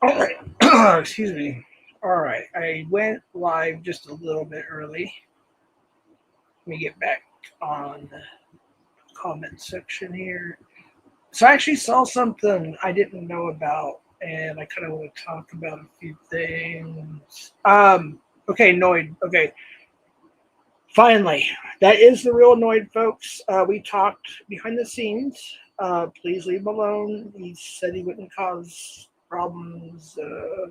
All right. Excuse me. All right. I went live just a little bit early. Let me get back on the comment section here. So I actually saw something I didn't know about, and I kind of want to talk about a few things. Okay, Noid. Okay, finally, that is the real Noid, folks. We talked behind the scenes. Please leave him alone. He said he wouldn't cause problems, or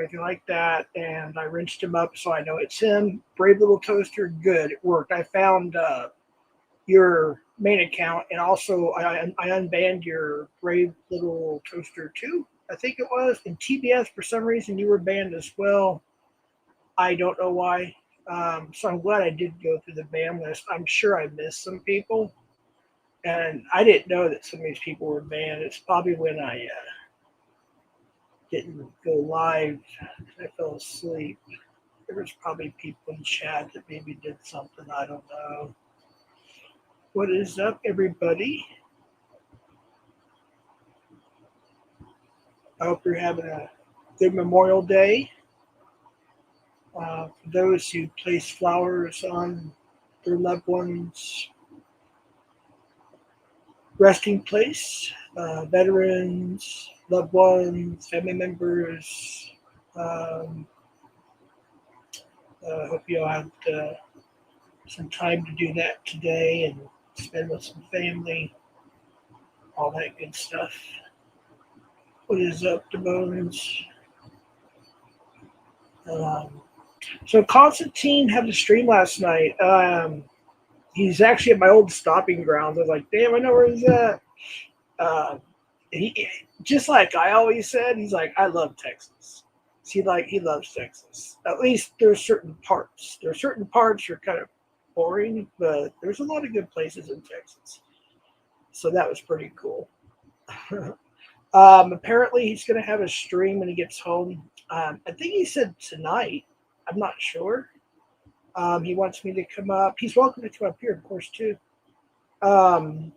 anything like that. And I rinsed him up, so I know it's him. Brave little toaster, good. It worked. I found your main account, and also I unbanned your Brave Little Toaster too. I think it was in TBS for some reason you were banned as well. I don't know why. So I'm glad I did go through the ban list. I'm sure I missed some people, and I didn't know that some of these people were banned. It's probably when I didn't go live. I fell asleep. There was probably people in chat that maybe did something. I don't know. What is up, everybody? I hope you're having a good Memorial Day. For those who place flowers on their loved ones' resting place, veterans, loved ones, family members. Hope you all have some time to do that today and spend with some family, all that good stuff. What is up, the bones? So Constantine had a stream last night. He's actually at my old stopping grounds. I was like, damn, I know where he's at. He just like I always said, he's like, I love Texas. He loves Texas. At least there's certain parts. There are certain parts are kind of boring, but there's a lot of good places in Texas. So that was pretty cool. Apparently he's gonna have a stream when he gets home. I think he said tonight. I'm not sure. He wants me to come up. He's welcome to come up here, of course, too. But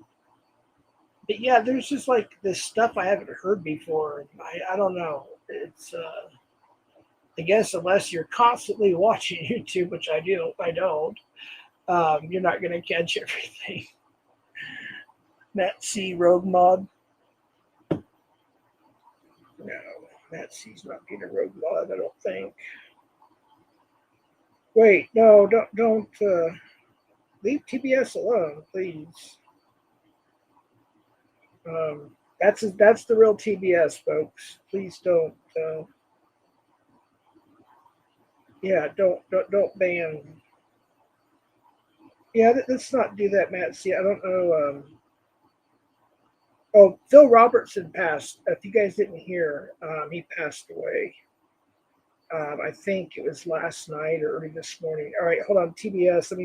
yeah, there's just like this stuff I haven't heard before. I don't know. It's I guess unless you're constantly watching YouTube, which I do, I don't. You're not gonna catch everything. Matt C Rogue Mod. No, Matt C's not being a Rogue Mod. I don't think. Wait, no, don't leave TBS alone, please. That's the real TBS, folks. Please don't. Yeah, don't ban. Yeah, let's not do that, Matt. See, I don't know. Oh, Phil Robertson passed. If you guys didn't hear, he passed away. I think it was last night or early this morning. All right, hold on, TBS. Let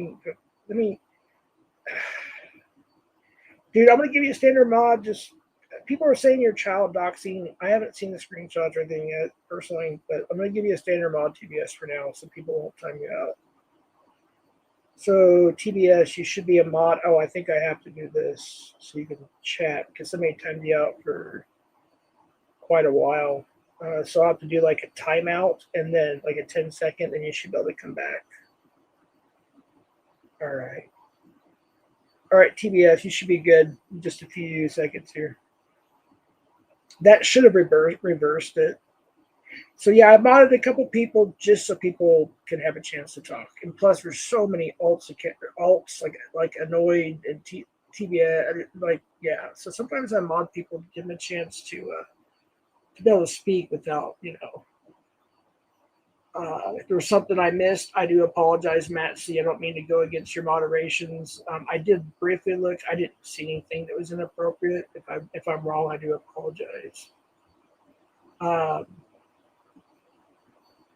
me. Dude, I'm gonna give you a standard mod. Just people are saying you're child doxing. I haven't seen the screenshots or anything yet personally, but I'm gonna give you a standard mod TBS for now, so people won't time you out. So TBS, you should be a mod. Oh, I think I have to do this so you can chat because somebody timed you out for quite a while. So I'll have to do like a timeout and then like a 10-second, and you should be able to come back. All right. All right, TBS, you should be good in just a few seconds here. That should have reversed it. So yeah, I modded a couple people just so people can have a chance to talk. And plus, there's so many alts like annoyed and TBA, like yeah. So sometimes I mod people to give them a chance to be able to speak without if there was something I missed, I do apologize, Matt. See, I don't mean to go against your moderations. I did briefly look. I didn't see anything that was inappropriate. If I'm wrong, I do apologize. Um,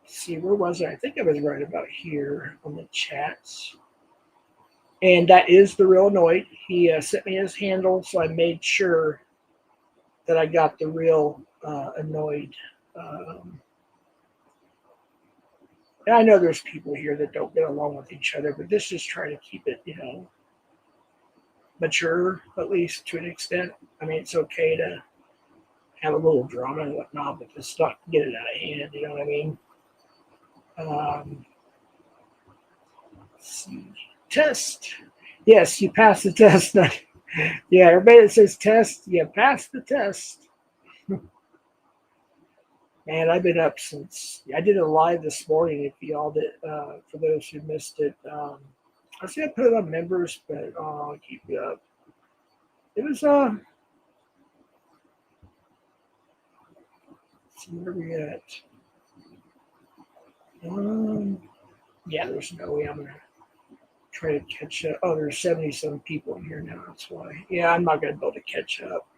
see, where was I? I think I was right about here on the chats. And that is the real Annoyed. He sent me his handle, so I made sure that I got the real Annoyed. Um, and I know there's people here that don't get along with each other, but this is trying to keep it, mature, at least to an extent. I mean, it's okay to have a little drama and whatnot, but just not get it out of hand. You know what I mean? Um, let's see. Test. Yes, you passed the test. Yeah, everybody that says test, you passed the test. Man, I've been up since I did a live this morning. If y'all did, for those who missed it, I see I put it on members, but I'll keep you up. It was let's see where we at. Yeah, there's no way I'm gonna try to catch up. Oh, there's 70-some people in here now. That's why. Yeah, I'm not gonna be able to catch up.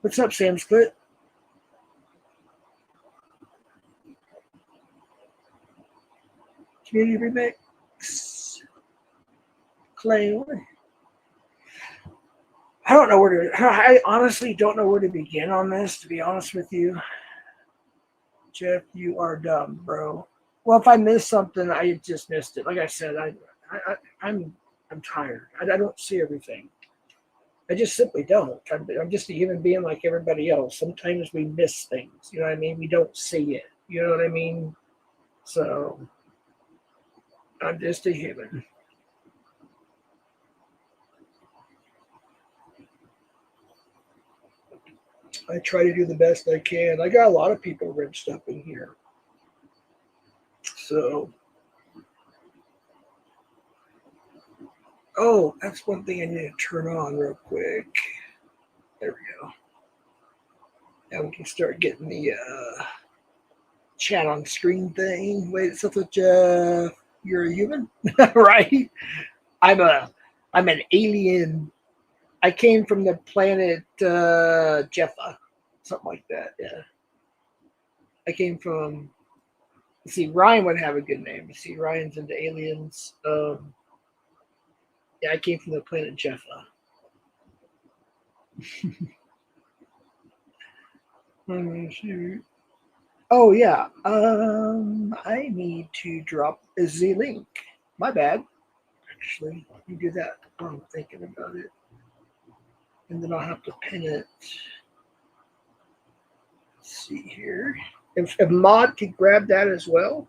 What's up, Sam Split? Community remix. Clay. I don't know where to. I honestly don't know where to begin on this. To be honest with you, Jeff, you are dumb, bro. Well, if I missed something, I just missed it. Like I said, I'm tired. I don't see everything. I just simply don't. I'm just a human being like everybody else. Sometimes we miss things. You know what I mean? We don't see it. You know what I mean? So I'm just a human. I try to do the best I can. I got a lot of people rinsed up in here. So, oh, that's one thing I need to turn on real quick. There we go. Now we can start getting the chat on screen thing. Wait, it's like you're a human, right? I'm an alien. I came from the planet Jeffa, something like that. Yeah, I came from. See, Ryan would have a good name. You see, Ryan's into aliens. Yeah, I came from the planet Jeffa. Oh yeah. I need to drop a Z link. My bad. Actually, you do that while I'm thinking about it, and then I'll have to pin it. Let's see here. If Mod could grab that as well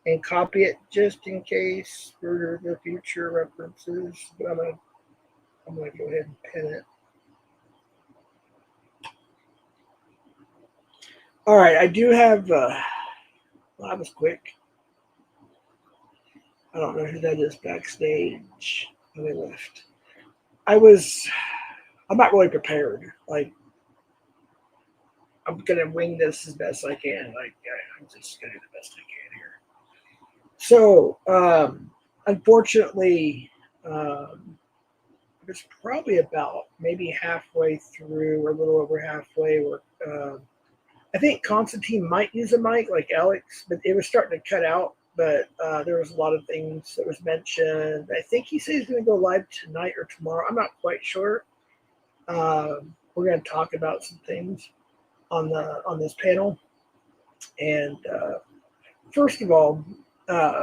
and copy it just in case for the future references, but I'm gonna go ahead and pin it. All right, I do have. Well, that was quick. I don't know who that is backstage. They left. I'm not really prepared. Like, I'm gonna wing this as best I can. Like, I'm just gonna do the best I can here. So, unfortunately, it's probably about maybe halfway through, or a little over halfway. Where I think Constantine might use a mic like Alex, but it was starting to cut out. But there was a lot of things that was mentioned. I think he said he's going to go live tonight or tomorrow. I'm not quite sure. We're going to talk about some things on this panel. And first of all, there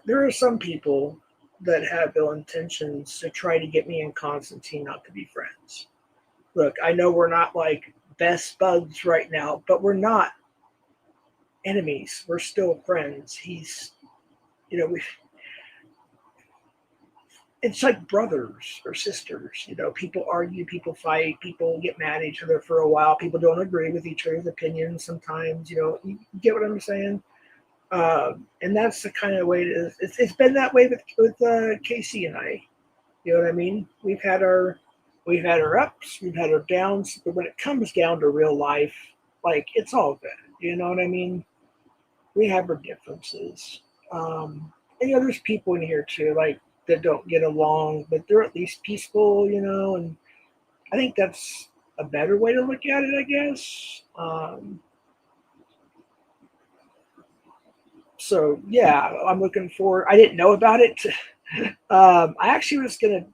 are some people that have ill intentions to try to get me and Constantine not to be friends. Look, I know we're not like best buds right now, but we're not enemies. We're still friends. He's, we it's like brothers or sisters. People argue, people fight, people get mad at each other for a while. People don't agree with each other's opinions sometimes. You get what I'm saying? And that's the kind of way it is. It's been that way with Casey and I. You know what I mean? We've had our ups, we've had our downs, but when it comes down to real life, like it's all good. You know what I mean? We have our differences. And there's people in here too, like that don't get along, but they're at least peaceful. And I think that's a better way to look at it, I guess. So yeah, I'm looking forward. I didn't know about it. I actually was gonna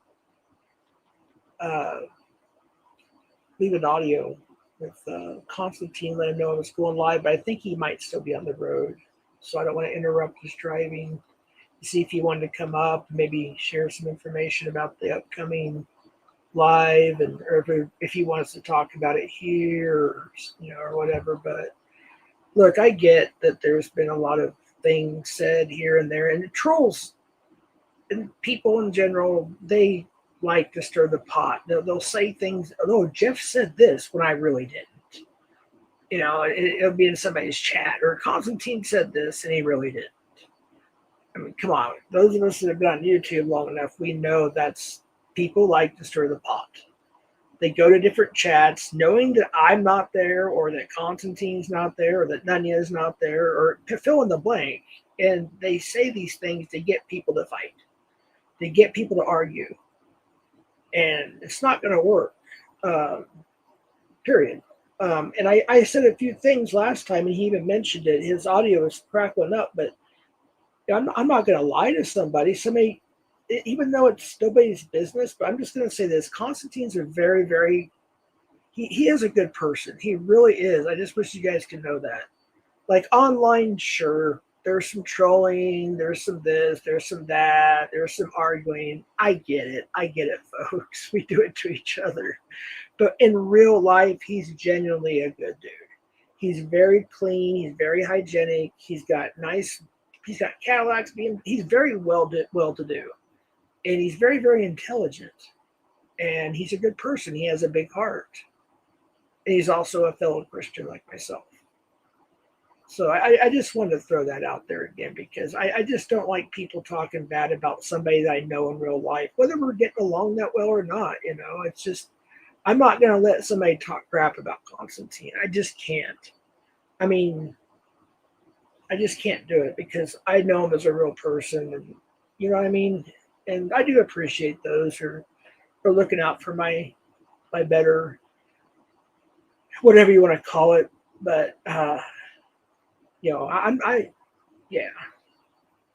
uh, leave an audio with Constantine, let him know I was going live, but I think he might still be on the road, so I don't want to interrupt his driving. See if he wanted to come up, maybe share some information about the upcoming live, and or if he wants to talk about it here, or whatever. But look, I get that there's been a lot of things said here and there, and the trolls and people in general, they like to stir the pot. They'll say things. Oh, Jeff said this when I really didn't. It'll be in somebody's chat, or Constantine said this and he really didn't. I mean, come on. Those of us that have been on YouTube long enough, we know that's people like to stir the pot. They go to different chats knowing that I'm not there, or that Constantine's not there, or that Nunya's not there, or to fill in the blank. And they say these things to get people to fight. They get people to argue. And it's not going to work. Period. And I said a few things last time, and he even mentioned it. His audio was crackling up, but I'm not going to lie to somebody. Somebody, even though it's nobody's business, but I'm just going to say this: Constantine's a very, very. He is a good person. He really is. I just wish you guys could know that. Like online, sure, there's some trolling, there's some this, there's some that, there's some arguing. I get it, folks. We do it to each other. But in real life, he's genuinely a good dude. He's very clean. He's very hygienic. He's got Cadillacs. He's very well to do, and he's very, very intelligent. And he's a good person. He has a big heart. And he's also a fellow Christian like myself. So I just wanted to throw that out there again, because I just don't like people talking bad about somebody that I know in real life, whether we're getting along that well or not. It's just, I'm not going to let somebody talk crap about Constantine. I just can't. I mean, I just can't do it, because I know him as a real person, and you know what I mean? And I do appreciate those who are looking out for my better, whatever you want to call it. But yeah,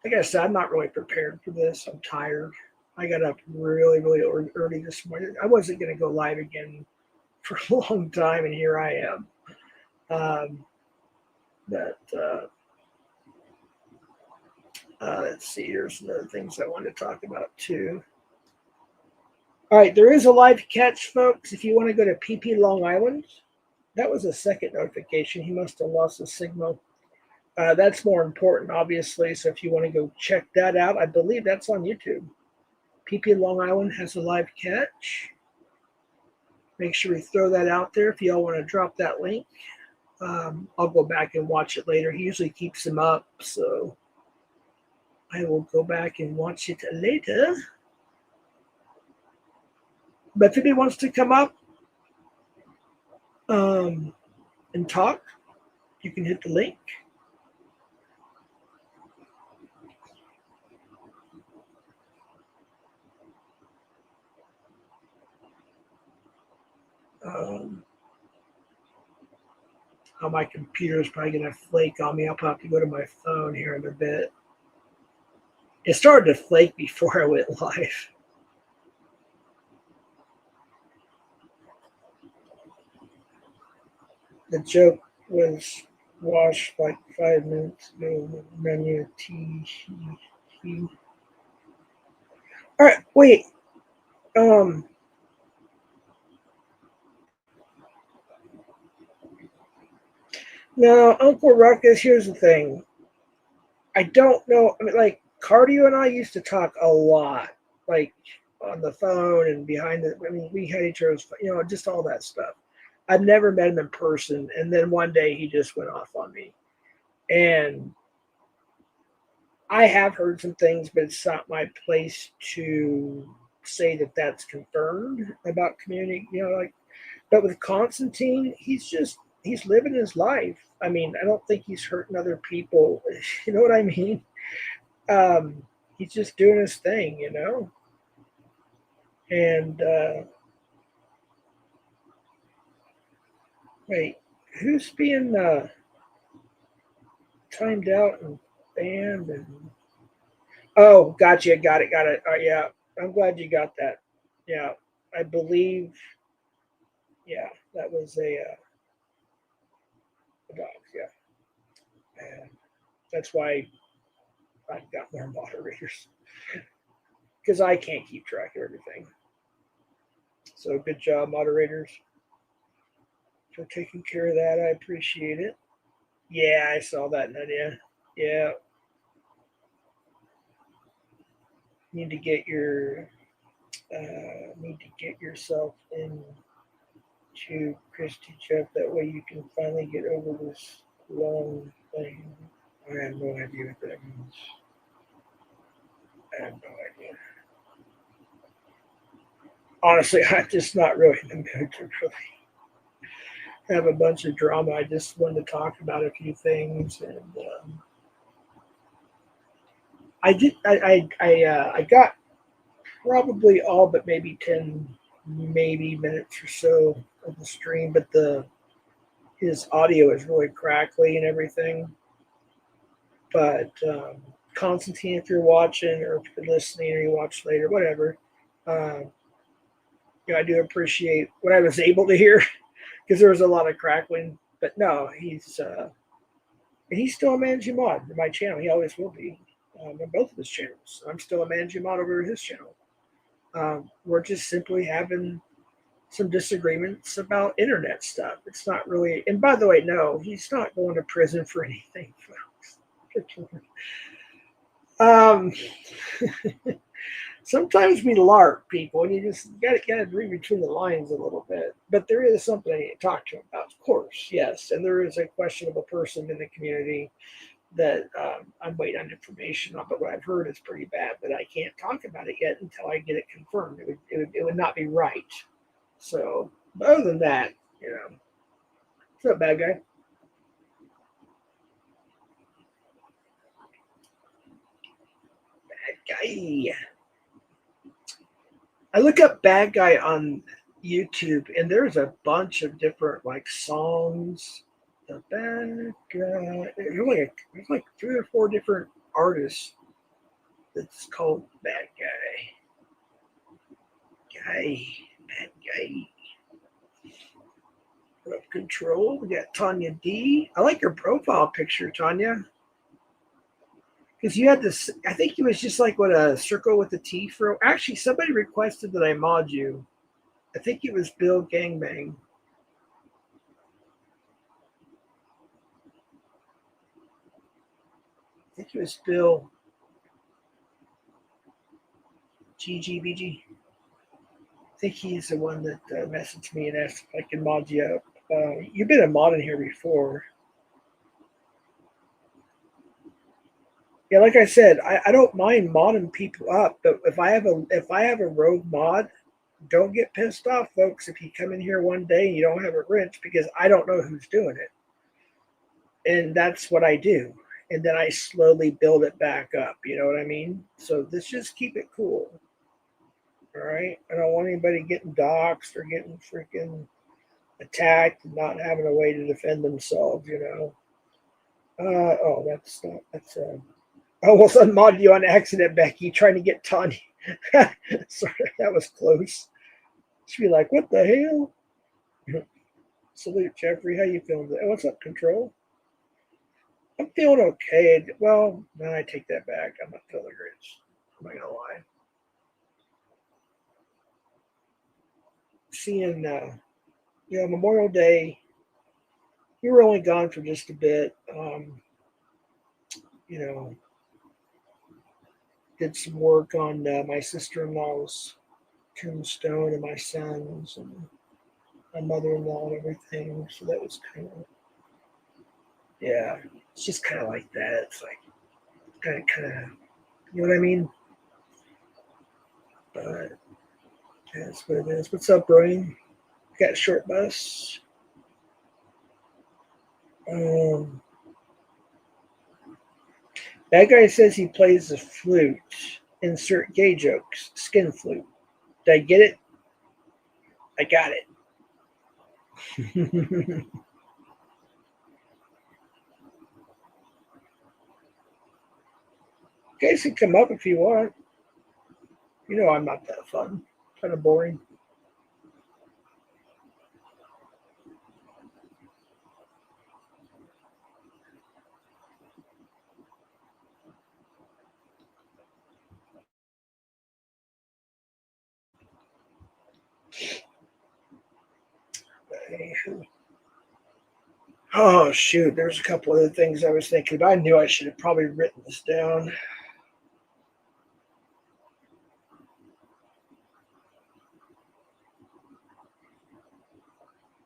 like I said, I'm not really prepared for this. I'm tired. I got up really, really early this morning. I wasn't going to go live again for a long time, and here I am. But let's see. Here's some other things I want to talk about too. All right, there is a live catch, folks. If you want to go to PP Long Island, that was a second notification. He must have lost the signal. That's more important, obviously. So if you want to go check that out, I believe that's on YouTube. PP Long Island has a live catch. Make sure we throw that out there if y'all want to drop that link. I'll go back and watch it later. He usually keeps them up, so I will go back and watch it later. But if anybody wants to come up and talk, you can hit the link. My computer is probably going to flake on me. I'll probably have to go to my phone here in a bit. It started to flake before I went live. The joke was washed like 5 minutes ago. Menu T. All right, wait. No, Uncle Ruckus, here's the thing. I don't know. I mean, like, Cardio and I used to talk a lot like on the phone and behind the. I mean, we had each other's, just all that stuff. I've never met him in person, and then one day he just went off on me, and I have heard some things, but it's not my place to say that that's confirmed about community. Like, but with Constantine, he's living his life. I mean, I don't think he's hurting other people. You know what I mean? He's just doing his thing. And wait, who's being timed out and banned? And oh, gotcha, got it. Yeah, I'm glad you got that. Yeah, I believe. Yeah, that was a dog. Yeah, and that's why I've got more moderators because I can't keep track of everything. So good job, moderators, for taking care of that. I appreciate it. Yeah, I saw that, Nadia. Yeah, need to get your need to get yourself into Christy Jeff. That way you can finally get over this long thing. I have no idea what that means. I have no idea. Honestly, I'm just not really in the mood to really have a bunch of drama. I just wanted to talk about a few things, and I did. I got probably all but maybe 10 maybe minutes or so of the stream, but the his audio is really crackly and everything. But Constantine, if you're watching or if you're listening or you watch later, whatever, um, I do appreciate what I was able to hear because there was a lot of crackling. But no, he's still a managing mod in my channel. He always will be on both of his channels. I'm still a managing mod over his channel. We're just simply having some disagreements about internet stuff. It's not really. And by the way, no, he's not going to prison for anything, folks. Um, sometimes we LARP people, and you just gotta read between the lines a little bit. But there is something I need to talk to him about, of course, yes. And there is a questionable person in the community that I'm waiting on information on. But what I've heard is pretty bad. But I can't talk about it yet until I get it confirmed. It would not be right. So, but other than that, what's up, bad guy? Bad guy. I look up bad guy on YouTube, and there's a bunch of different like songs. The bad guy. There's like 3 or 4 different artists that's called bad guy. Bad guy. Rough Control. We got Tanya D. I like your profile picture, Tanya. Because you had this, I think it was just like what a circle with a T for. Actually, somebody requested that I mod you. I think it was Bill Gangbang. I think it was Bill GGBG. I think he's the one that messaged me and asked if I can mod you up. You've been a mod in here before. Yeah, like I said, I don't mind modding people up, but if I have a rogue mod, don't get pissed off, folks, if you come in here one day and you don't have a wrench because I don't know who's doing it. And that's what I do. And then I slowly build it back up. You know what I mean? So let's just keep it cool. All right. I don't want anybody getting doxxed or getting freaking attacked and not having a way to defend themselves. Oh, that's not, that's, I almost unmodded you on accident, Becky, trying to get Tanya. Sorry, that was close. She'd be like, what the hell? Salute, Jeffrey. How you feeling today? What's up, Control? I'm feeling okay. Well, then I take that back. I'm not feeling great. I'm not gonna lie. Seeing, Memorial Day, we were only gone for just a bit. Because did some work on my sister-in-law's tombstone and my son's and my mother-in-law and everything. So that was kind of, yeah, it's just kind of like that. It's like kind of, you know what I mean? But that's what it is. What's up, Brian? Got a short bus. That guy says he plays the flute. Insert gay jokes. Skin flute. Did I get it? I got it. You guys can come up if you want. You know I'm not that fun. Kind of boring. Oh shoot, there's a couple other things I was thinking about. I knew I should have probably written this down.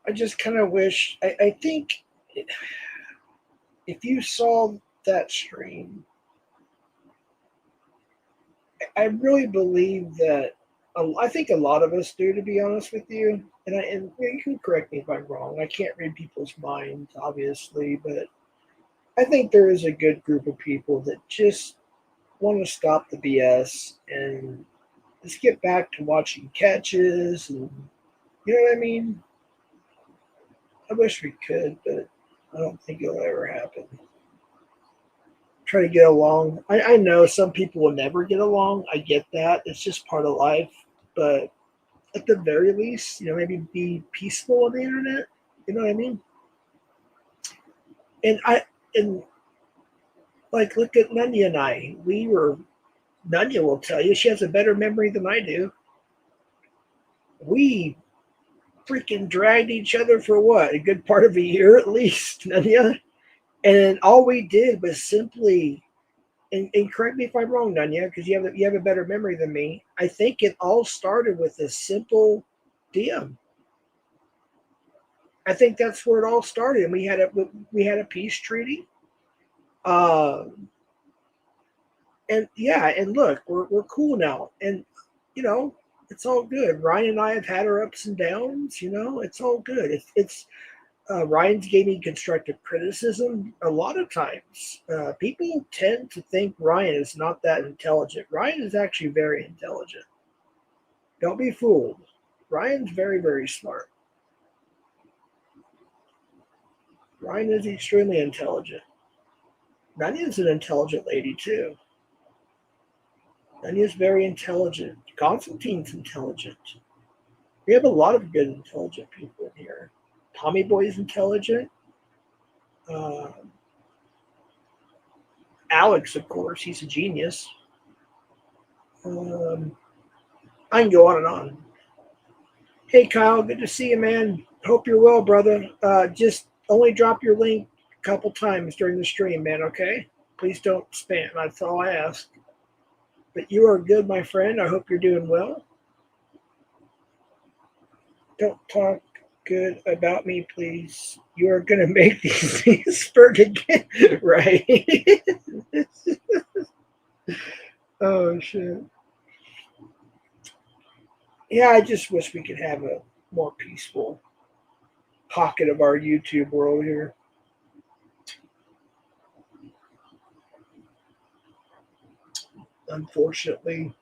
I just kind of wish. I think if you saw that stream, I really believe that. I think a lot of us do, to be honest with you. And you can correct me if I'm wrong. I can't read people's minds, obviously, but I think there is a good group of people that just want to stop the BS and just get back to watching catches, and you know what I mean. I wish we could, but I don't think it'll ever happen. Try to get along. I know some people will never get along. I get that. It's just part of life. But at the very least, maybe be peaceful on the internet. You know what I mean? And like look at Nunya and I. Nunya will tell you she has a better memory than I do. We freaking dragged each other for what? A good part of a year at least, Nunya. And all we did was simply, and correct me if I'm wrong, Nunya, because you have a better memory than me. I think it all started with a simple DM. I think that's where it all started. And we had a peace treaty. And yeah, and look, we're cool now. And it's all good. Ryan and I have had our ups and downs. It's all good. It's Ryan's gave me constructive criticism a lot of times. People tend to think Ryan is not that intelligent. Ryan is actually very intelligent. Don't be fooled. Ryan's very, very smart. Ryan is extremely intelligent. Nanya's an intelligent lady, too. Nanya's very intelligent. Constantine's intelligent. We have a lot of good, intelligent people in here. Tommy Boy is intelligent. Uh, Alex, of course, he's a genius. I can go on and on. Hey, Kyle, good to see you, man. Hope you're well, brother. Just only drop your link a couple times during the stream, man, okay? Please don't spam. That's all I ask. But you are good, my friend. I hope you're doing well. Don't talk good about me, please. You are going to make these things spurt again. Right. Oh, shit. Yeah, I just wish we could have a more peaceful pocket of our YouTube world here. Unfortunately.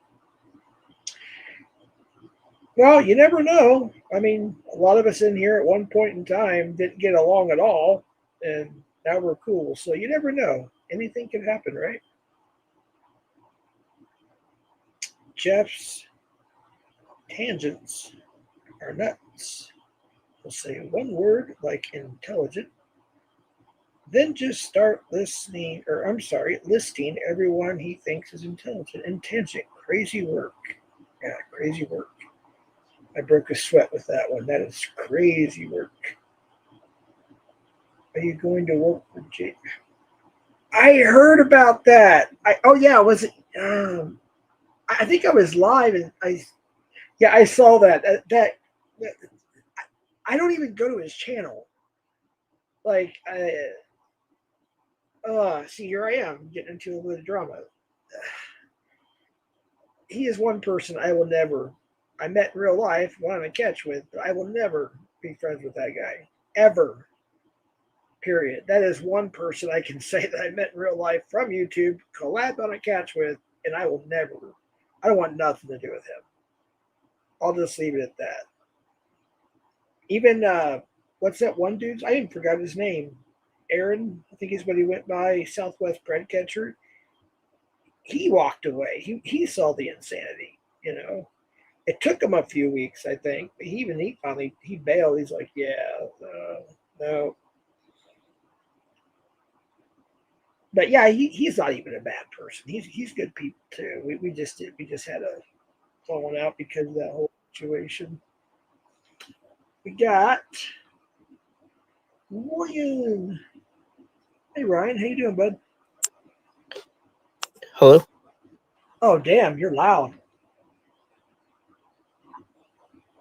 Well, you never know. I mean, a lot of us in here at one point in time didn't get along at all, and now we're cool. So you never know. Anything can happen, right? Jeff's tangents are nuts. He'll say one word like intelligent, then just start listing everyone he thinks is intelligent. Intelligent, crazy work. Yeah, crazy work. I broke a sweat with that one. That is crazy work. Are you going to work for Jake? I heard about that. Was it? I think I was live, and I saw that I don't even go to his channel. Like, see, here I am getting into a little bit of drama. He is one person I will never. I met in real life, wanted to catch with, but I will never be friends with that guy ever. Period. That is one person I can say that I met in real life from YouTube, collabed on a catch with, and I will never. I don't want nothing to do with him. I'll just leave it at that. Even what's that one dude's? I even forgot his name. Aaron, I think is what he went by. Southwest Bread Catcher. He walked away. He saw the insanity. You know, it took him a few weeks, I think. But he finally he bailed. He's like, yeah, no. But yeah, he's not even a bad person. He's good people too. We just had a falling out because of that whole situation. We got Ryan. Hey Ryan, how you doing, bud? Hello? Oh damn, you're loud.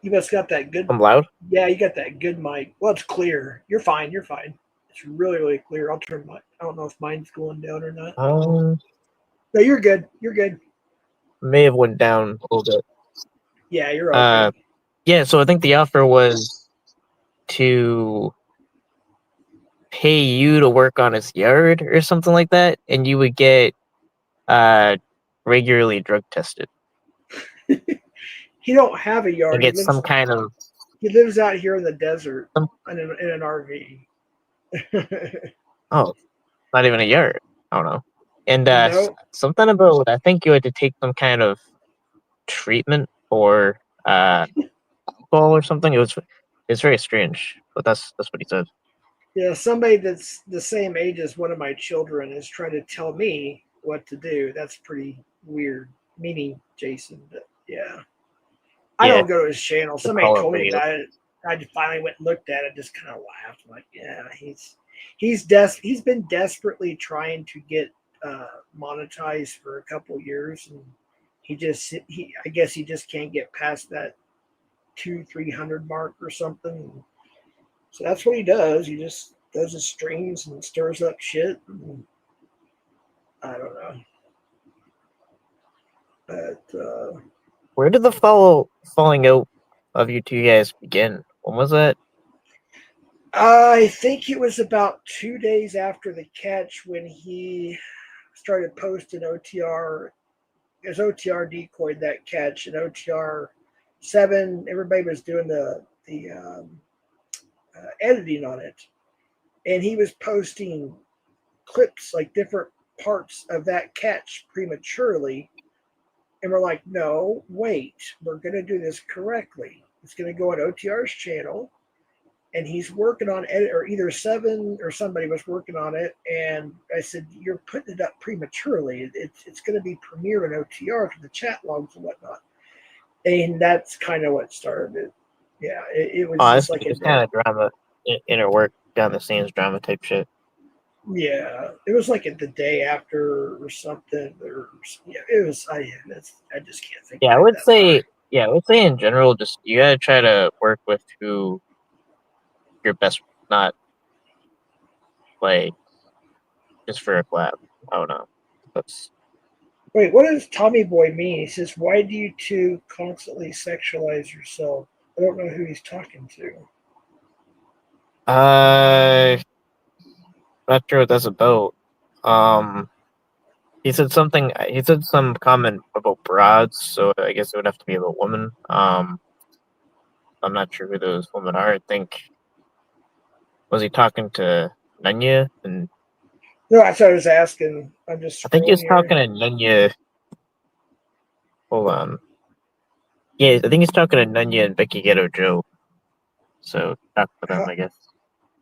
You must got that good. I'm loud? Yeah, you got that good mic. Well, it's clear. You're fine. You're fine. It's really really clear. I'll turn my. I don't know if mine's going down or not. No, you're good. You're good. May have went down a little bit. Yeah, you're all good. Yeah, so I think the offer was to pay you to work on his yard or something like that, and you would get regularly drug tested. He don't have a And yard. get some kind of He lives out here in the desert some, in an RV. oh, not even a yard. I don't know. And No. something about I think you had to take some kind of treatment or alcohol or something. It's very strange, but that's what he said. Yeah, somebody that's the same age as one of my children is trying to tell me what to do. That's pretty weird. Meaning Jason, but yeah. I Yeah, don't go to his channel. the Somebody call up told me video. about it. I finally went and looked at it, just kind of laughed. I'm like, yeah, he's been desperately trying to get monetized for a couple years, and he I guess he just can't get past that 200-300 mark or something. So that's what he does. He just does his streams and stirs up shit. And I don't know, but Where did the falling out of you two guys begin? When was that? I think it was about 2 days after the catch when he started posting OTR. His OTR decoyed that catch, and OTR 7. Everybody was doing the editing on it, and he was posting clips like different parts of that catch prematurely. And we're like, no, wait, we're going to do this correctly. It's going to go on OTR's channel, and he's working on it, or either 7 or somebody was working on it. And I said, you're putting it up prematurely. It's going to be premiered on OTR for the chat logs and whatnot. And that's kind of what started it. Yeah, it was Oh, just this like is kind of drama, inner work, down the scenes drama type shit. yeah, it was like the day after or something. Or yeah, it was. I just can't think. Yeah, Back that far. I would say in general, just you gotta try to work with who your best, not like just for a collab. I don't know. That's Wait, what does Tommy Boy mean? He says, "Why do you two constantly sexualize yourself?" I don't know who he's talking to. not sure what that's about. Um, he said something. He said some comment about broads, so I guess it would have to be about women. I'm not sure who those women are. I think was he talking to Nanya? And No, that's what I was asking. I'm just I think he scrolling was here. talking to Nanya. Hold on. Yeah, I think he's talking to Nanya and Becky Ghetto Joe. So talk to them, How, I guess.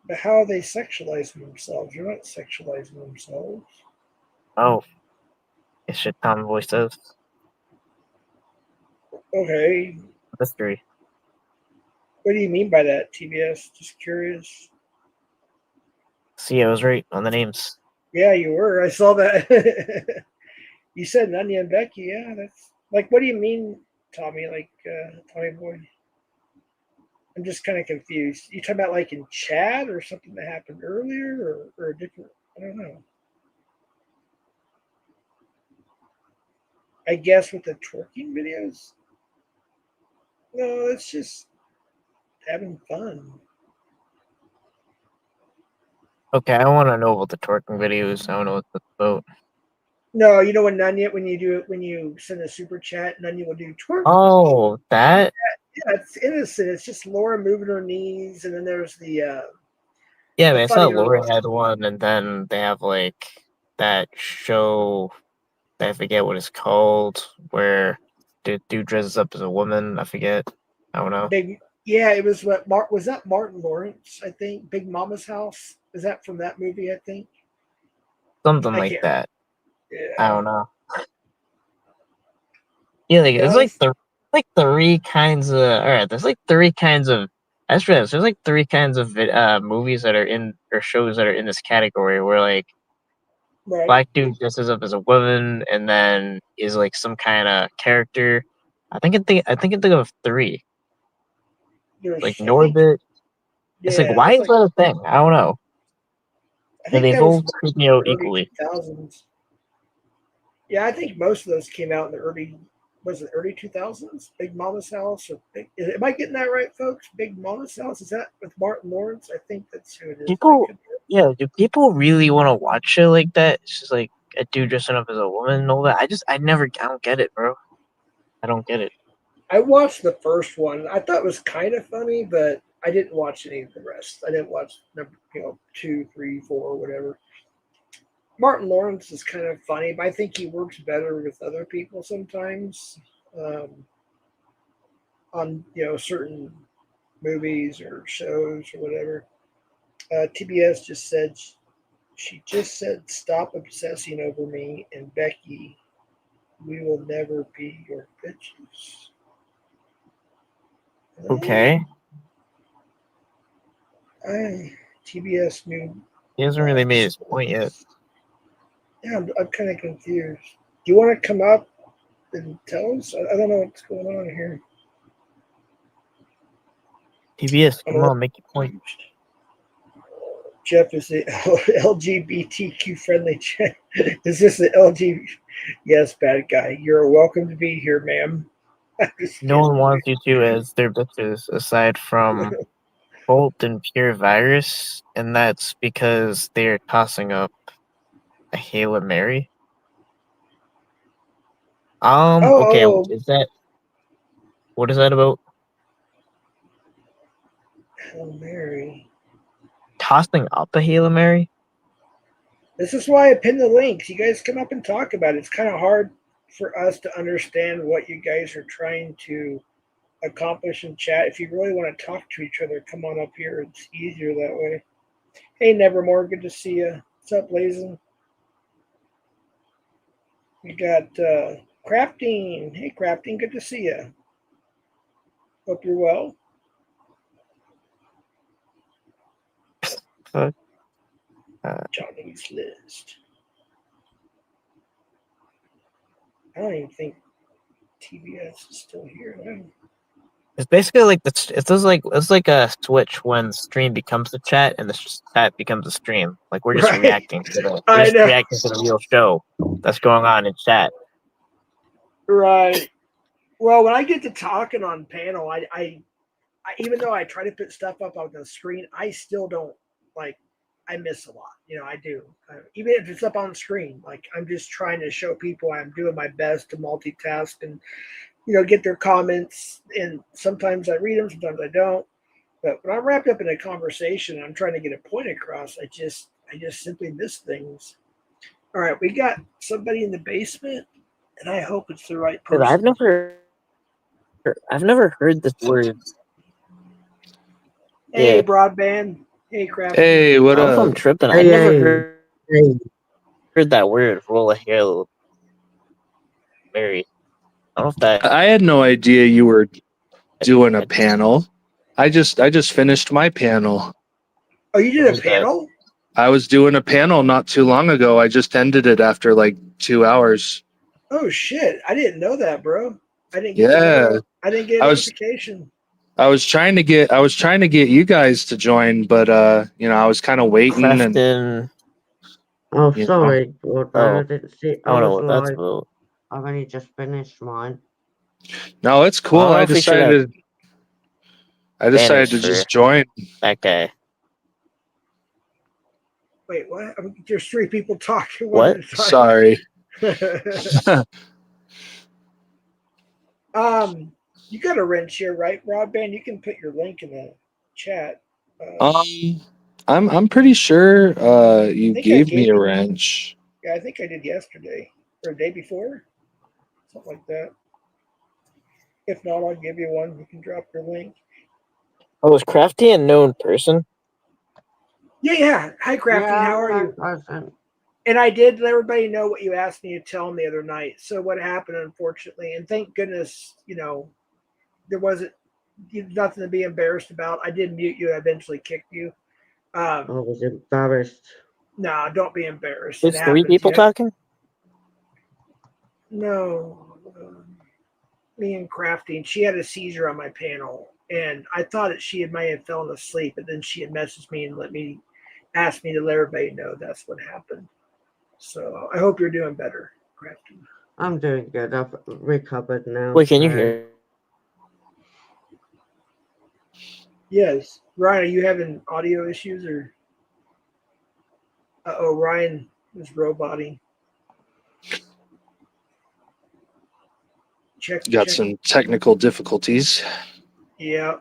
but how are they sexualizing themselves? They're not sexualizing themselves. Oh, it's shit Tom voice says. Okay, Mystery. what do you mean by that, TBS? Just curious. See, I was right on the names. Yeah, you were. I saw that. You said Nanya and Becky. Yeah, that's. Like, what do you mean, Tommy? Like, Tommy boy? I'm just kind of confused. You talking about like in chat or something that happened earlier, or a different? I don't know. I guess with the twerking videos. No, it's just having fun. Okay, I want to know about the twerking videos. I don't know what that's about. No, you know when Nunya, when you do it, when you send a super chat, Nunya will do twerk. Oh, that? Yeah, it's innocent. It's just Laura moving her knees, and then there's Yeah, the man, I saw funnier Laura ones. had one, and then they have like that show. I forget what it's called, where the dude dresses up as a woman. I forget. I don't know. Big, yeah, it was what Mark was that Martin Lawrence, I think. Big Mama's House. Is that from that movie? I think. Something I like can't. that. I Yeah. don't know. Yeah, like it's No, like three kinds of. All right, there's like three kinds of. That's right. There's like three kinds of movies that are in or shows that are in this category where like right. black dude dresses up as a woman and then is like some kind of character. I think of three. Like There's, I think, Norbit. It's like yeah, why that's is like, that a thing? I don't know. I And think they that was both more freak me in out the early equally. 2000s. Yeah, I think most of those came out in the early, was it early 2000s? Big Mama's House, or am I getting that right, folks? Big Mama's House, is that with Martin Lawrence? I think that's who it is. I People, could. yeah, do people really want to watch shit like that? It's just like a dude dressing up as a woman and all that. I don't get it, bro. I don't get it. I watched the first one. I thought it was kind of funny, but I didn't watch any of the rest. I didn't watch number, 2, 3, 4, whatever. Martin Lawrence is kind of funny, but I think he works better with other people sometimes, um, on certain movies or shows or whatever. TBS just said she just said stop obsessing over me, and Becky, we will never be your bitches. Uh, Okay, I TBS new he hasn't really made his point yet. source. Yeah, I'm kind of confused. Do you want to come up and tell us? I don't know what's going on here. TBS, I'm a come little on, make your point. confused. Jeff, is the LGBTQ friendly chat? Is this the LG? Yes, bad guy. You're welcome to be here, ma'am. I'm just No one kidding. wants you to as their bitches aside from Bolt and Pure Virus, and that's because they're tossing up a Hail Mary. Okay, Oh, is that what is that about? Hail Mary. Tossing up a Hail Mary? This is why I pinned the links. You guys come up and talk about it. It's kind of hard for us to understand what you guys are trying to accomplish in chat. If you really want to talk to each other, come on up here. It's easier that way. Hey, Nevermore, good to see you. What's up, Blazing? We got Crafting. Hey, Crafting, good to see you. Hope you're well. Fuck. Johnny's List. I don't even think TBS is still here. It's basically like it's like a switch when stream becomes the chat and the chat becomes a stream. Like Right. we're I just know. reacting to the real show that's going on in chat. Right. Well, when I get to talking on panel, I even though I try to put stuff up on the screen, I still don't like. I miss a lot. I do. Even if it's up on screen, like I'm just trying to show people I'm doing my best to multitask and get their comments. And sometimes I read them, sometimes I don't. But when I'm wrapped up in a conversation, and I'm trying to get a point across. I just simply miss things. All right, we got somebody in the basement, and I hope it's the right 'Cause person. I've never heard this word. Hey, Yeah, Broadband. Hey, Crafty. Hey, I what don't know if I'm up? tripping. I Hey, never hey, heard that word. Roll a Hail Mary. I don't know if that. I had no idea you were doing a I, panel. I just finished my panel. Oh, you what did a is that? panel? I was doing a panel not too long ago. I just ended it after like 2 hours. Oh shit! I didn't know that, bro. I didn't get Yeah, I didn't get a I was notification. I was trying to get you guys to join, but I was kind of waiting, and Crafton. Oh, you know, sorry, Broadband. I Oh, didn't see. I I don't know was what that's live. about. I've only just finished mine. no, it's Well, I cool. don't know if we should have I banners decided to for just join. that guy. Wait, what? There's three people talking one What? at a time. Sorry. You got a wrench here, right, Broadband? You can put your link in the chat. I'm pretty sure you think I gave me gave a you- wrench. Yeah, I think I did yesterday or the day before, something like that. If not, I'll give you one. You can drop your link. Oh, is Crafty a known person? Yeah. Hi, Crafty. Yeah, How I'm are a you? person. And I did let everybody know what you asked me to tell them the other night. So what happened, unfortunately, and thank goodness, there wasn't nothing to be embarrassed about. I did mute you. I eventually kicked you. I was embarrassed. No, don't be embarrassed. There's It three happens. people talking? No, me and Crafty, and she had a seizure on my panel, and I thought that she might have fallen asleep, but then she had messaged me and asked me to let everybody know that's what happened. So I hope you're doing better, Crafty. I'm doing good. I've recovered now. Wait, can you so- hear? Yes, Ryan, are you having audio issues or? Ryan is roboting. Got Check. some technical difficulties. Yeah.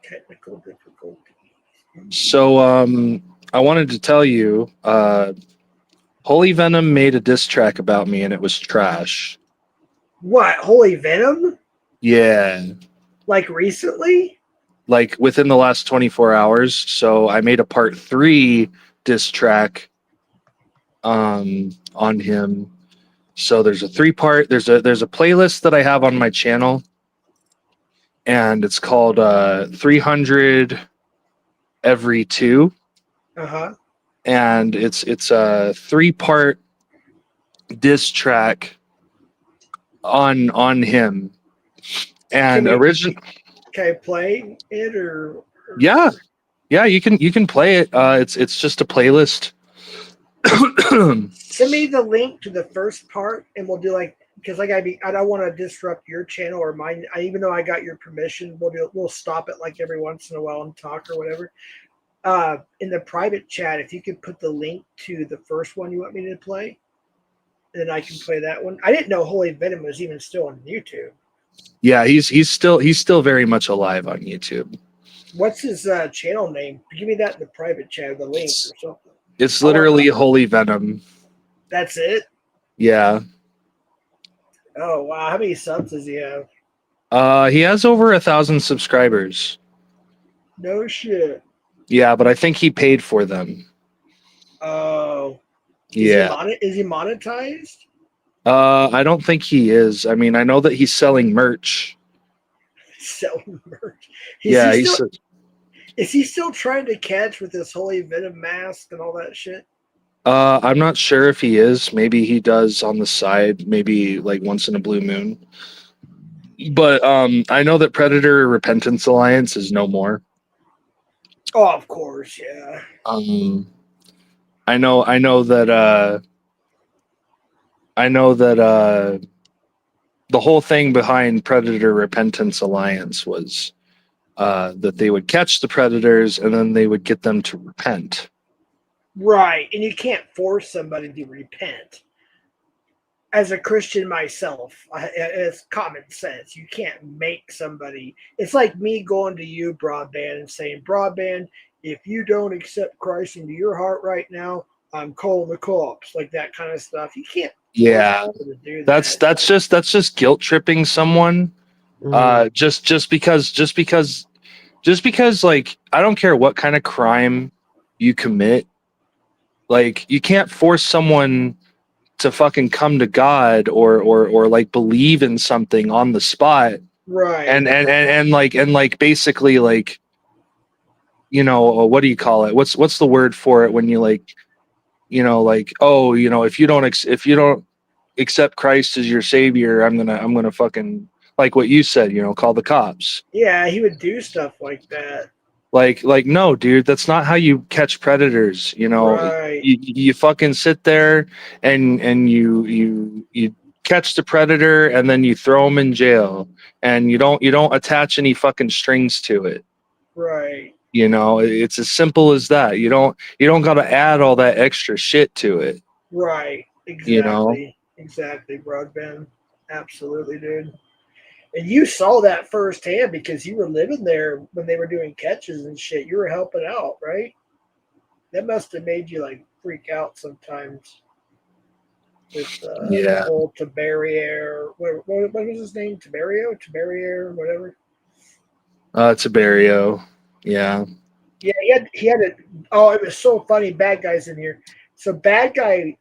Technical difficulty. So I wanted to tell you, Holy Venom made a diss track about me, and it was trash. What? Holy Venom? Yeah, Like recently? like within the last 24 hours. So I made a part 3 diss track on him. So there's a 3-part. There's a playlist that I have on my channel, and it's called 300 every 2, Uh-huh. and it's a 3-part diss track on him. And Can I play it or yeah, you can play it. It's just a playlist. send me the link to the first part and we'll do because I don't want to disrupt your channel or mine. Even though I got your permission, we'll stop it like every once in a while and talk or whatever. In the private chat, if you could put the link to the first one you want me to play, then I can play that one. I didn't know Holy Venom was even still on YouTube. Yeah, he's still very much alive on YouTube. What's his channel name? Give me that in the private chat, the link or something. It's literally Holy Venom. That's it? Yeah. Oh wow, how many subs does he have? He has over 1,000 subscribers. No shit. Yeah, but I think he paid for them. Oh. Yeah. Is he monetized? I don't think he is. I mean, I know that he's selling merch. Selling merch. Is he still trying to catch with this Holy Venom mask and all that shit? I'm not sure if he is. Maybe he does on the side, maybe like once in a blue moon. But I know that Predator Repentance Alliance is no more. Oh, of course, yeah. I know that the whole thing behind Predator Repentance Alliance was that they would catch the predators and then they would get them to repent. Right, and you can't force somebody to repent. As a Christian myself, it's common sense. You can't make somebody. It's like me going to you, Broadband, and saying, Broadband, if you don't accept Christ into your heart right now, I'm calling the cops, like that kind of stuff. You can't. Yeah, to do that's just guilt tripping someone. Just because like I don't care what kind of crime you commit, like you can't force someone to fucking come to God or like believe in something on the spot. Right. And like basically like, what do you call it? What's the word for it when you like, like, oh, if you don't accept Christ as your savior, I'm gonna fucking, like what you said, call the cops. Yeah, he would do stuff like that. Like no, dude, that's not how you catch predators. Right. You fucking sit there and you catch the predator and then you throw him in jail and you don't attach any fucking strings to it. Right. It's as simple as that. You don't got to add all that extra shit to it. Right. You know. Exactly, Broadband. Absolutely, dude. And you saw that firsthand because you were living there when they were doing catches and shit. You were helping out, right? That must have made you like freak out sometimes with the Yeah. whole Tiberier. What was his name? Tiberier, whatever. Tiberio. Yeah. Yeah, he had a. Oh, it was so funny. Bad guys in here. So bad guy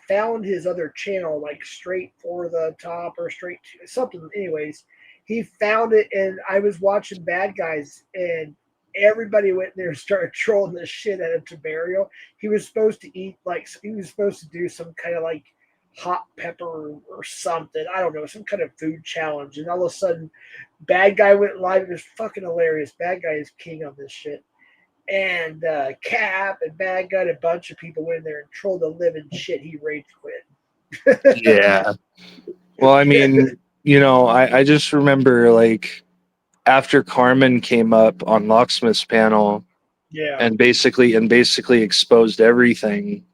found his other channel like straight for the top or straight to something. Anyways, he found it, and I was watching Bad Guys, and everybody went in there and started trolling the shit out of Tiberio. He was supposed to eat he was supposed to do some kind of like hot pepper or something. I don't know, some kind of food challenge, and all of a sudden, Bad Guy went live. It was fucking hilarious. Bad Guy is king on this shit. And Cap and Bad Guy, a bunch of people went in there and trolled the living shit. He rage quit. Yeah. Well, I mean, I just remember like after Carmen came up on Locksmith's panel Yeah, and basically exposed everything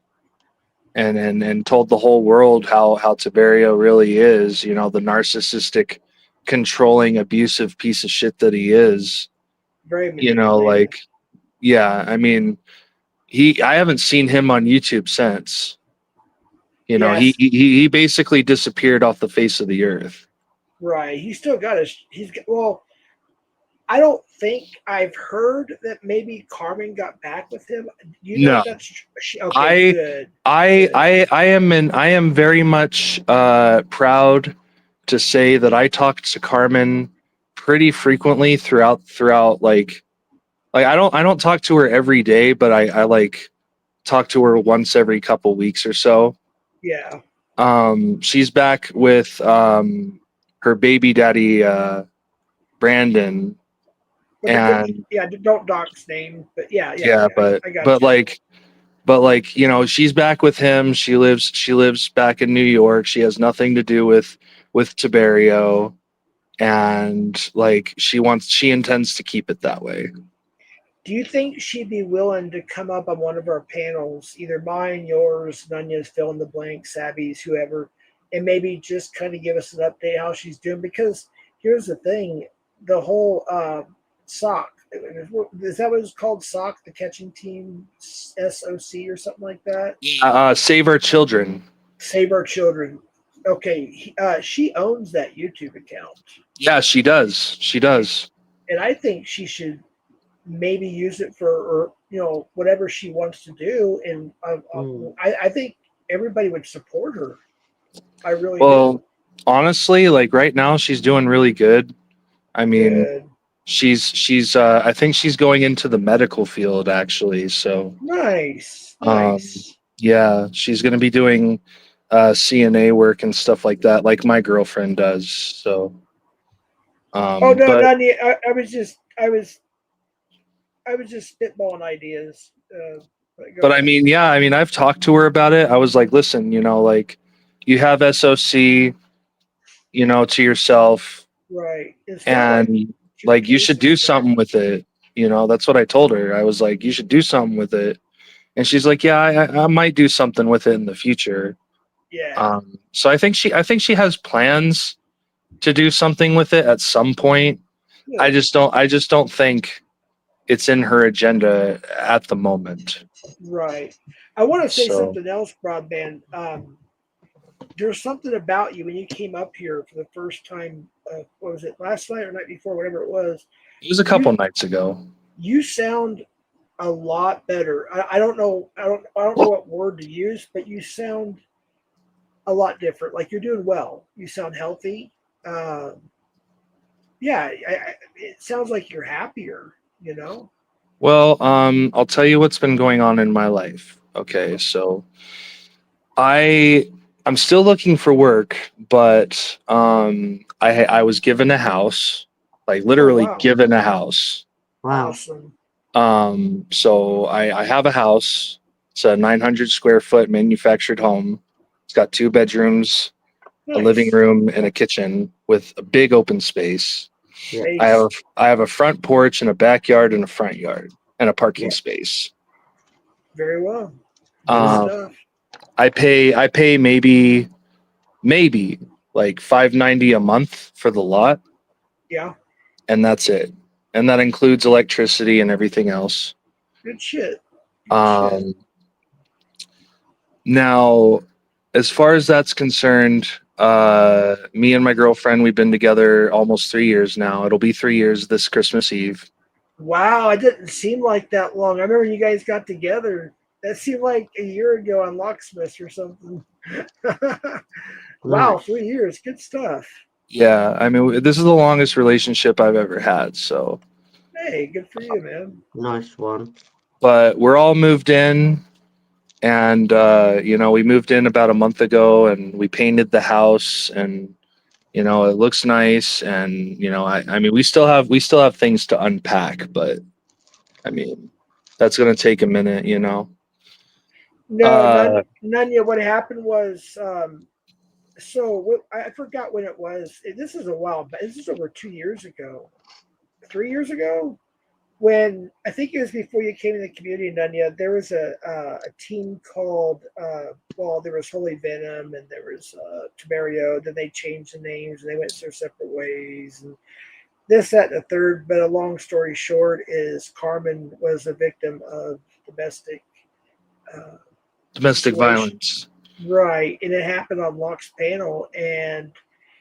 and told the whole world how Tiberio really is, the narcissistic, controlling, abusive piece of shit that he is. very manipulative. Like, yeah, I mean, I haven't seen him on YouTube since. Yes, He basically disappeared off the face of the earth. right. He's still got his. Well, I don't think I've heard that maybe Carmen got back with him. You know No, if that's okay? Good. I am very much proud to say that I talked to Carmen pretty frequently throughout like I don't talk to her every day, but I like talk to her once every couple weeks or so. Yeah. She's back with her baby daddy Brandon, and Yeah. Don't dox name, but yeah. yeah, but I got but you. like but like she's back with him. She lives back in New York. She has nothing to do with Tiberio, and like she intends to keep it that way. Do you think she'd be willing to come up on one of our panels, either mine, yours, Nunya's, fill in the blank, Sabby's, whoever, and maybe just kind of give us an update how she's doing? Because here's the thing: the whole SOC, is that what it's called? SOC, the catching team, SOC or something like that. Save our children. Save Our Children. Okay, she owns that YouTube account, Yeah, she does. She does. and I think she should maybe use it for, or whatever she wants to do. And I think everybody would support her. I really do. Well, honestly, like right now, she's doing really good. I mean, Good. she's I think she's going into the medical field actually. So Nice. um, Nice. yeah, she's going to be doing CNA work and stuff like that, like my girlfriend does. So, Oh no, but not yet. I was just spitballing ideas. Go but I ahead. mean, yeah, I mean, I've talked to her about it. I was like, listen, like you have SOC, to yourself, Right. Instead of like and two like you should cases do there. something with it. That's what I told her. I was like, you should do something with it. And she's like, yeah, I might do something with it in the future. Yeah. So I think she has plans to do something with it at some point. I Good. just don't think it's in her agenda at the moment. Right. I want to say So something else, Broadband. There's something about you when you came up here for the first time. What was it, last night or night before, whatever it was? it was a You couple nights ago. you sound a lot better. I don't know. I don't know what word to use, but you sound a lot different. Like you're doing well. You sound healthy. Um, yeah, it sounds like you're happier. You know. Well, I'll tell you what's been going on in my life. Okay, so I'm still looking for work, but I was given a house, like Oh literally wow, given a house. Wow. awesome. So I have a house. It's a 900 square foot manufactured home. It's got 2 bedrooms, a living Nice. room, and a kitchen with a big open space. Yeah. Nice. I have a front porch and a backyard and a front yard and a parking Yeah. space. Very well. Good Um, stuff. I pay maybe like 590 a month for the lot, Yeah. and that's it. And that includes electricity and everything else. Good shit. Good shit. Um, Now, as far as that's concerned, me and my girlfriend, we've been together almost 3 years now. It'll be 3 years this Christmas Eve. Wow, it didn't seem like that long. I remember you guys got together. That seemed like a year ago on Locksmiths or something. Wow, Nice. 3 years. Good stuff. Yeah, I mean, this is the longest relationship I've ever had. So, Hey, good for you, man. Nice one. but we're all moved in, and we moved in about a month ago, and we painted the house, and it looks nice, and I mean, we still have things to unpack, but I mean, that's gonna take a minute. No, Uh, none yet. What happened was, I forgot when it was. This is a while, but this is over 2 years ago, 3 years ago. When I think it was before you came to the community, Nunya, there was a team called there was Holy Venom and there was Tiberio. Then they changed the names and they went their separate ways and this, that, and the third. But a long story short is Carmen was a victim of domestic uh, Domestic situation, violence. right? And it happened on Locke's panel, and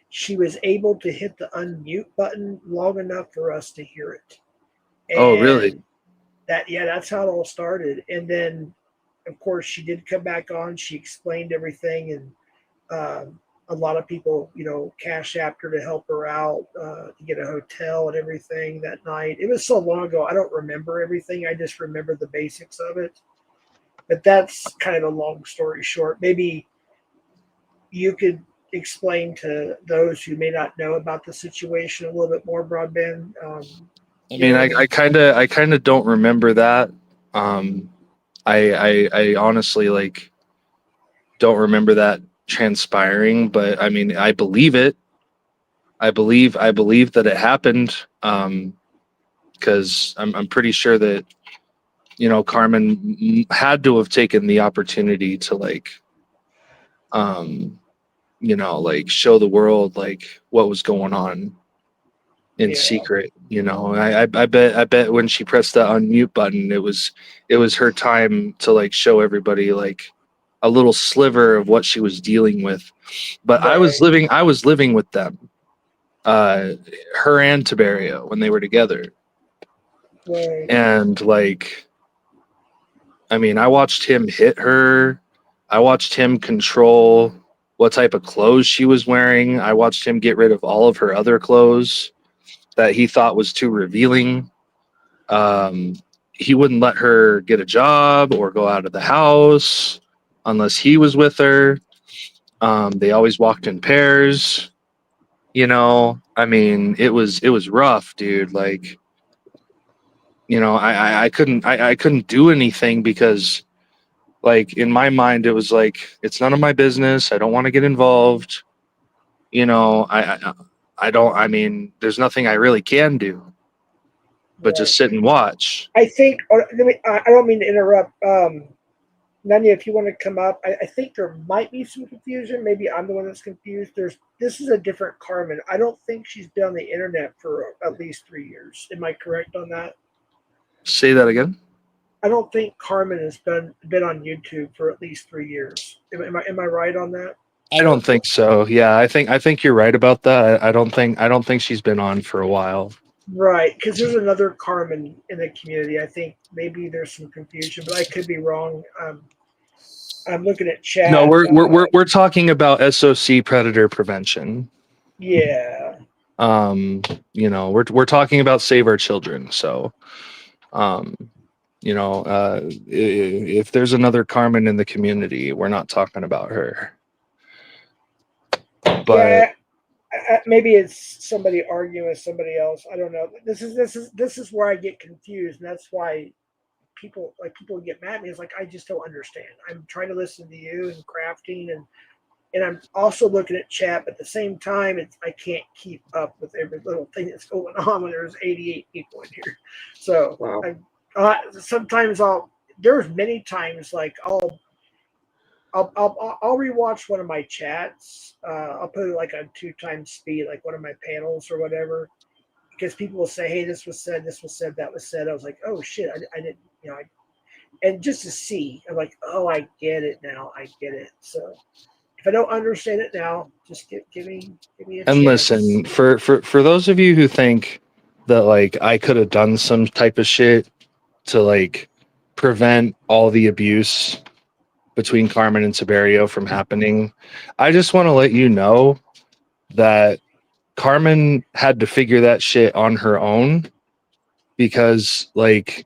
she was able to hit the unmute button long enough for us to hear it. Oh, really? And that's how it all started. And then of course she did come back on, she explained everything, and a lot of people cash apped her to help her out to get a hotel and everything that night. It was so long ago, I don't remember everything, I just remember the basics of it. But that's kind of a long story short. Maybe you could explain to those who may not know about the situation a little bit more, Broadband. I You mean, know what I I mean? kind of, I kind of don't remember that. Um, I honestly like don't remember that transpiring, but I mean, I believe it. I believe that it happened. Because I'm pretty sure that Carmen had to have taken the opportunity to um, like show the world like what was going on in Yeah. secret. I bet when she pressed that unmute button, it was her time to like show everybody like a little sliver of what she was dealing with. But Right. I was living with them, uh, her and Tiberio when they were together, Right. and like, I mean, I watched him hit her. I watched him control what type of clothes she was wearing. I watched him get rid of all of her other clothes that he thought was too revealing. Um, he wouldn't let her get a job or go out of the house unless he was with her. They always walked in pairs. I mean, it was rough, dude. Like, I couldn't do anything because, like, in my mind, it was like it's none of my business. I don't want to get involved. You know, I don't. I mean, there's nothing I really can do but Right. just sit and watch. I think. I don't mean to interrupt. Nanya, if you want to come up, I think there might be some confusion. Maybe I'm the one that's confused. This is a different Carmen. I don't think she's been on the internet for at least 3 years. Am I correct on that? Say that again. I don't think Carmen has been on YouTube for at least 3 years. Am I right on that? I don't think so. Yeah, I think you're right about that. I don't think she's been on for a while. Right, because there's another Carmen in the community. I think maybe there's some confusion, but I could be wrong. I'm looking at No, chat. we're talking about SOC predator prevention. Yeah. We're talking about Save Our Children. So, If there's another Carmen in the community, we're not talking about her. But yeah, maybe it's somebody arguing with somebody else. I don't know. This is where I get confused, and that's why people get mad at me. It's like I just don't understand. I'm trying to listen to you and crafting, and I'm also looking at chat, but at the same time, I can't keep up with every little thing that's going on when there's 88 people in here. So Wow. sometimes there's many times like I'll rewatch one of my chats. I'll put it like on 2 times speed, like one of my panels or whatever, because people will say, "Hey, this was said, that was said." I was like, "Oh shit, I didn't," and just to see, I'm like, "Oh, I get it now. I get it." So if I don't understand it now, just give me a and chance. listen, for those of you who think that like I could have done some type of shit to like prevent all the abuse between Carmen and Tiberio from happening, I just want to let you know that Carmen had to figure that shit on her own, because like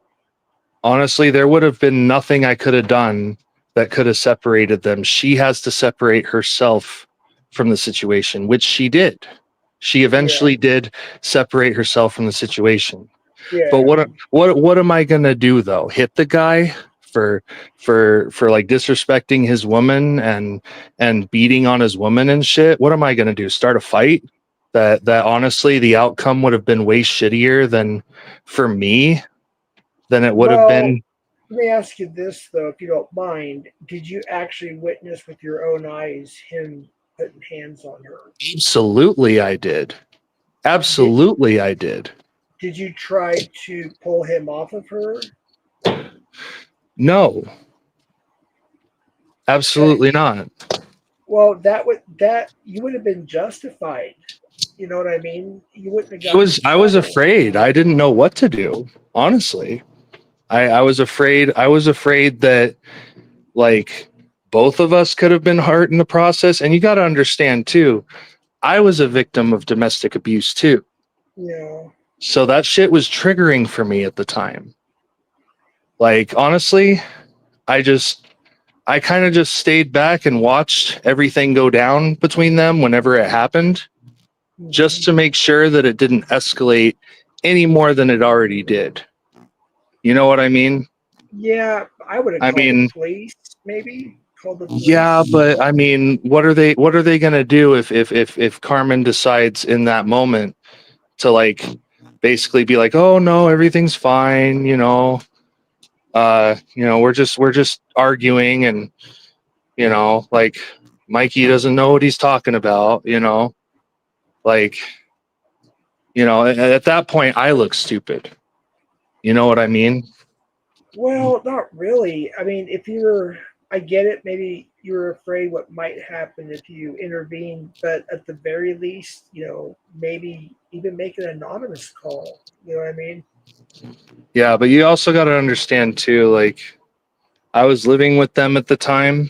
honestly there would have been nothing I could have done that could have separated them. She has to separate herself from the situation, which she did. She eventually did separate herself from the situation. Yeah. But what am I gonna do though? Hit the guy for like disrespecting his woman and beating on his woman and shit? What am I gonna do? Start a fight? That honestly the outcome would have been way shittier than for me than it would have Well, been. let me ask you this though, if you don't mind. Did you actually witness with your own eyes him putting hands on her? Absolutely I did. Absolutely I did. Did you try to pull him off of her? No. Absolutely not. Well, that you would have been justified. You know what I mean? You wouldn't have I gotten in was I was trouble. afraid. I didn't know what to do, honestly. I was afraid. I was afraid that like both of us could have been hurt in the process. And you got to understand too, I was a victim of domestic abuse too. Yeah. So that shit was triggering for me at the time. Like honestly, I kind of just stayed back and watched everything go down between them whenever it happened, just to make sure that it didn't escalate any more than it already did. You know what I mean? Yeah, I would have I called the mean, police, maybe. Called the yeah, police. but I mean, what are they going to do if Carmen decides in that moment to like basically be like, "Oh no, everything's fine, we're just arguing, and like Mikey doesn't know what he's talking about, like, at that point I look stupid. You know what I mean? Well, not really. I mean, I get it. Maybe you're afraid what might happen if you intervene, but at the very least, maybe even make an anonymous call. You know what I mean? Yeah, but you also got to understand too, like I was living with them at the time,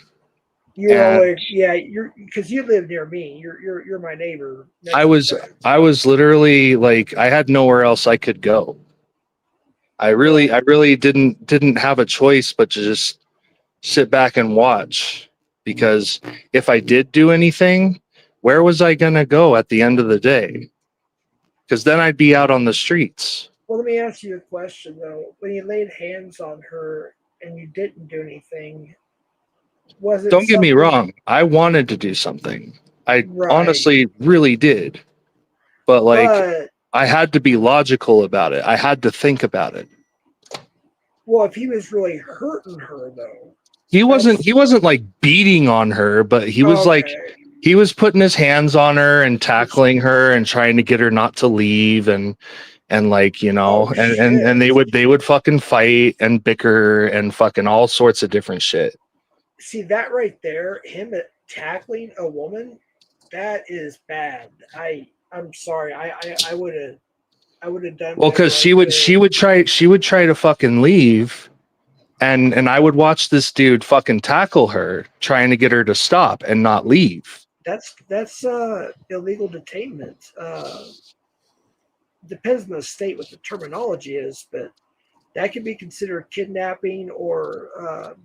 You're and always, yeah, you're because you live near me. You're my neighbor I next to was that. I was literally like I had nowhere else I could go. I really Right. I really didn't have a choice but to just sit back and watch, because if I did do anything, where was I going to go at the end of the day? Because then I'd be out on the streets. Well, let me ask you a question though. When you laid hands on her and you didn't do anything, was it Don't get me something? wrong. I wanted to do something. I Right. honestly really did. But like But I had to be logical about it. I had to think about it. well, if he was really hurting her though, He wasn't that's he wasn't like beating on her, but he was like okay. he was putting his hands on her and It's, tackling her and trying to get her not to leave, and like oh and shit. they would fucking fight and bicker and fucking all sorts of different shit. See that right there, him tackling a woman, that is bad. I'm sorry. I would have done Well, because whatever I she would could. she would try to fucking leave, and I would watch this dude fucking tackle her, trying to get her to stop and not leave. That's illegal detainment. Depends on the state what the terminology is, but that could be considered kidnapping, or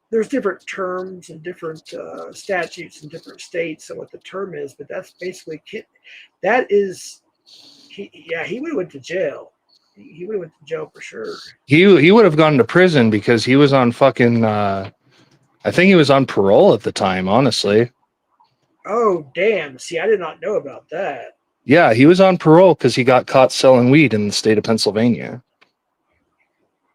there's different terms and different statutes in different states and what the term is, but that's basically that is he would have went to jail. He would have went to jail for sure. He would have gone to prison because he was on fucking I think he was on parole at the time, honestly. Oh damn! See, I did not know about that. Yeah, he was on parole because he got caught selling weed in the state of Pennsylvania.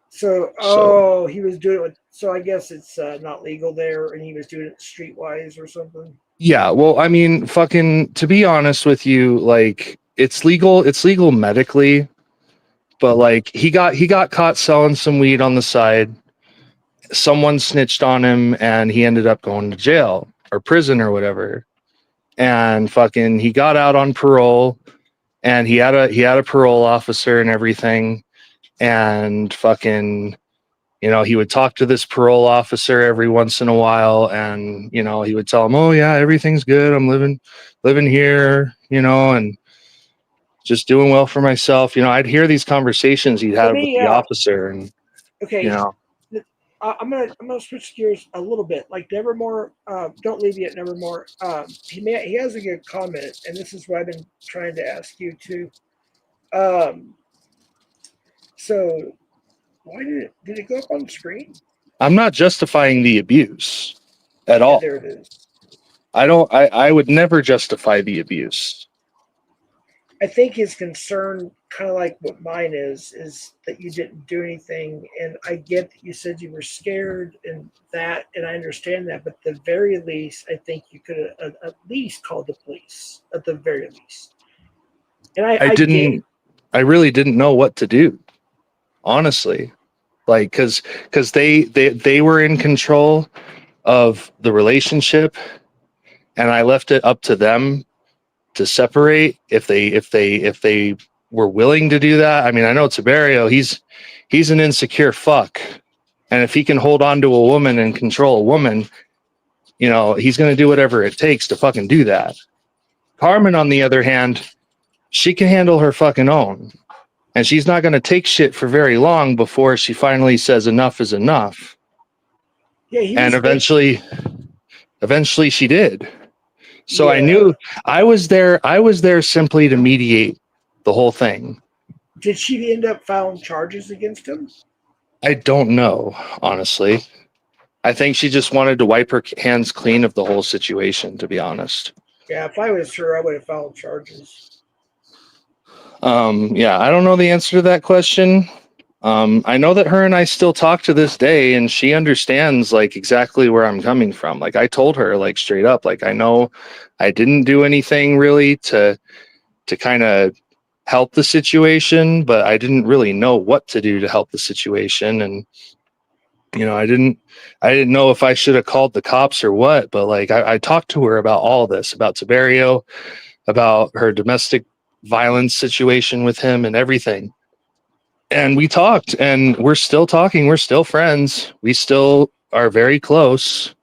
So, he was doing it. So I guess it's not legal there, and he was doing it streetwise or something. Yeah, well, I mean, fucking, to be honest with you, like, it's legal medically, but like he got caught selling some weed on the side. Someone snitched on him and he ended up going to jail or prison or whatever. And fucking he got out on parole, and he had a parole officer and everything. And fucking, you know, he would talk to this parole officer every once in a while, and, you know, he would tell him, oh yeah, everything's good, I'm living here, you know, and just doing well for myself. You know, I'd hear these conversations he'd had with the officer, and okay, you know, I'm gonna switch gears a little bit. Like Nevermore, don't leave yet, Nevermore. He has a good comment, and this is what I've been trying to ask you too. So why did it go up on the screen? I'm not justifying the abuse at all. There it is. I would never justify the abuse. I think his concern, kind of like what mine is that you didn't do anything. And I get that you said you were scared and that, and I understand that. But at the very least, I think you could have at least called the police, at the very least. And I really didn't know what to do, honestly. Like, because they were in control of the relationship, and I left it up to them to separate if they were willing to do that. I mean, I know Tiberio, he's an insecure fuck, and if he can hold on to a woman and control a woman, you know, he's going to do whatever it takes to fucking do that. Carmen, on the other hand, she can handle her fucking own, and she's not going to take shit for very long before she finally says enough is enough. Yeah, and eventually she did. So yeah. I knew I was there simply to mediate the whole thing. Did she end up filing charges against him? I don't know, honestly. I think she just wanted to wipe her hands clean of the whole situation, to be honest. Yeah, if I was her, I would have filed charges. Yeah, I don't know the answer to that question. I know that her and I still talk to this day, and she understands like exactly where I'm coming from. Like I told her like straight up, like I know I didn't do anything really to kind of help the situation, but I didn't really know what to do to help the situation. And you know, I didn't know if I should have called the cops or what, but like I talked to her about all this, about Tiberio, about her domestic violence situation with him and everything. And we talked, and we're still talking. We're still friends. We still are very close.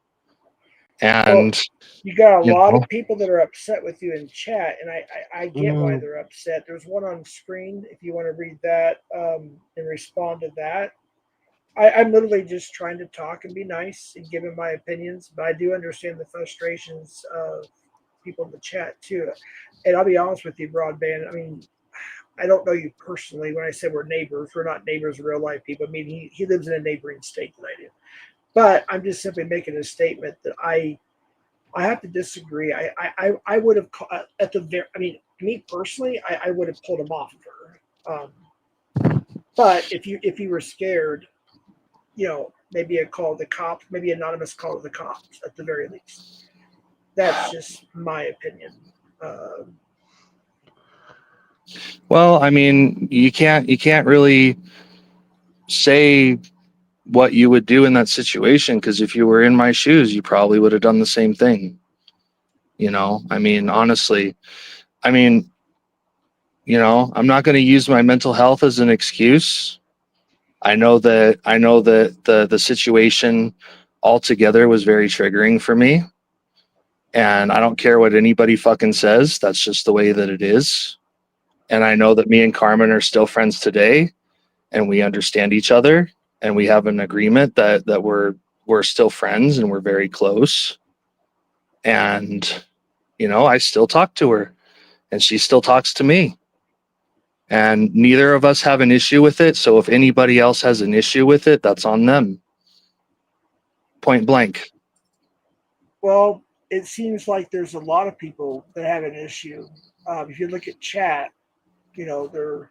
And you got a lot of people that are upset with you in chat, and I get why they're upset. There's one on screen if you want to read that and respond to that. I'm literally just trying to talk and be nice and give him my opinions, but I do understand the frustrations of people in the chat too. And I'll be honest with you, Broadband. I mean, I don't know you personally. When I said we're neighbors, we're not neighbors in real life, people. I mean, he lives in a neighboring state that I do. But I'm just simply making a statement that I have to disagree. I would have at the very. I mean, me personally, I would have pulled him off of her. But if you were scared, you know, maybe a call to the cops, maybe anonymous call to the cops at the very least. That's just my opinion. Well, I mean, you can't really say what you would do in that situation, because if you were in my shoes, you probably would have done the same thing. You know, I mean, honestly, I mean, you know, I'm not going to use my mental health as an excuse. I know that the situation altogether was very triggering for me, and I don't care what anybody fucking says. That's just the way that it is. And I know that me and Carmen are still friends today, and we understand each other, and we have an agreement that we're still friends and we're very close. And I still talk to her, and she still talks to me. And neither of us have an issue with it. So if anybody else has an issue with it, that's on them. Point blank. Well, it seems like there's a lot of people that have an issue. If you look at chat, they're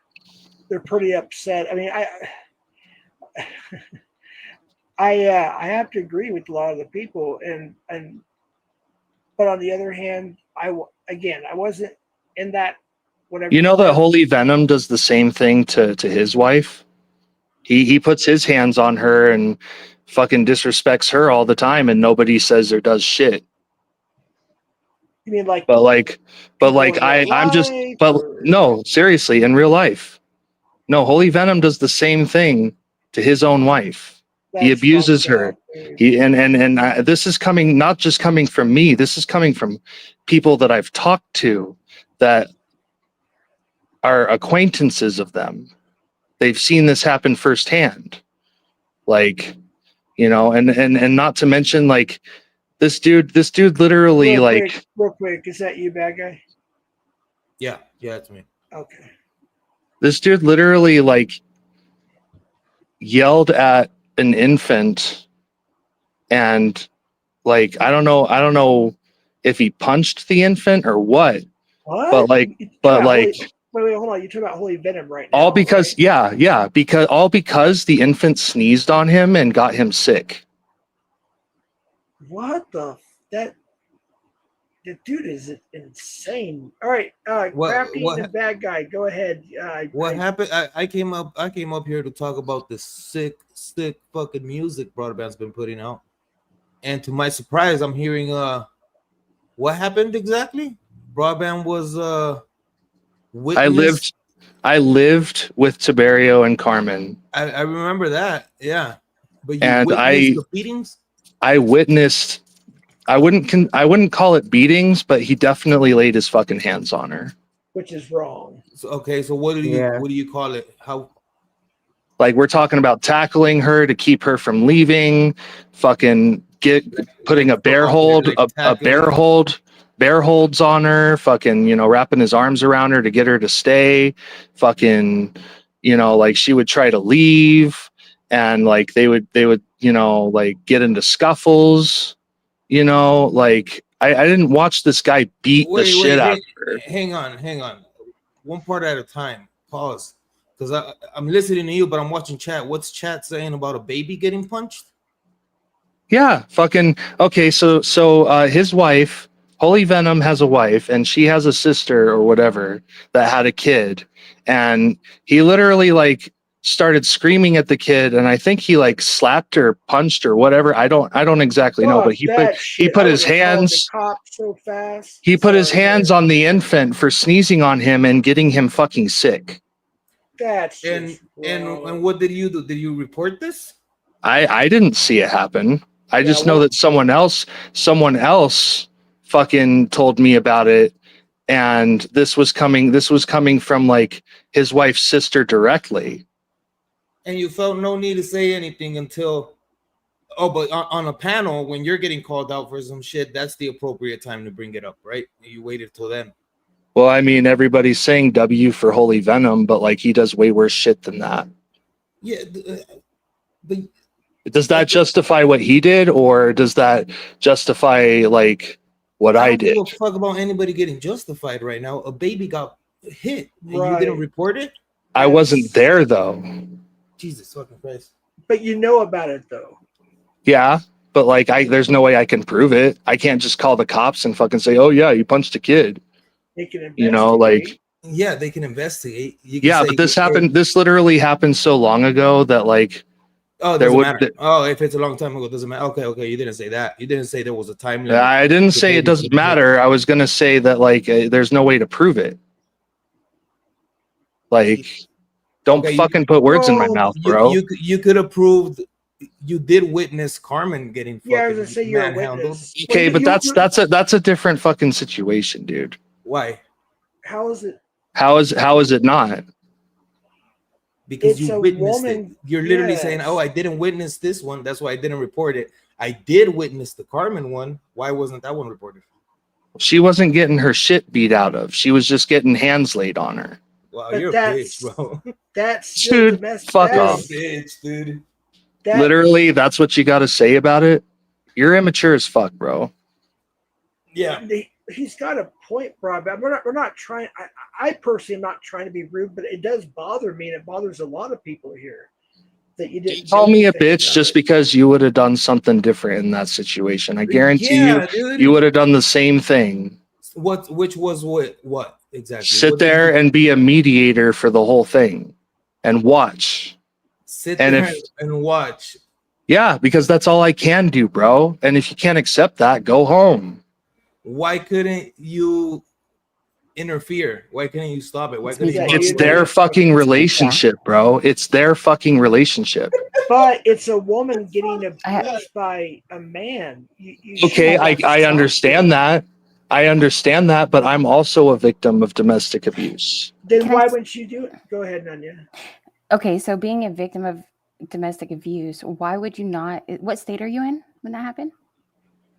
pretty upset. I mean, I have to agree with a lot of the people, but on the other hand, I wasn't in that. Whatever. You know that Holy Venom does the same thing to his wife. He puts his hands on her and fucking disrespects her all the time, and nobody says or does shit. You mean like? No, seriously, in real life, no. Holy Venom does the same thing to his own wife. He abuses her. This is coming not just coming from me. This is coming from people that I've talked to that are acquaintances of them. They've seen this happen firsthand. And not to mention, like, this dude literally, real quick, is that you, bad guy? Yeah, it's me. Okay. This dude literally, like, yelled at an infant, and, like, I don't know if he punched the infant or what. What? Wait, hold on. You're talking about Holy Venom right now. All because, right? because the infant sneezed on him and got him sick. What the? The dude is insane. All right, Crappy the bad guy. Go ahead. What happened? I came up here to talk about the sick fucking music Broadband's been putting out, and to my surprise, I'm hearing what happened exactly? Broadband was witness. I lived with Tiberio and Carmen. I remember that, yeah. But you and witnessed the beatings? I witnessed. I wouldn't call it beatings, but he definitely laid his fucking hands on her. Which is wrong. So what do you call it? How? Like, we're talking about tackling her to keep her from leaving, fucking putting a bear hold, bear holds on her, fucking, wrapping his arms around her to get her to stay, fucking, like, she would try to leave, and like they would, like, get into scuffles, like, I didn't watch this guy beat the shit out of her. Hang on. One part at a time. Pause. Because I'm listening to you, but I'm watching chat. What's chat saying about a baby getting punched? Yeah, fucking, okay, so his wife, Holy Venom, has a wife, and she has a sister or whatever that had a kid, and he literally, like, started screaming at the kid, and I think he, like, slapped or punched or whatever. I don't exactly know, but he put his hands so fast. He put his hands on the infant for sneezing on him and getting him fucking sick. That's and what did you do? Did you report this? I didn't see it happen. I just know that someone else fucking told me about it, and this was coming from, like, his wife's sister directly. And you felt no need to say anything until, but on a panel, when you're getting called out for some shit, that's the appropriate time to bring it up, right? You waited till then. Well, I mean, everybody's saying W for Holy Venom, but, like, he does way worse shit than that. Yeah. Does that justify what he did, or does that justify, like, what I did? I don't give a fuck about anybody getting justified right now. A baby got hit, and you didn't report it? I wasn't there, though. Jesus fucking Christ. But you know about it, though. Yeah, but, like, there's no way I can prove it. I can't just call the cops and fucking say, oh, yeah, you punched a kid. They can investigate. Like... Yeah, they can investigate. But this literally happened so long ago that, like... Oh, it doesn't matter. If it's a long time ago, it doesn't matter. Okay, you didn't say that. You didn't say there was a time limit. I didn't say it doesn't matter. I was going to say that, like, there's no way to prove it. Like... Don't fucking put words in my mouth, bro. You could have proved you did witness Carmen getting fucking I was gonna say you're a witness. Okay, but that's a different fucking situation, dude. Why? How is it? How is it not? because It's you a witnessed it. woman- You're literally saying, yes. "Oh, I didn't witness this one. That's why I didn't report it. I did witness the Carmen one. Why wasn't that one reported?" She wasn't getting her shit beat out of. She was just getting hands laid on her. Wow, But you're a that's- bitch, bro. That's still Dude, domestic. fuck You're a off. bitch, dude. Literally, that's what you got to say about it. You're immature as fuck, bro. Yeah. He's got a point, Broadband. We're not trying. I personally am not trying to be rude, but it does bother me, and it bothers a lot of people here that you didn't Call do me a anything bitch about just it. because you would have done something different in that situation. I guarantee Yeah, dude. you would have done the same thing. Which was what exactly? Sit What did there you and be a mediator for the whole thing and watch. sit and there if- and watch? Yeah, because that's all I can do, bro. And if you can't accept that, go home. Why couldn't you interfere? Why couldn't you stop it? Why couldn't you? Yeah, walk It's you away? their fucking relationship, bro. It's their fucking relationship. But it's a woman getting I- abused by a man. You Okay, should I have understand that. I understand that, but I'm also a victim of domestic abuse. Then Can I why s- wouldn't you do it? Go ahead, Nanya. Okay, so being a victim of domestic abuse, why would you not? What state are you in when that happened?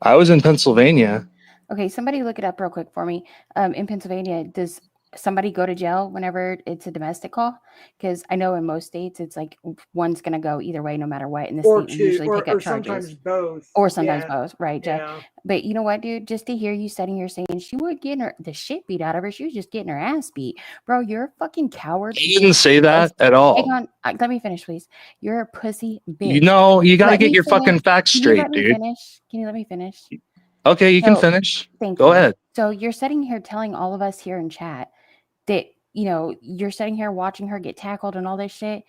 I was in Pennsylvania. Okay, somebody look it up real quick for me. In Pennsylvania, does somebody go to jail whenever it's a domestic call? Because I know in most states it's like one's gonna go either way, no matter what, and the Or state will two, usually or, pick up or sometimes charges, both. or sometimes Yeah, both, right, Jeff? yeah. But you know what, dude? Just to hear you sitting here saying she would get the shit beat out of her, she was just getting her ass beat, bro. You're a fucking coward. You didn't say that at all. Hang on, let me finish, please. You're a pussy bitch. You know, you got to Let get me your finish. fucking facts Can you straight, let me dude. finish? Can you let me finish? Okay, you can So, finish. Thank Go you. ahead. So you're sitting here telling all of us here in chat that, you know, you're sitting here watching her get tackled and all this shit,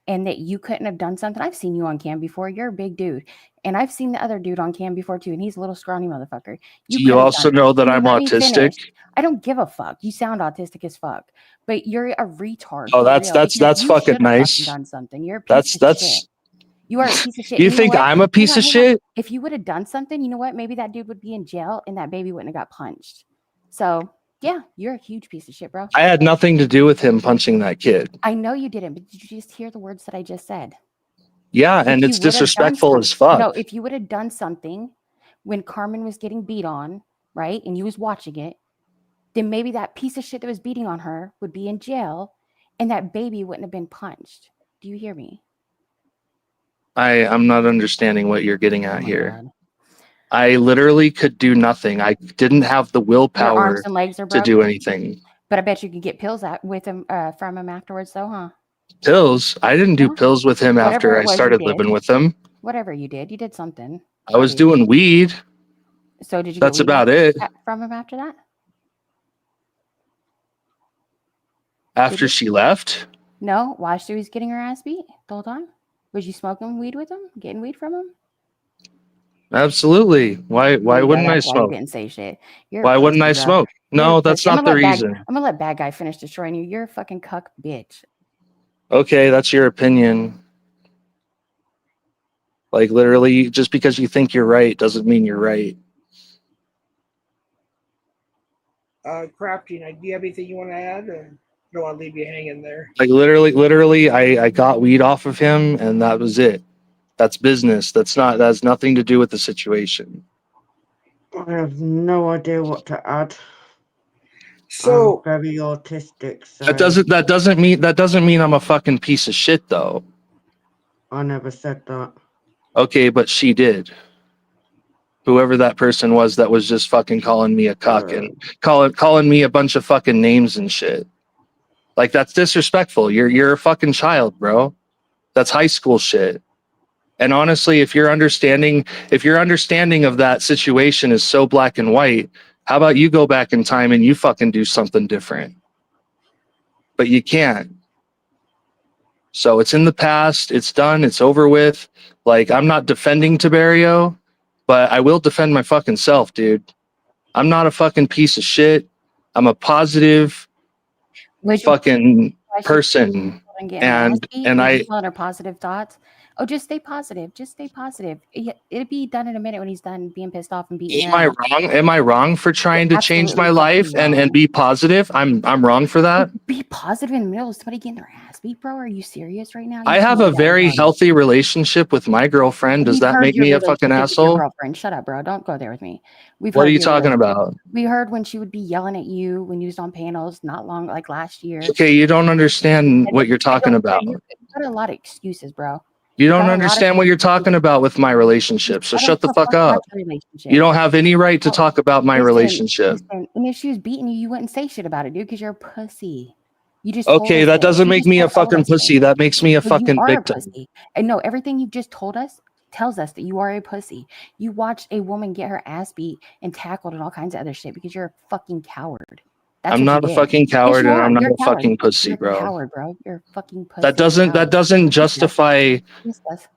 and that you couldn't have done something. I've seen you on cam before. You're a big dude. And I've seen the other dude on cam before too, and he's a little scrawny motherfucker. Do could you have also done it. know that Can you I'm let me autistic? finish? I don't give a fuck. You sound autistic as fuck, but you're a retard. Oh, for that's real, that's because that's you fucking should have fucking nice. done something. You're a piece That's of shit. You are a piece of shit. You And know think what? I'm a piece of Hang on. shit? If you would have done something, you know what? Maybe that dude would be in jail and that baby wouldn't have got punched. So yeah, you're a huge piece of shit, bro. I had nothing to do with him punching that kid. I know you didn't, but did you just hear the words that I just said? Yeah, If and you it's would have done disrespectful as something, fuck. no, if you would have done something when Carmen was getting beat on, right, and you was watching it, then maybe that piece of shit that was beating on her would be in jail, and that baby wouldn't have been punched. Do you hear me? I'm not understanding what you're getting Oh at my here. God. I literally could do nothing. I didn't have the Your willpower arms and legs are to broken, do anything. but I bet you could get pills with him from him afterwards, though, huh? Pills? I didn't do Yeah. pills with him Whatever after it I was you started did. living with him. Whatever you did something. I was Buddy. doing weed. So did you? That's get weed about it. from him after that? After you? she left, No, while she was getting her ass beat the whole time. Was you smoking weed with him? Getting weed from him? absolutely. Why Yeah, wouldn't I that's why you smoke? didn't say shit. You're a Why wouldn't I pussy, bro. smoke? You're a No, that's pussy. not the reason. I'm gonna let bad guy finish destroying you. You're a fucking cuck bitch. Okay, that's your opinion. Like literally, just because you think you're right doesn't mean you're right. Crafty, do you have anything you want to add? Or don't want to leave you hanging there. Like literally, I got weed off of him, and that was it. That's business. That has nothing to do with the situation. I have no idea what to add. So I'm very autistic, so That doesn't mean I'm a fucking piece of shit though. I never said that. Okay, but she did. Whoever that person was that was just fucking calling me a cuck and calling me a bunch of fucking names and shit. Like that's disrespectful. You're a fucking child, bro. That's high school shit. And honestly, if your understanding of that situation is so black and white, how about you go back in time and you fucking do something different? But you can't. So it's in the past, it's done, it's over with. Like I'm not defending Tiberio, but I will defend my fucking self, dude. I'm not a fucking piece of shit. I'm a positive fucking person. And I telling her positive thoughts. Oh, just stay positive. Just stay positive. It'll be done in a minute when he's done being pissed off and beating. Am I wrong for trying to change my life and be positive? I'm wrong for that. Be positive in the middle of somebody getting their ass beat, bro? Are you serious right now? I You have can't a do that very anymore. healthy relationship with my girlfriend. Does We've that heard make your me a fucking relationship with your asshole? girlfriend. Shut up, bro. Don't go there with me. We've What are heard you your talking relationship. about? We heard when she would be yelling at you when you was on panels not long, like last year. Okay, you don't understand what you're I talking don't- about. You got a lot of excuses, bro. You don't got a lot of understand what you're talking about with my relationship. So I don't shut the give a fuck fuck about up. your relationship. You don't have any right to Oh, talk about my relationship. Listen, and if she was beating you, you wouldn't say shit about it, dude, because you're a pussy. You just told Okay, us that this. doesn't You make just me a told all of fucking us this. pussy. That makes me a So you fucking are a victim. pussy. And no, everything you've just told us tells us that you are a pussy. You watched a woman get her ass beat and tackled and all kinds of other shit because you're a fucking coward. That's I'm what not you a did. fucking Yes, coward you and are. I'm not You're a coward. fucking pussy, You're a bro. coward, bro. You're a fucking pussy. That doesn't justify Yes, does.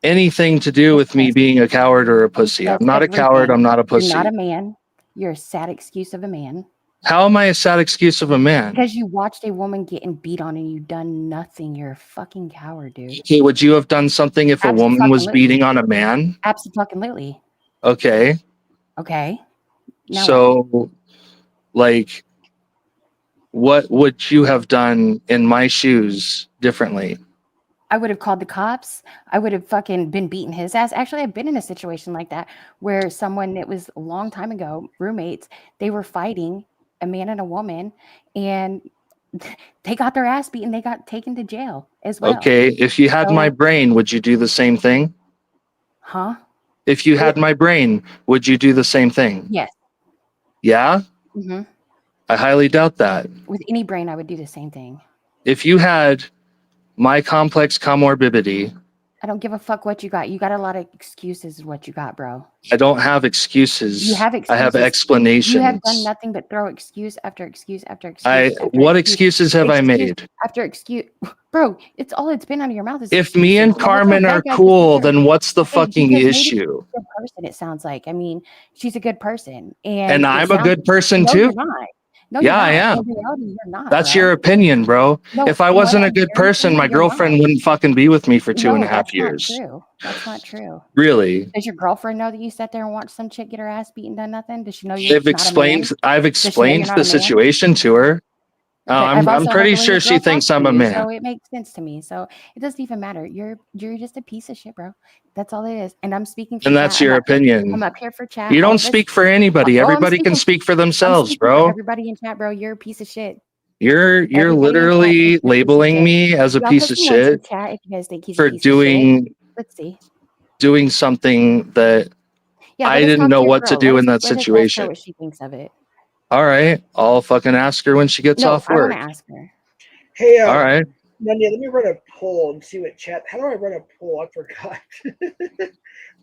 anything to do with me being a coward or a pussy. I'm That's not a coward. everything. I'm not a You're not pussy. a man. You're a sad excuse of a man. How am I a sad excuse of a man? Because you watched a woman getting beat on and you done nothing. You're a fucking coward, dude. Okay, would you have done something if a woman was Abso-fucking-lutely. beating on a man? Absolutely. Okay. Okay. Now what? So, like, what would you have done in my shoes differently? I would have called the cops. I would have fucking been beating his ass. Actually, I've been in a situation like that where someone, it was a long time ago, roommates, they were fighting, a man and a woman, and they got their ass beaten. They got taken to jail as well. Okay, if you had my So- brain, would you do the same thing? Huh? If you had my brain, would you do the same thing? Yes. Yeah? hmm I highly doubt that. With any brain, I would do the same thing. If you had my complex comorbidity, I don't give a fuck what you got. You got a lot of excuses, is what you got, bro. I don't have excuses. You have I have excuses. explanations. You have done nothing but throw excuse after excuse after excuse. after What excuse excuses have I made? after excuse? Bro, it's all it's been out of your mouth is If me and excuses. Now, what Carmen that are guy just cool, did there- then what's the fucking because maybe issue? she's a good person, it sounds like. I mean, she's a good person. And And it I'm a sounds- good person no, too. You're not. No, Yeah, I you're not. am. In reality, you're not. That's bro. your opinion, bro. No, If I from what wasn't a I'm good hearing from person, you, my you're girlfriend not. wouldn't fucking be with me for 2.5 that's years. Not true. That's not true. Really? Does your girlfriend know that you sat there and watched some chick get her ass beaten, done nothing? Does she know you're I've not explained a man? I've know explained you're not the a man? situation to her. But I've I'm also heard pretty the way sure your she girl thinks talks I'm to a you, man. So it makes sense to me. So it doesn't even matter. You're just a piece of shit, bro. That's all it is. And I'm speaking for And chat. that's your opinion. I'm up here for chat. You All don't of us- speak for anybody. Oh, I'm Everybody can speaking- speak for I'm themselves, speaking for bro. everybody in chat, bro. You're a piece of shit. You're Everybody in chat literally thinks you're a piece of labeling shit. me as a Y'all piece put of some ones in shit chat if you guys think he's for a piece of shit. Let's see. doing something that Yeah, I let us didn't talk know your what to girl. do Let in that us ask her situation. what she thinks of it. All right, I'll fucking ask her when she gets No, off I want work. to ask her. Hey, All right. Nanya, let me run a poll and see what chat. How do I run a poll? I forgot.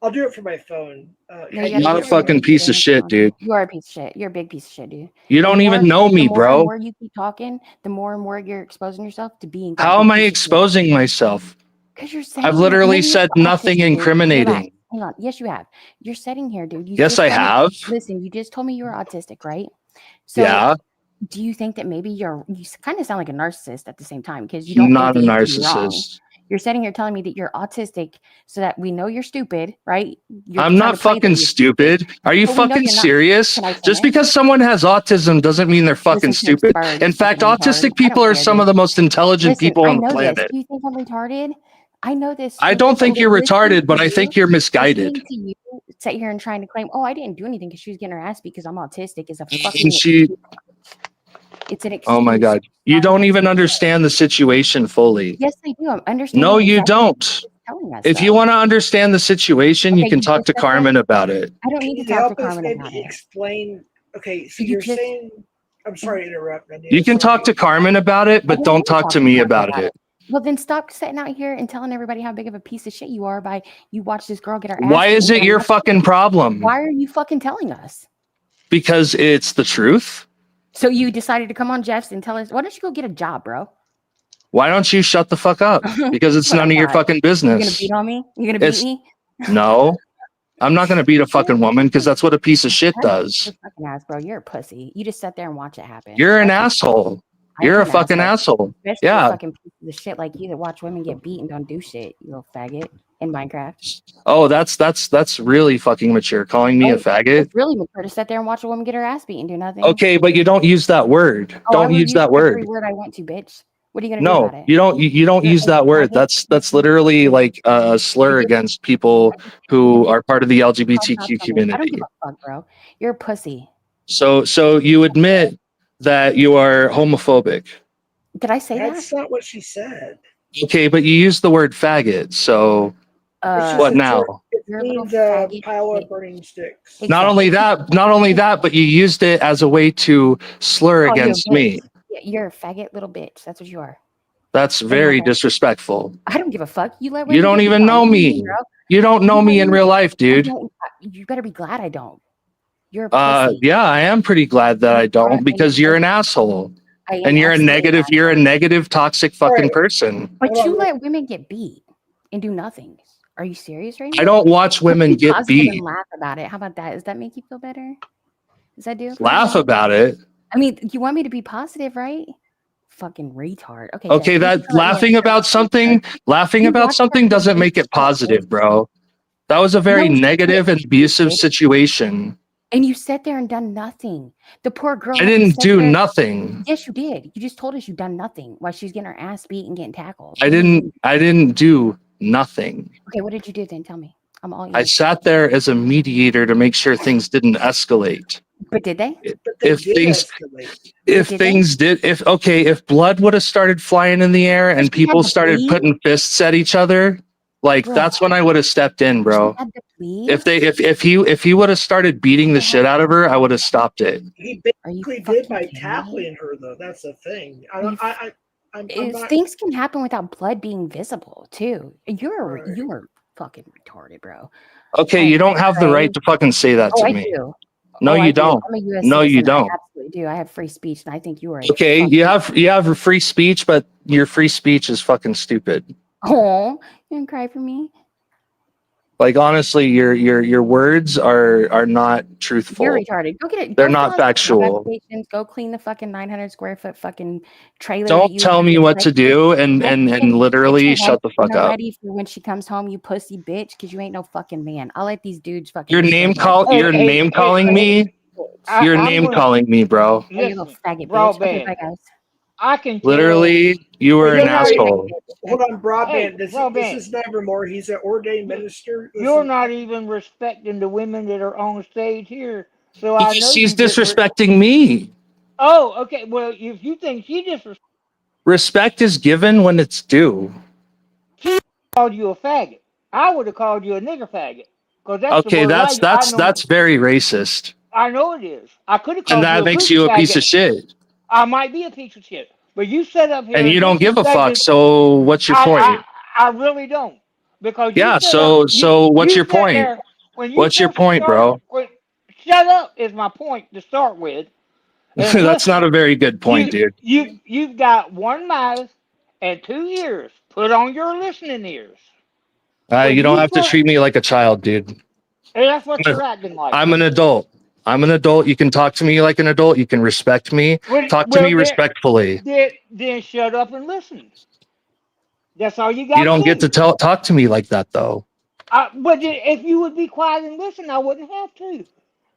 I'll do it for my phone. No, can I you do gotta it Not for a get my fucking phone? piece of shit, dude. You are a piece of shit. You're a big piece of shit, dude. You don't The even more- know me, the more bro. and more you keep talking, the more and more you're exposing yourself to being. that How big am I piece of shit. exposing myself? Because you're saying I've literally maybe you're said nothing autistic, dude. incriminating. Relax. Hang on. Yes, you have. You're sitting here, dude. You Yes, just I told me- have. Listen, you just told me you were autistic, right? So Yeah, do you think that maybe you kind of sound like a narcissist at the same time because you I'm don't not a think that you can be wrong. narcissist. You're sitting here telling me that you're autistic so that we know you're stupid, right? You're I'm trying not to play that fucking you're stupid. Are you But we know fucking you're not. serious? Can I Just finish? because someone has autism doesn't mean they're fucking Listen to this stupid. bird, In fact, fucking retard. autistic I don't people are care, some dude. of the most intelligent Listen, people I on the know planet. this. Do you think I'm retarded? I know this. I don't think you're retarded, but I think you're Listening misguided. to you sit here and trying to claim, oh, I didn't do anything because she was getting her ass beat because I'm autistic is a And fucking she, it's an excuse. oh my God, you don't even understand the situation fully. Yes, I do. I'm understanding. No, you exactly what don't. you're telling us, If you though. want to understand the situation, you Okay, can you talk just to said Carmen about it. I don't Can need you to talk to help us Carmen maybe about it. explain? Okay, so You you're just- saying. I'm sorry to interrupt, Nanya. You can talk to Carmen about it, I but don't don't wanna talk to me about it. Well, then stop sitting out here and telling everybody how big of a piece of shit you are by you watch this girl get her ass Why is beat it and your nothing. fucking problem? Why are you fucking telling us? Because it's the truth. So you decided to come on Jeff's and tell us, why don't you go get a job, bro? Why don't you shut the fuck up? Because it's What I none of your thought. fucking You're gonna business. beat on me? You're gonna beat It's- me? No, I'm not going to beat a fucking woman because that's what a piece of shit does. You're fucking ass, bro. You're a pussy. You just sat there and watch it happen. You're an That's what- asshole. I You're am a an fucking asshole. Especially Yeah. a fucking piece of shit like you that watch women get beat and don't do shit. You little faggot in Minecraft. Oh, that's really fucking mature. Calling me a faggot. It's really mature to sit there and watch a woman get her ass beat and do nothing. Okay, but you don't use that word. Oh, I Don't will use that every word. word I want to, bitch. What are you gonna do about No, it? you don't You're use a that word. faggot. That's literally like a slur against people who are part of the Stop LGBTQ telling me. I don't give community. a fuck, bro. You're a pussy. So you admit that you are homophobic. Did I say that? That's not what she said. Okay, but you use the word faggot. So It's just what a now? it You're a little means a faggot. pile of burning sticks. Not only that, but you used it as a way to slur Call you a against bitch. me. Yeah, you're a faggot little bitch. That's what you are. That's very disrespectful. I don't give a fuck. You let You women don't get even down. know What do you mean, me. bro? You don't know You me let in me- real life, I dude. don't- You better be glad I don't. You're a pussy. Yeah, I am pretty glad that I don't because you're an asshole. I am And you're a absolutely negative, not. you're a negative, toxic fucking Alright. person. But Hold on, you real- let women get beat and do nothing. Are you serious right now? I don't watch women Be get positive and beat. laugh about it. How about that? Does that make you feel better? Does that do it for Laugh you? about it. I mean, you want me to be positive, right? Fucking retard. Okay. Okay, Jeff, that thanks for letting me laughing about something You about watched something her get doesn't make beat it so positive, good. bro. That was a very No, she negative and did. abusive She did. situation. And you sat there and done nothing. The poor girl. I had to didn't sit do there- nothing. Yes, you did. You just told us you done nothing while she's getting her ass beat and getting tackled. I didn't do nothing. Okay, what did you do then? Tell me. I'm all I ears. sat there as a mediator to make sure things didn't escalate. But did they? But they If did things escalate. if Did they? things did if blood would have started flying in the air and She had people to started bleed? putting fists at each other, like Bruh. that's when I would have stepped in, bro. She had to bleed? If he would have started beating the shit out of her, I would have stopped it. He Are you basically fucking did by kidding me? tackling her, though. That's the thing. I'm not. Things can happen without blood being visible too. You're Right. you are fucking retarded, bro. Okay, Oh, you don't have the right Craig. to fucking say that Oh, to I me. do. No, Oh, I you do. don't. I'm a U.S. No, you citizen. don't. I absolutely do. I have free speech, and I think you are. Okay, you have a free speech, but your free speech is fucking stupid. Oh, you gonna cry for me? Like honestly, your words are not truthful. You're retarded. Go get it. They're Go not fill out the job factual. applications. Go clean the fucking 900 square foot fucking trailer. that Don't you tell live me in. what to do and literally Get your shut the head fuck up. ready for when she comes home, you pussy bitch, because you ain't no fucking man. I'll let these dudes fucking. You're destroy name my- you're name calling me. You're I'm name gonna- calling me, bro. Oh, you little Listen, faggot bitch. Okay, Broadband. bye guys. I can tell. Literally, you were Wait, an no, asshole. Hold on, Broadband. Hey, this Broadband. is Nevermore. He's an ordained minister. You're not even respecting the women that are on stage here. So I know Because she's you didn't disrespecting me. Oh, okay. Well, if you think she just Respect is given when it's due. called you a faggot, I would have called you a nigger faggot. Because that's the Okay, word I know. that's very racist. I know it is. I could have And called you that a makes pussy you a faggot. piece of shit. I might be a piece of shit. But you sit up here And you don't give a fuck, disrespected- so what's your point? I really don't. Because Yeah, you sit up, so what's you your sit point? there, when you What's your first point, bro? Shut up is my point to start with. And That's not a very good point, dude. You've got one mouth and 2 ears. Put on your listening ears. When You don't you have to first- treat me like a child, dude. And that's what you're acting like. I'm an adult. I'm an adult. You can talk to me like an adult. You can respect me. Talk to me then- respectfully. Then shut up and listen. That's all you got. You don't get to talk to me like that, though. But if you would be quiet and listen, I wouldn't have to.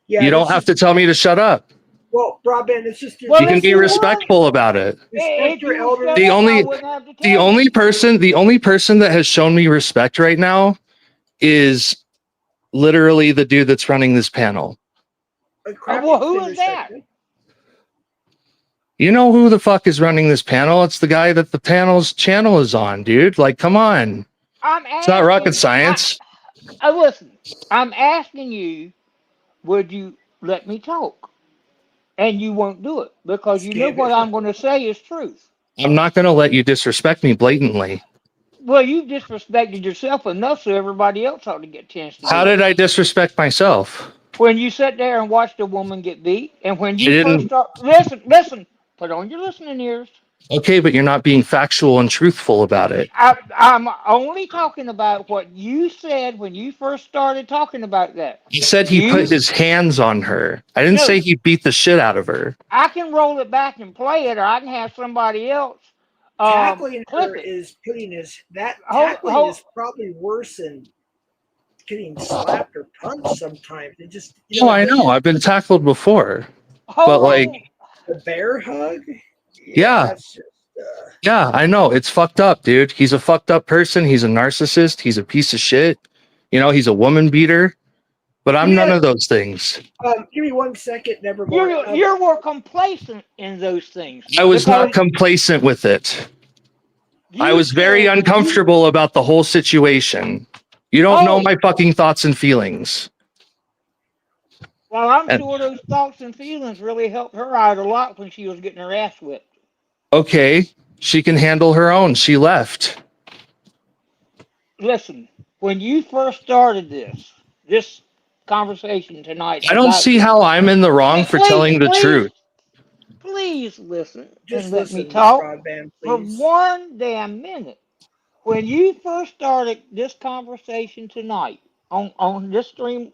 Yeah, You don't have to tell me to shut up. Well, Broadband, it's just Well, You can if be you would, respectful about it. respect if your you would elders. shut The up, only- I wouldn't have to tell The you. only person that has shown me respect right now is literally the dude that's running this panel. Well, who is that? You know who the fuck is running this panel? It's the guy that the panel's channel is on, dude. Like, come on. It's not rocket science. Listen, I'm asking you, would you let me talk? And you won't do it because you know what I'm going to say is truth. I'm not going to let you disrespect me blatantly. Well, you've disrespected yourself enough, so everybody else ought to get a chance to. How did I disrespect myself? When you sit there and watched a woman get beat, and when I you didn't- first start, listen, put on your listening ears. Okay, but you're not being factual and truthful about it. I'm only talking about what you said when you first started talking about that. He said he put his hands on her. I didn't No. say he beat the shit out of her. I can roll it back and play it, or I can have somebody else Tackling clip her it. is putting his Hold- tackling is probably worse than getting slapped or punched sometimes. It just Oh, I know. I've been tackled before. Hold But, like, on. the bear hug. Yeah. That's just Yeah, I know. It's fucked up, dude. He's a fucked up person. He's a narcissist. He's a piece of shit. You know, he's a woman beater. But I'm none of those things. Give me 1 second. Never mind. You're more complacent in those things. I was not because complacent with it. I you was very said- uncomfortable about the whole situation. You don't know Oh. my fucking thoughts and feelings. Well, I'm And- sure those thoughts and feelings really helped her out a lot when she was getting her ass whipped. Okay, she can handle her own. She left. Listen, when you first started this conversation tonight, I don't about- see how I'm in the wrong for Please, telling the please, truth. Please listen Just and let listen, me talk Broadband, for please. 1 damn minute. When you first started this conversation tonight on this stream,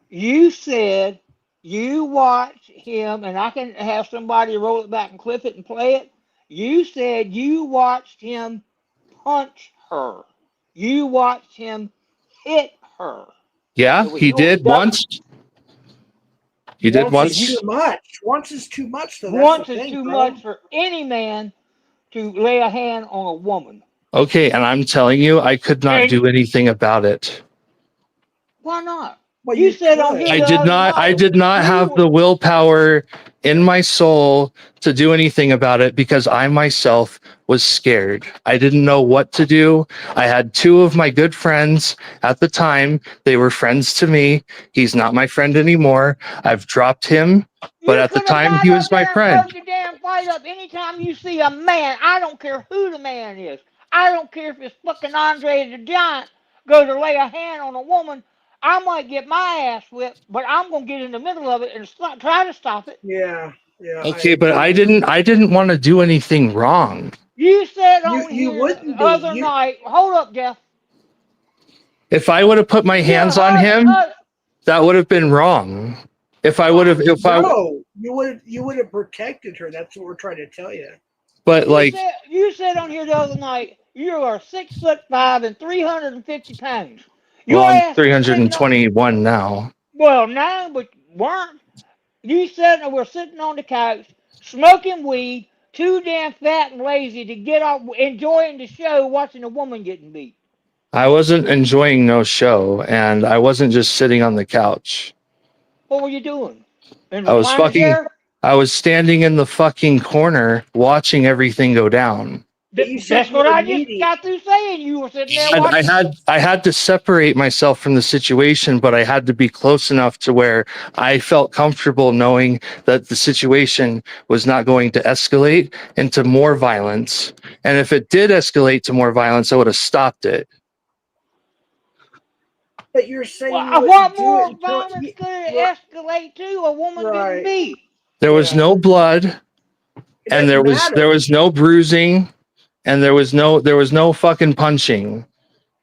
you said you watched him, and I can have somebody roll it back and clip it and play it. You said you watched him punch her. You watched him hit her. Yeah, There was he no did doubt- once. He did Once is once. too much. Once is too much. Though. Once That's the is thing, too bro. much for any man to lay a hand on a woman. Okay, and I'm telling you, I could not And- do anything about it. Why not? Well, You you said on could. here I the did other not. I night, did not you have were- the willpower in my soul to do anything about it because I myself was scared. I didn't know what to do. I had two of my good friends at the time. They were friends to me. He's not my friend anymore. I've dropped him, but You at the could have time got he up was my there and friend. broke your damn fight up anytime you see a man. I don't care who the man is. I don't care if it's fucking Andre the Giant go to lay a hand on a woman. I might get my ass whipped, but I'm gonna get in the middle of it and try to stop it. Yeah. Yeah. Okay, but I didn't want to do anything wrong. You said You- on you here wouldn't the other be. night. Hold up, Jeff. If I would have put my hands on him, that would have been wrong. If I would have, No, you would have protected her. That's what we're trying to tell you. but like, You said on here the other night you are 6'5" and 350 pounds. Your well, I'm ass was sitting up- 321 now. Well, now, but weren't. You said that we're sitting on the couch, smoking weed, too damn fat and lazy to get off, enjoying the show, watching a woman getting beat. I wasn't enjoying no show, and I wasn't just sitting on the couch. What were you doing? In I was recliner fucking- chair? I was standing in the fucking corner watching everything go down. But you said That's you what were I just needy. got through saying. You were sitting there And watching. I had to separate myself from the situation, but I had to be close enough to where I felt comfortable knowing that the situation was not going to escalate into more violence. And if it did escalate to more violence, I would have stopped it. But you're saying you What wouldn't do more it until violence could it Right. escalate to? A woman Right. getting beat. There was Yeah. no blood, It and doesn't matter. there was no bruising, and there was no fucking punching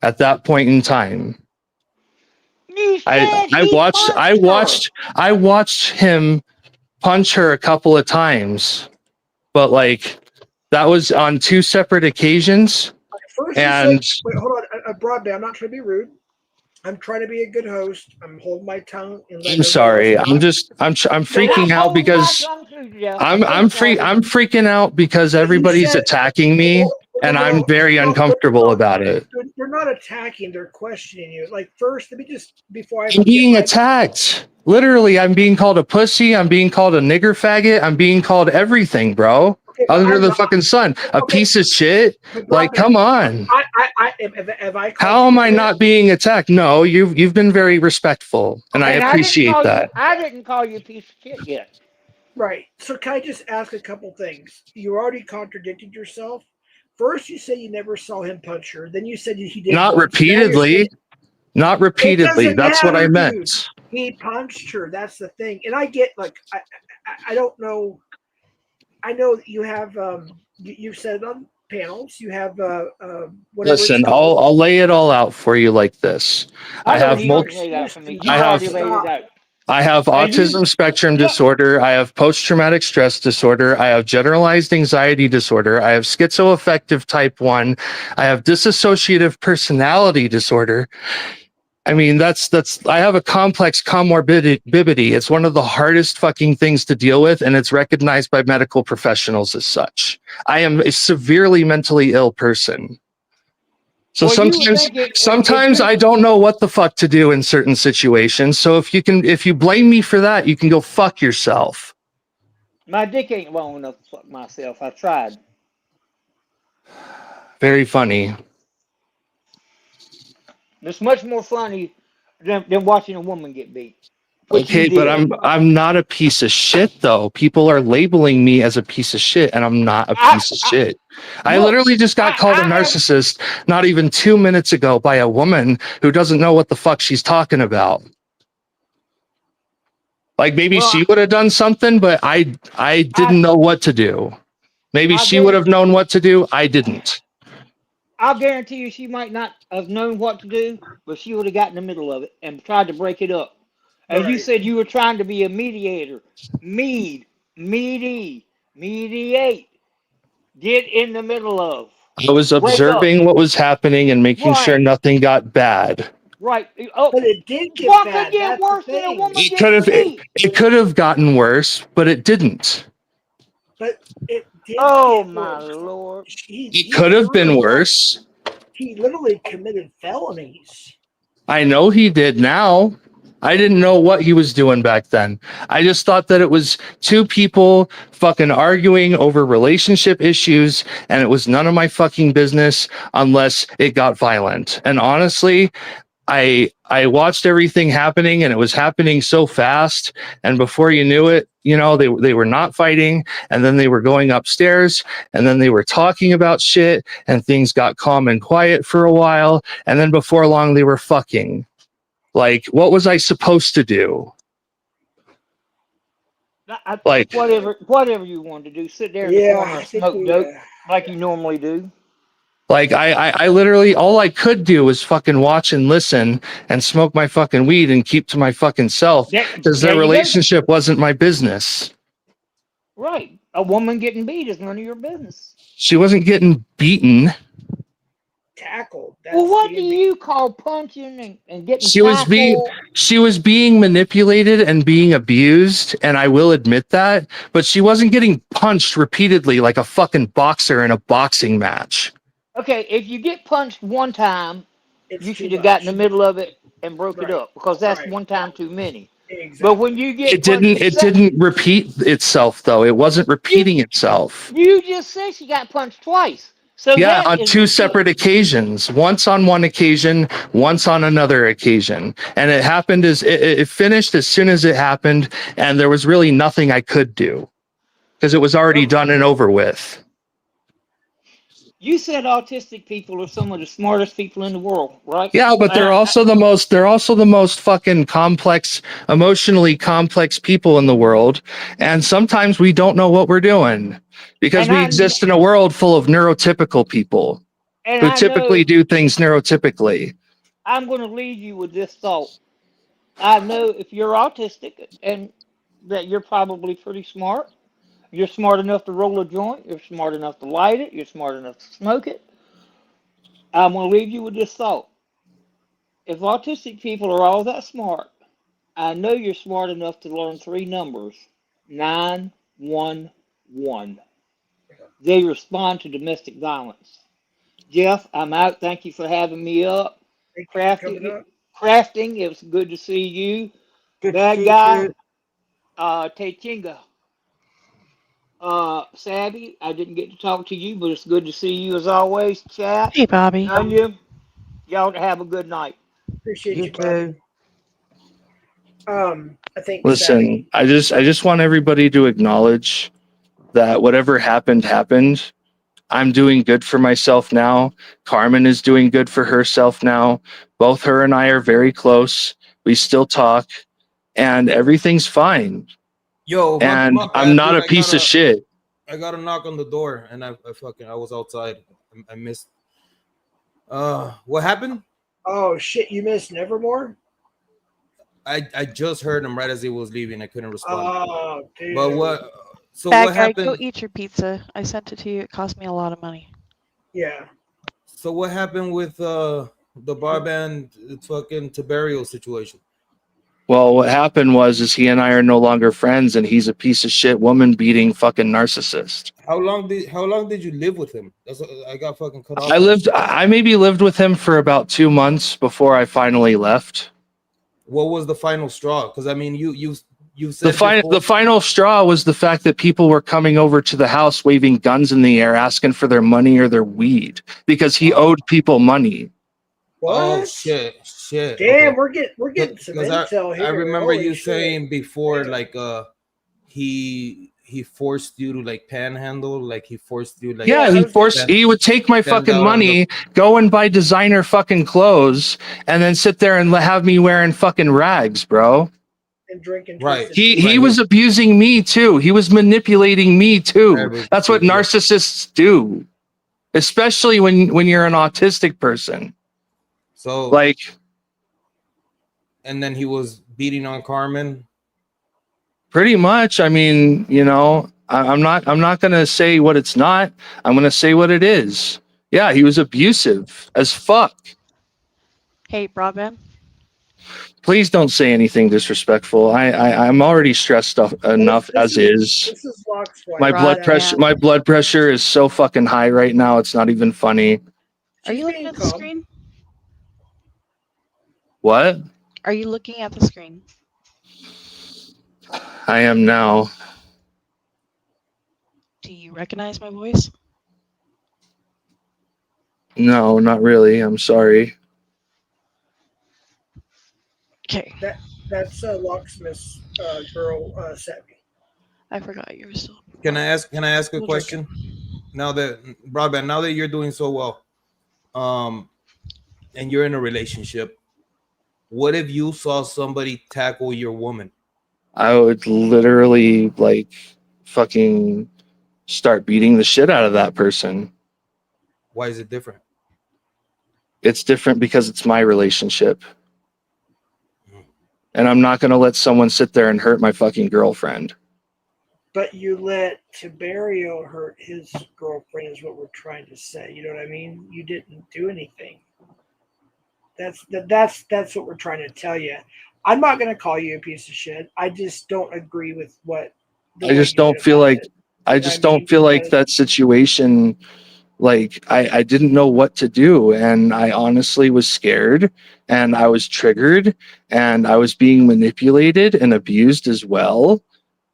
at that point in time. You said I watched him punch her a couple of times, but like that was on two separate occasions. First, And you said, wait, hold on, Broadband. I'm not trying to be rude. I'm trying to be a good host. I'm holding my tongue. And letting I'm sorry. everybody else talk. I'm freaking out because I'm freaking out because But you everybody's said- attacking me, Hold- and hold I'm on. very No, uncomfortable about it. They're not attacking. They're questioning you. Like first, let me just before I I'm being forget my- attacked. Literally, I'm being called a pussy. I'm being called a nigger faggot. I'm being called everything, bro. Okay, but Under I'm the not- fucking sun. A okay, piece of shit. but Like, Broadband, come on. have I called How you am I that? not being attacked? No, you've been very respectful, and I appreciate that. I didn't call you a piece of shit yet. Right. So can I just ask a couple things? You already contradicted yourself. First, you say you never saw him punch her. Then you said he did. Not once. Now you're repeatedly. saying Not repeatedly. doesn't That's what I matter, meant. dude. He punched her. That's the thing. And I get like I don't know. I know that you have you've said it on panels. You have whatever. Listen, it's called. I'll lay it all out for you like this. I know have he multiple. already laid it out for me. I have- He already laid it out. I have And you- autism spectrum Yeah. disorder. I have post-traumatic stress disorder. I have generalized anxiety disorder. I have schizoaffective type 1. I have dissociative personality disorder. I mean, that's I have a complex comorbidity. It's one of the hardest fucking things to deal with, and it's recognized by medical professionals as such. I am a severely mentally ill person. So Well, you would think sometimes I don't know what the fuck to do in certain situations. So if you blame me for that, you can go fuck yourself. my dick ain't long enough to fuck myself. I tried. Very funny. It's much more funny than watching a woman get beat. Which Okay, you but did. I'm not a piece of shit though. People are labeling me as a piece of shit, and I'm not a piece of shit. I look, literally just got called a I have- narcissist not even 2 minutes ago by a woman who doesn't know what the fuck she's talking about. Like maybe Well, she would have done something, but I didn't know what to do. Maybe I she would have guarantee- known what to do. I didn't. I'll guarantee you she might not have known what to do, but she would have got in the middle of it and tried to break it up. And you Right. said you were trying to be a mediator. Mediate. Get in the middle of. I was Wake up. observing what was happening and making sure Right. nothing got bad. Right. Oh, But it did get what bad. could get That's worse the than a thing. woman It getting could have beat? it could have gotten worse, but it didn't. But it did Oh get my worse. lord. It could have been worse. He literally committed felonies. I know he did now. I didn't know what he was doing back then. I just thought that it was two people fucking arguing over relationship issues, and it was none of my fucking business unless it got violent. And honestly, I watched everything happening, and it was happening so fast. And before you knew it, you know, they were not fighting, and then they were going upstairs, and then they were talking about shit, and things got calm and quiet for a while, and then before long they were fucking. Like, what was I supposed to do? Like, Whatever you wanted to do, sit there in the corner and smoke dope like you normally do. Like I literally, all I could do was fucking watch and listen and smoke my fucking weed and keep to my fucking self because their relationship wasn't my business. Right. A woman getting beat is none of your business. She wasn't getting beaten. Tackled. That's Well, what the do you call punching and getting She was being manipulated and being abused, and I will admit that, but she wasn't getting punched repeatedly like a fucking boxer in a boxing match. Okay, if you get punched one time, It's you too should have got in the much. middle of it and broke it Right. up because that's Right. one time too many. Exactly. But when you get It didn't repeat itself though. It wasn't repeating itself. You just said she got punched twice. So Yeah, that on is two repeat. separate occasions. Once on one occasion, once on another occasion. And it happened it finished as soon as it happened, and there was really nothing I could do because it was already done and over with. You said autistic people are some of the smartest people in the world, right? Yeah, but they're also the most fucking complex, emotionally complex people in the world. And sometimes we don't know what we're doing because we exist in a world full of neurotypical people who typically do things neurotypically. I'm going to leave you with this thought. I know if you're autistic and that you're probably pretty smart. You're smart enough to roll a joint. You're smart enough to light it. You're smart enough to smoke it. I'm going to leave you with this thought. If autistic people are all that smart, I know you're smart enough to learn 3 numbers. 911. They respond to domestic violence. Jeff, I'm out. Thank you for having me up. Crafting, it was good to see you. Good Bad to see guy, you. Techinga. Savvy, I didn't get to talk to you, but it's good to see you as always. Chat. Hey, Bobby. Anya, y'all have a good night. Appreciate You you, Bobby. too. I think. Listen, Savvy, I just want everybody to acknowledge that whatever happened. I'm doing good for myself now. Carmen is doing good for herself now. Both her and I are very close. We still talk, and everything's fine. Yo, And my bad, I'm not dude. a piece of shit. I got a knock on the door, and I was outside. I missed. What happened? Oh shit! You missed Nevermore. I just heard him right as he was leaving. I couldn't respond. Oh, dude. But what? So Bad what guy, happened? go eat your pizza. I sent it to you. It cost me a lot of money. Yeah. So what happened with the Broadband fucking Tiberio situation? Well, what happened was is he and I are no longer friends, and he's a piece of shit, woman beating fucking narcissist. How long did you live with him? I got fucking cut off. I maybe lived with him for about 2 months before I finally left. What was the final straw? Because I mean, you said The final straw was the fact that people were coming over to the house waving guns in the air, asking for their money or their weed because he owed people money. Oh What? shit. Damn, Okay. we're getting some 'Cause intel here. I remember Holy you shit. saying before, Damn. like he forced you to like panhandle, like he forced you like Yeah, I was gonna- he would take my stand fucking out on money, go and buy designer fucking clothes, and then sit there and have me wearing fucking rags, bro. and drinking Right. Twisted He Tea. was abusing me too. He was manipulating me too. Right, That's what yeah. narcissists do, especially when you're an autistic person. So Like, and then he was beating on Carmen. pretty much. I mean, I'm not gonna say what it's not. I'm gonna say what it is. Yeah, he was abusive as fuck. Hey, Broadband. Please don't say anything disrespectful. I'm already stressed enough as is. This is Locke's wife. My blood Broadband. pressure is so fucking high right now. It's not even funny. Are She's you looking being at the calm. screen? What? Are you looking at the screen? I am now. Do you recognize my voice? No, not really. I'm sorry. Okay. That's Locksmith's girl, Savvy. I forgot you were still. Can I ask a We'll drink question? Now that Broadband, now that you're doing so well, and you're in a relationship, what if you saw somebody tackle your woman? I would literally like fucking start beating the shit out of that person. Why is it different? It's different because it's my relationship. And I'm not going to let someone sit there and hurt my fucking girlfriend. But you let Tiberio hurt his girlfriend, is what we're trying to say. You know what I mean? You didn't do anything. That's what we're trying to tell you. I'm not going to call you a piece of shit. I just don't agree with what. I just don't feel like that situation. Like I didn't know what to do, and I honestly was scared, and I was triggered, and I was being manipulated and abused as well.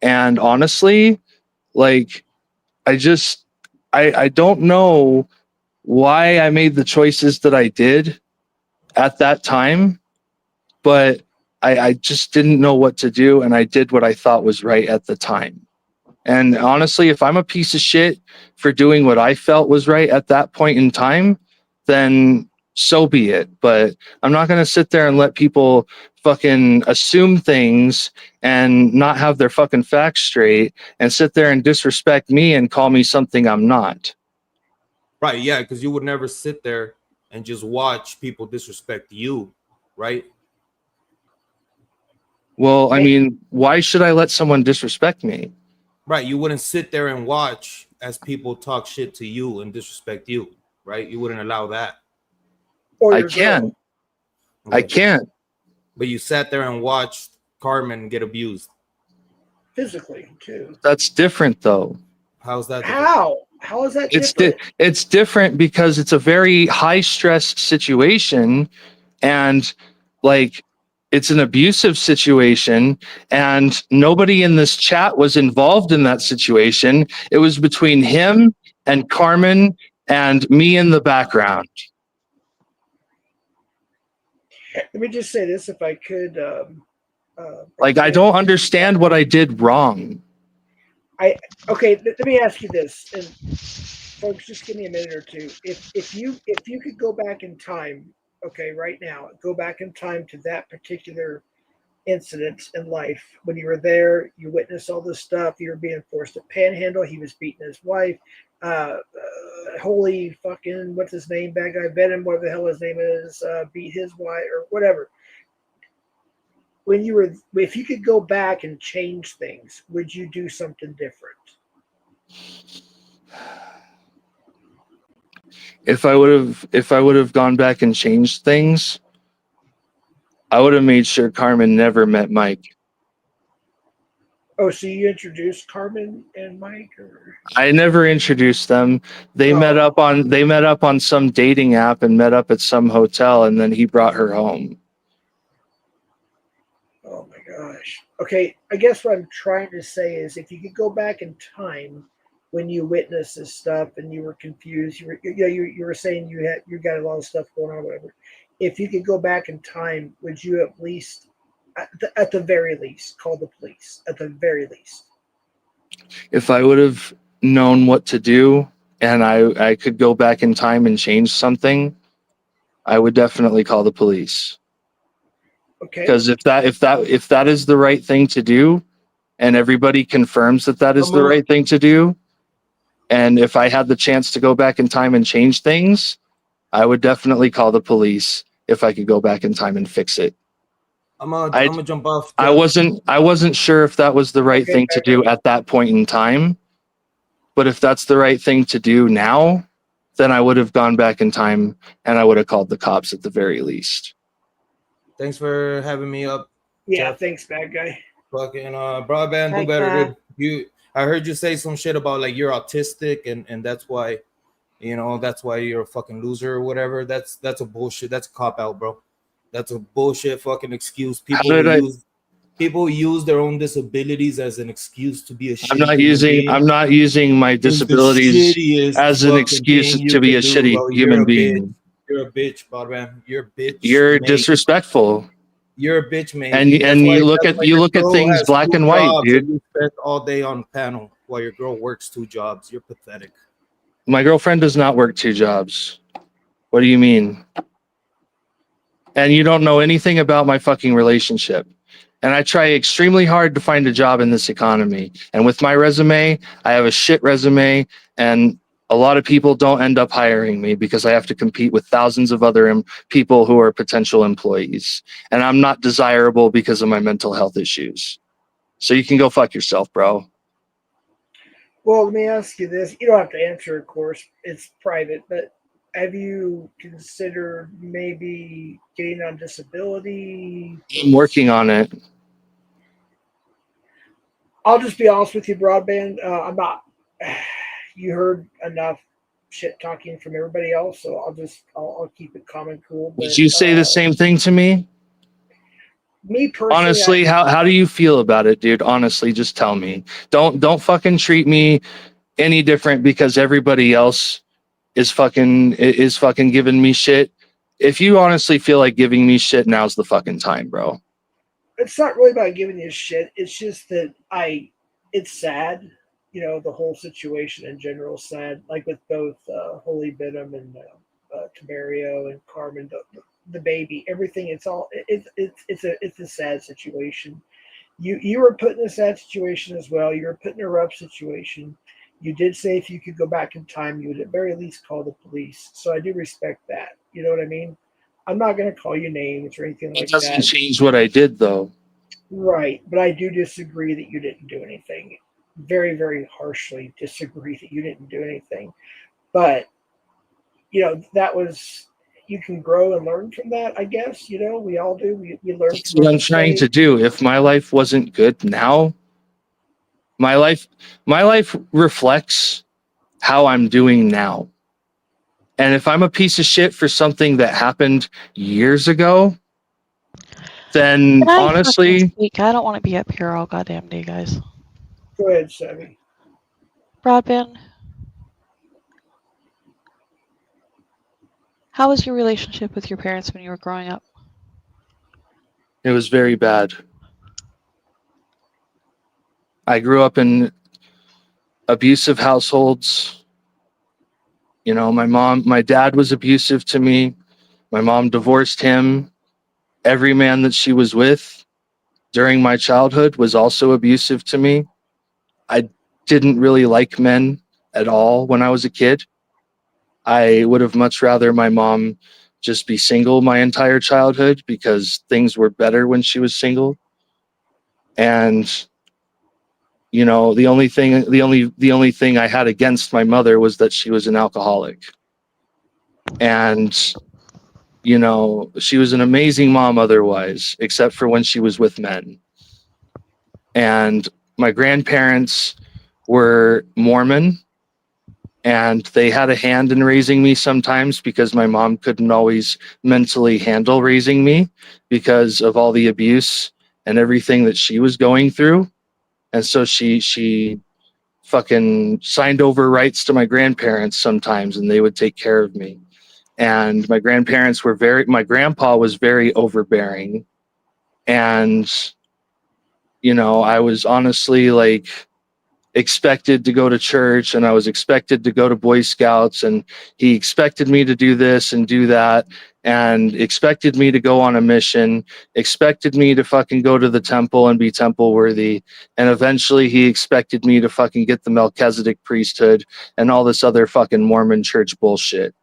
And honestly, like I don't know why I made the choices that I did at that time, but I just didn't know what to do, and I did what I thought was right at the time. And honestly, if I'm a piece of shit for doing what I felt was right at that point in time, then so be it. But I'm not going to sit there and let people fucking assume things and not have their fucking facts straight and sit there and disrespect me and call me something I'm not. Right, yeah, because you would never sit there and just watch people disrespect you, right? Well, I mean, why should I let someone disrespect me? Right, you wouldn't sit there and watch as people talk shit to you and disrespect you, right? You wouldn't allow that. Or I your can. girl. I can't. But you sat there and watched Carmen get abused. Physically, too. That's different, though. How's that different? How is that different? It's different because it's a very high stress situation, and like it's an abusive situation, and nobody in this chat was involved in that situation. It was between him and Carmen and me in the background. Let me just say this, if I could. Like, I don't understand what I did wrong. Okay, let me ask you this, and folks, just give me a minute or two. If you could go back in time, okay, right now, go back in time to that particular incident in life when you were there, you witnessed all this stuff, you were being forced to panhandle, he was beating his wife, holy fucking, what's his name, bad guy Venom, whatever the hell his name is, beat his wife or whatever. When you were, if you could go back and change things, would you do something different? if I would have gone back and changed things, I would have made sure Carmen never met Mike. Oh, so you introduced Carmen and Mike, or I never introduced them. They met Oh. up on some dating app and met up at some hotel, and then he brought her home. oh my gosh. Okay, I guess what I'm trying to say is, if you could go back in time when you witnessed this stuff and you were confused, you were saying you got a lot of stuff going on, whatever. If you could go back in time, would you at least, at the very least, call the police? At the very least. If I would have known what to do and I could go back in time and change something, I would definitely call the police. Okay. Because if that is the right thing to do, and everybody confirms that that is the right thing to do, and if I had the chance to go back in time and change things, I would definitely call the police if I could go back in time and fix it. I'm gonna jump off. I wasn't sure if that was the right Okay, thing to do at that point in time, but if that's the right thing to do now, then I would have gone back in time and I would have called the cops at the very least. Thanks for having me up. Yeah, Jeff. thanks, bad guy. Fucking broadband, do Thanks, better, dude. I heard you say some shit about like you're autistic and that's why, that's why you're a fucking loser or whatever. That's a bullshit. That's a cop out, bro. That's a bullshit fucking excuse. People use their own disabilities as an excuse to be a shitty I'm not using my disabilities as an excuse to be a shitty human being. You're a bitch, broadband. You're a bitch. You're mate. Disrespectful. You're a bitch, man. And you look at things black and white, dude. You spend all day on panel while your girl works 2 jobs. You're pathetic. My girlfriend does not work 2 jobs. What do you mean? And you don't know anything about my fucking relationship. And I try extremely hard to find a job in this economy. And with my resume, I have a shit resume, and a lot of people don't end up hiring me because I have to compete with thousands of other people who are potential employees. And I'm not desirable because of my mental health issues. So you can go fuck yourself, bro. Well, let me ask you this. You don't have to answer, of course. It's private, but have you considered maybe getting on disability? I'm working on it. I'll just be honest with you, broadband. I'm not. You heard enough shit talking from everybody else, so I'll keep it calm and cool. Would you say the same thing to me? Me personally, honestly, how do you feel about it, dude? Honestly, just tell me. Don't fucking treat me any different because everybody else is fucking giving me shit. If you honestly feel like giving me shit, now's the fucking time, bro. It's not really about giving you shit. It's just that it's sad. The whole situation in general is sad. Like with both Holy Benham and Camario and Carmen, the baby, everything. It's a sad situation. You were put in a sad situation as well. You were put in a rough situation. You did say if you could go back in time, you would at very least call the police. So I do respect that. You know what I mean? I'm not going to call you names or anything like that. It doesn't change what I did, though. Right, but I do disagree that you didn't do anything. Very, very harshly disagree that you didn't do anything. But, that was, you can grow and learn from that, I guess. We all do. We learn. That's what I'm trying to do. If my life wasn't good now, my life reflects how I'm doing now. And if I'm a piece of shit for something that happened years ago, then honestly, I don't want to be up here all goddamn day, guys. Go ahead, Sammy. Broadband. How was your relationship with your parents when you were growing up? it was very bad. I grew up in abusive households. My dad was abusive to me. My mom divorced him. Every man that she was with during my childhood was also abusive to me. I didn't really like men at all when I was a kid. I would have much rather my mom just be single my entire childhood because things were better when she was single. And the only thing I had against my mother was that she was an alcoholic. And, you know, she was an amazing mom otherwise, except for when she was with men. And my grandparents were Mormon, and they had a hand in raising me sometimes because my mom couldn't always mentally handle raising me because of all the abuse and everything that she was going through. And so she fucking signed over rights to my grandparents sometimes, and they would take care of me. And my grandpa was very overbearing. And, you know, I was honestly like expected to go to church, and I was expected to go to Boy Scouts, and he expected me to do this and do that, and expected me to go on a mission, expected me to fucking go to the temple and be temple worthy. And eventually he expected me to fucking get the Melchizedek priesthood and all this other fucking Mormon church bullshit.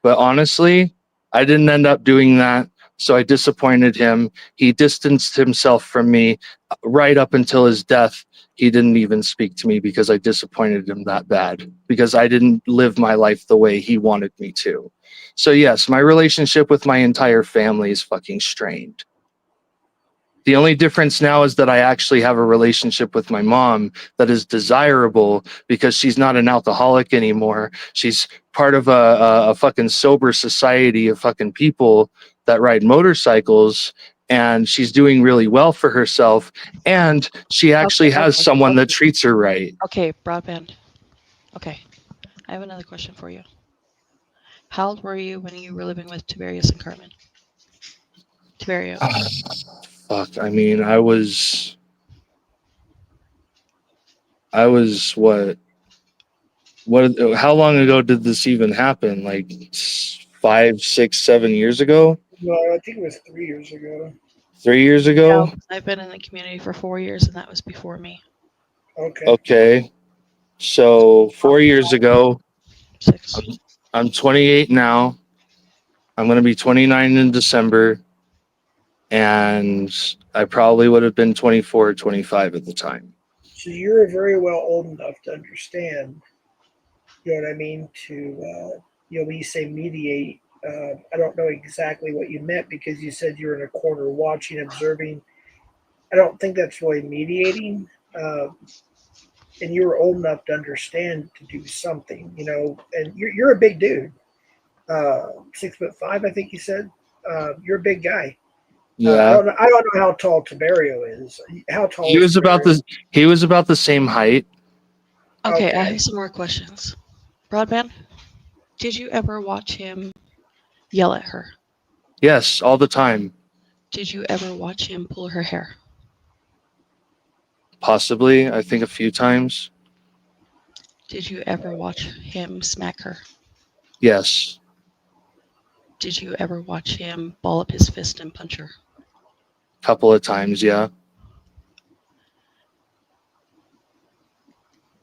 But honestly, I didn't end up doing that. So I disappointed him. He distanced himself from me right up until his death. He didn't even speak to me because I disappointed him that bad, because I didn't live my life the way he wanted me to. So yes, my relationship with my entire family is fucking strained. The only difference now is that I actually have a relationship with my mom that is desirable because she's not an alcoholic anymore. She's part of a fucking sober society of fucking people that ride motorcycles, and she's doing really well for herself. And she actually has someone that treats her right. Okay, Broadband. Okay, I have another question for you. How old were you when you were living with Tiberius and Carmen? Tiberio. Fuck, I mean, I was what how long ago did this even happen? Like 5, 6, 7 years ago? No, I think it was 3 years ago. 3 years ago? No, I've been in the community for 4 years, and that was before me. Okay. Okay. So 4 years ago, 6. I'm 28 now. I'm going to be 29 in December. And I probably would have been 24 or 25 at the time. So you're very well old enough to understand, you know what I mean, to, when you say mediate, I don't know exactly what you meant because you said you were in a corner watching, observing. I don't think that's really mediating. And you were old enough to understand to do something, and you're a big dude. 6'5", I think you said. You're a big guy. Yeah. I don't know how tall Tiberio is. How tall He is was about Tiberio? he was about the same height. Okay, I Okay. have some more questions. Broadband, did you ever watch him yell at her? Yes, all the time. Did you ever watch him pull her hair? Possibly, I think a few times. Did you ever watch him smack her? Yes. Did you ever watch him ball up his fist and punch her? Couple of times, yeah.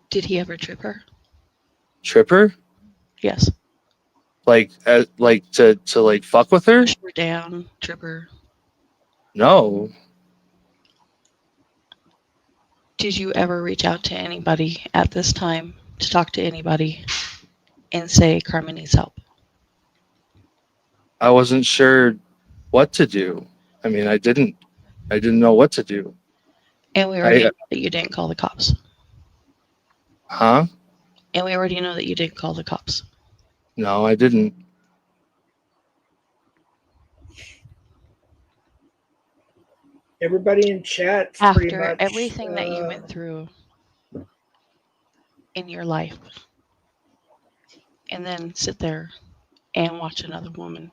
Did he ever trip her? Tripper? Yes. Like to like fuck with her? Push her down, trip her. No. Did you ever reach out to anybody at this time to talk to anybody and say Carmen needs help? I wasn't sure what to do. I mean, I didn't know what to do. And we already know that you didn't call the cops. Huh? And we already know that you didn't call the cops. No, I didn't. Everybody in chat pretty After much everything that you went through in your life, and then sit there and watch another woman.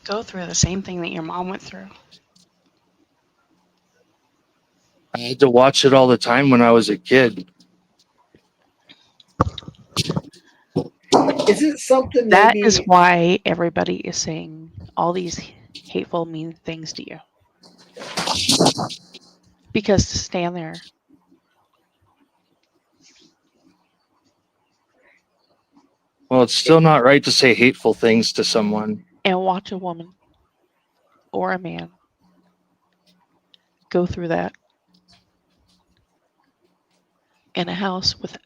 Go through the same thing that your mom went through. I had to watch it all the time when I was a kid. Is it something That maybe is why everybody is saying all these hateful, mean things to you. Because to stand there Well, it's still not right to say hateful things to someone. and watch a woman or a man go through that in a house with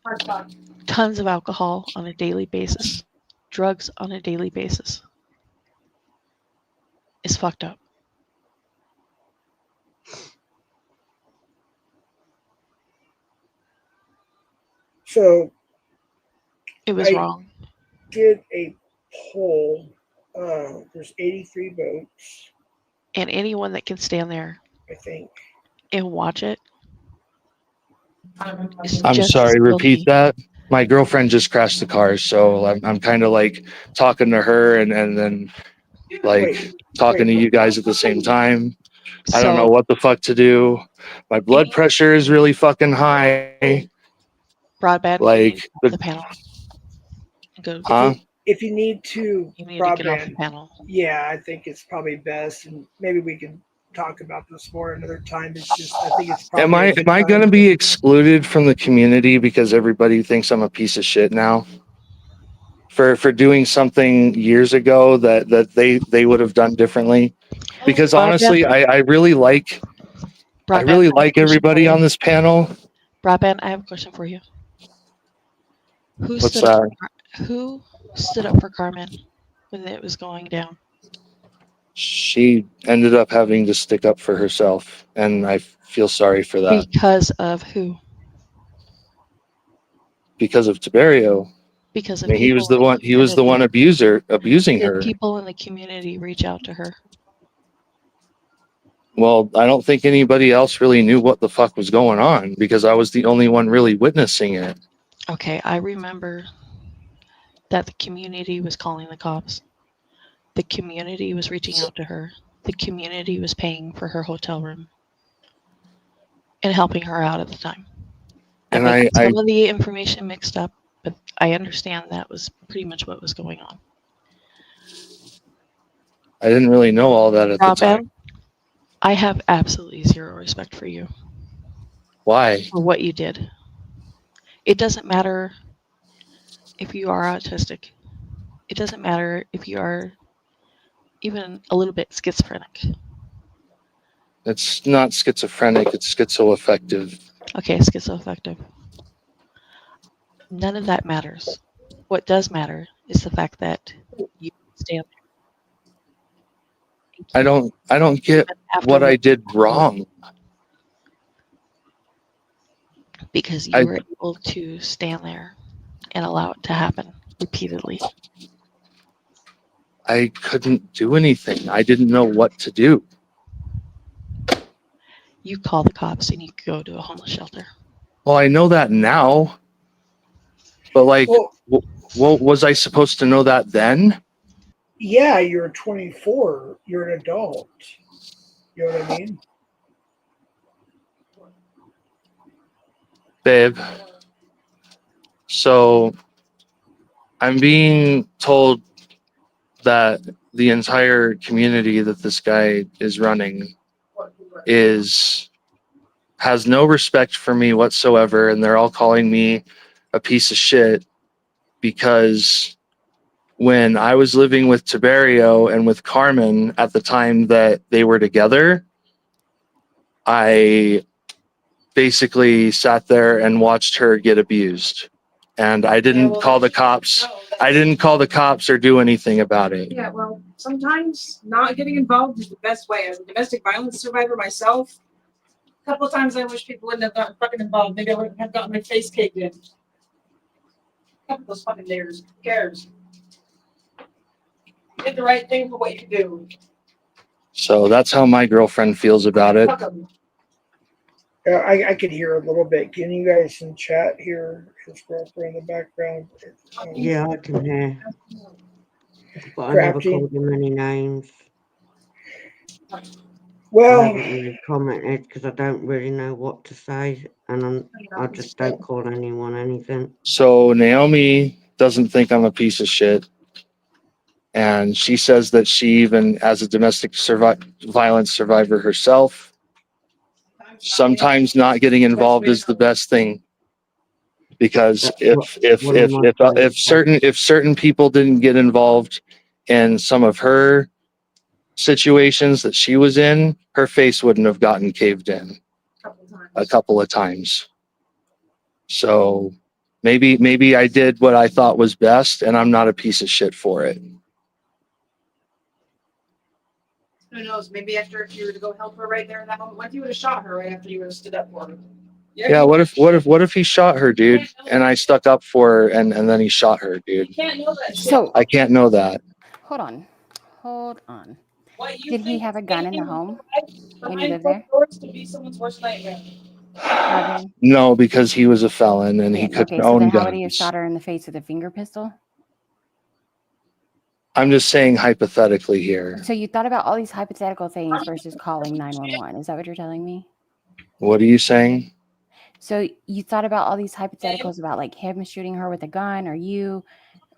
tons of alcohol on a daily basis, drugs on a daily basis, is fucked up. So It was I- wrong. did a poll. There's 83 votes, And anyone that can stand there I think. and watch it is I'm just sorry, as repeat guilty. that. My girlfriend just crashed the car, so I'm kind of like talking to her and then like Wait, talking to wait. you guys at the same time. I don't know So what the fuck to do. My blood pressure is really fucking high. Broadband, you Like need to get off the panel. And go. huh? If you need to You need to get off the broadband, panel. yeah, I think it's probably best, and maybe we can talk about this more another time. It's just, I think it's probably Am I a good am I time. gonna be excluded from the community because everybody thinks I'm a piece of shit now? For doing something years ago that they would have done differently? Because honestly, I really like Broadband, I have a question everybody for you. on this panel. Broadband, I have a question for you. Who What's stood up? that? Who stood up for Carmen when it was going down? She ended up having to stick up for herself, and I feel sorry for that Because of who? because of Tiberio. Because I of mean, he was people the in one. He was the one abusing Did her. people in the community reach out to her? Well, I don't think anybody else really knew what the fuck was going on because I was the only one really witnessing it. Okay, I remember that the community was calling the cops. The community was reaching out to her. The community was paying for her hotel room and helping her out at the time. And I got I some of the information mixed up, but I understand that was pretty much what was going on. didn't really know all that at the time. Broadband, I have absolutely zero respect for you Why? for what you did. It doesn't matter if you are autistic. It doesn't matter if you are even a little bit schizophrenic. It's not schizophrenic. It's schizoaffective. Okay, schizoaffective. None of that matters. What does matter is the fact that you stand I don't get there after what I did wrong. because you I- were able to stand there and allow it to happen repeatedly. I couldn't do anything. I didn't know what to do. You call the cops and you go to a homeless shelter. Well, I know that now, but like, Well, what was I supposed to know that then? yeah, you're 24. You're an adult. You know what I mean? Babe. So I'm being told that the entire community that this guy is running has no respect for me whatsoever, and they're all calling me a piece of shit because when I was living with Tiberio and with Carmen at the time that they were together, I basically sat there and watched her get abused. And I didn't call the cops. I didn't call the cops or do anything about it. Yeah, well, sometimes not getting involved is the best way. As a domestic violence survivor myself, a couple of times I wish people wouldn't have gotten fucking involved. Maybe I wouldn't have gotten my face caked in. Couple of those fucking layers. Who cares? You did the right thing for what you do. So that's how my girlfriend feels about it. Fuck 'em. I could hear a little bit. Can you guys in chat hear his girlfriend in the background? Yeah, I can hear. But I never Crafty. called him any names. I Well, haven't really commented because I don't really know what to say, and I just don't call anyone anything. So Naomi doesn't think I'm a piece of shit. And she says that she even, as a domestic violence survivor herself, sometimes not getting involved is the best thing. Because That's one of my friends if certain people didn't get involved in some of her situations that she was in, her face wouldn't have gotten caved in Couple times. a couple of times. So maybe I did what I thought was best, and I'm not a piece of shit for it. Who knows? Maybe after if you were to go help her right there in that moment, what if you would have shot her right after you would have stood up for her? Yeah, what if he shot her, dude, and I stuck up for her, and then he shot her, You dude? can't know that shit. So I can't know that. hold on. Hold on. What you Did he think have a is gun in the happening home when you behind lived closed there? doors could be someone's worst nightmare. Broadband? No, because he was a felon and he Didn't. couldn't Okay, so own then how would he have guns. shot her in the face with a finger pistol? I'm just saying hypothetically here. So you thought about all these hypothetical things versus calling 911. Is that what you're telling me? What are you saying? So you thought about all these hypotheticals about like him shooting her with a gun or you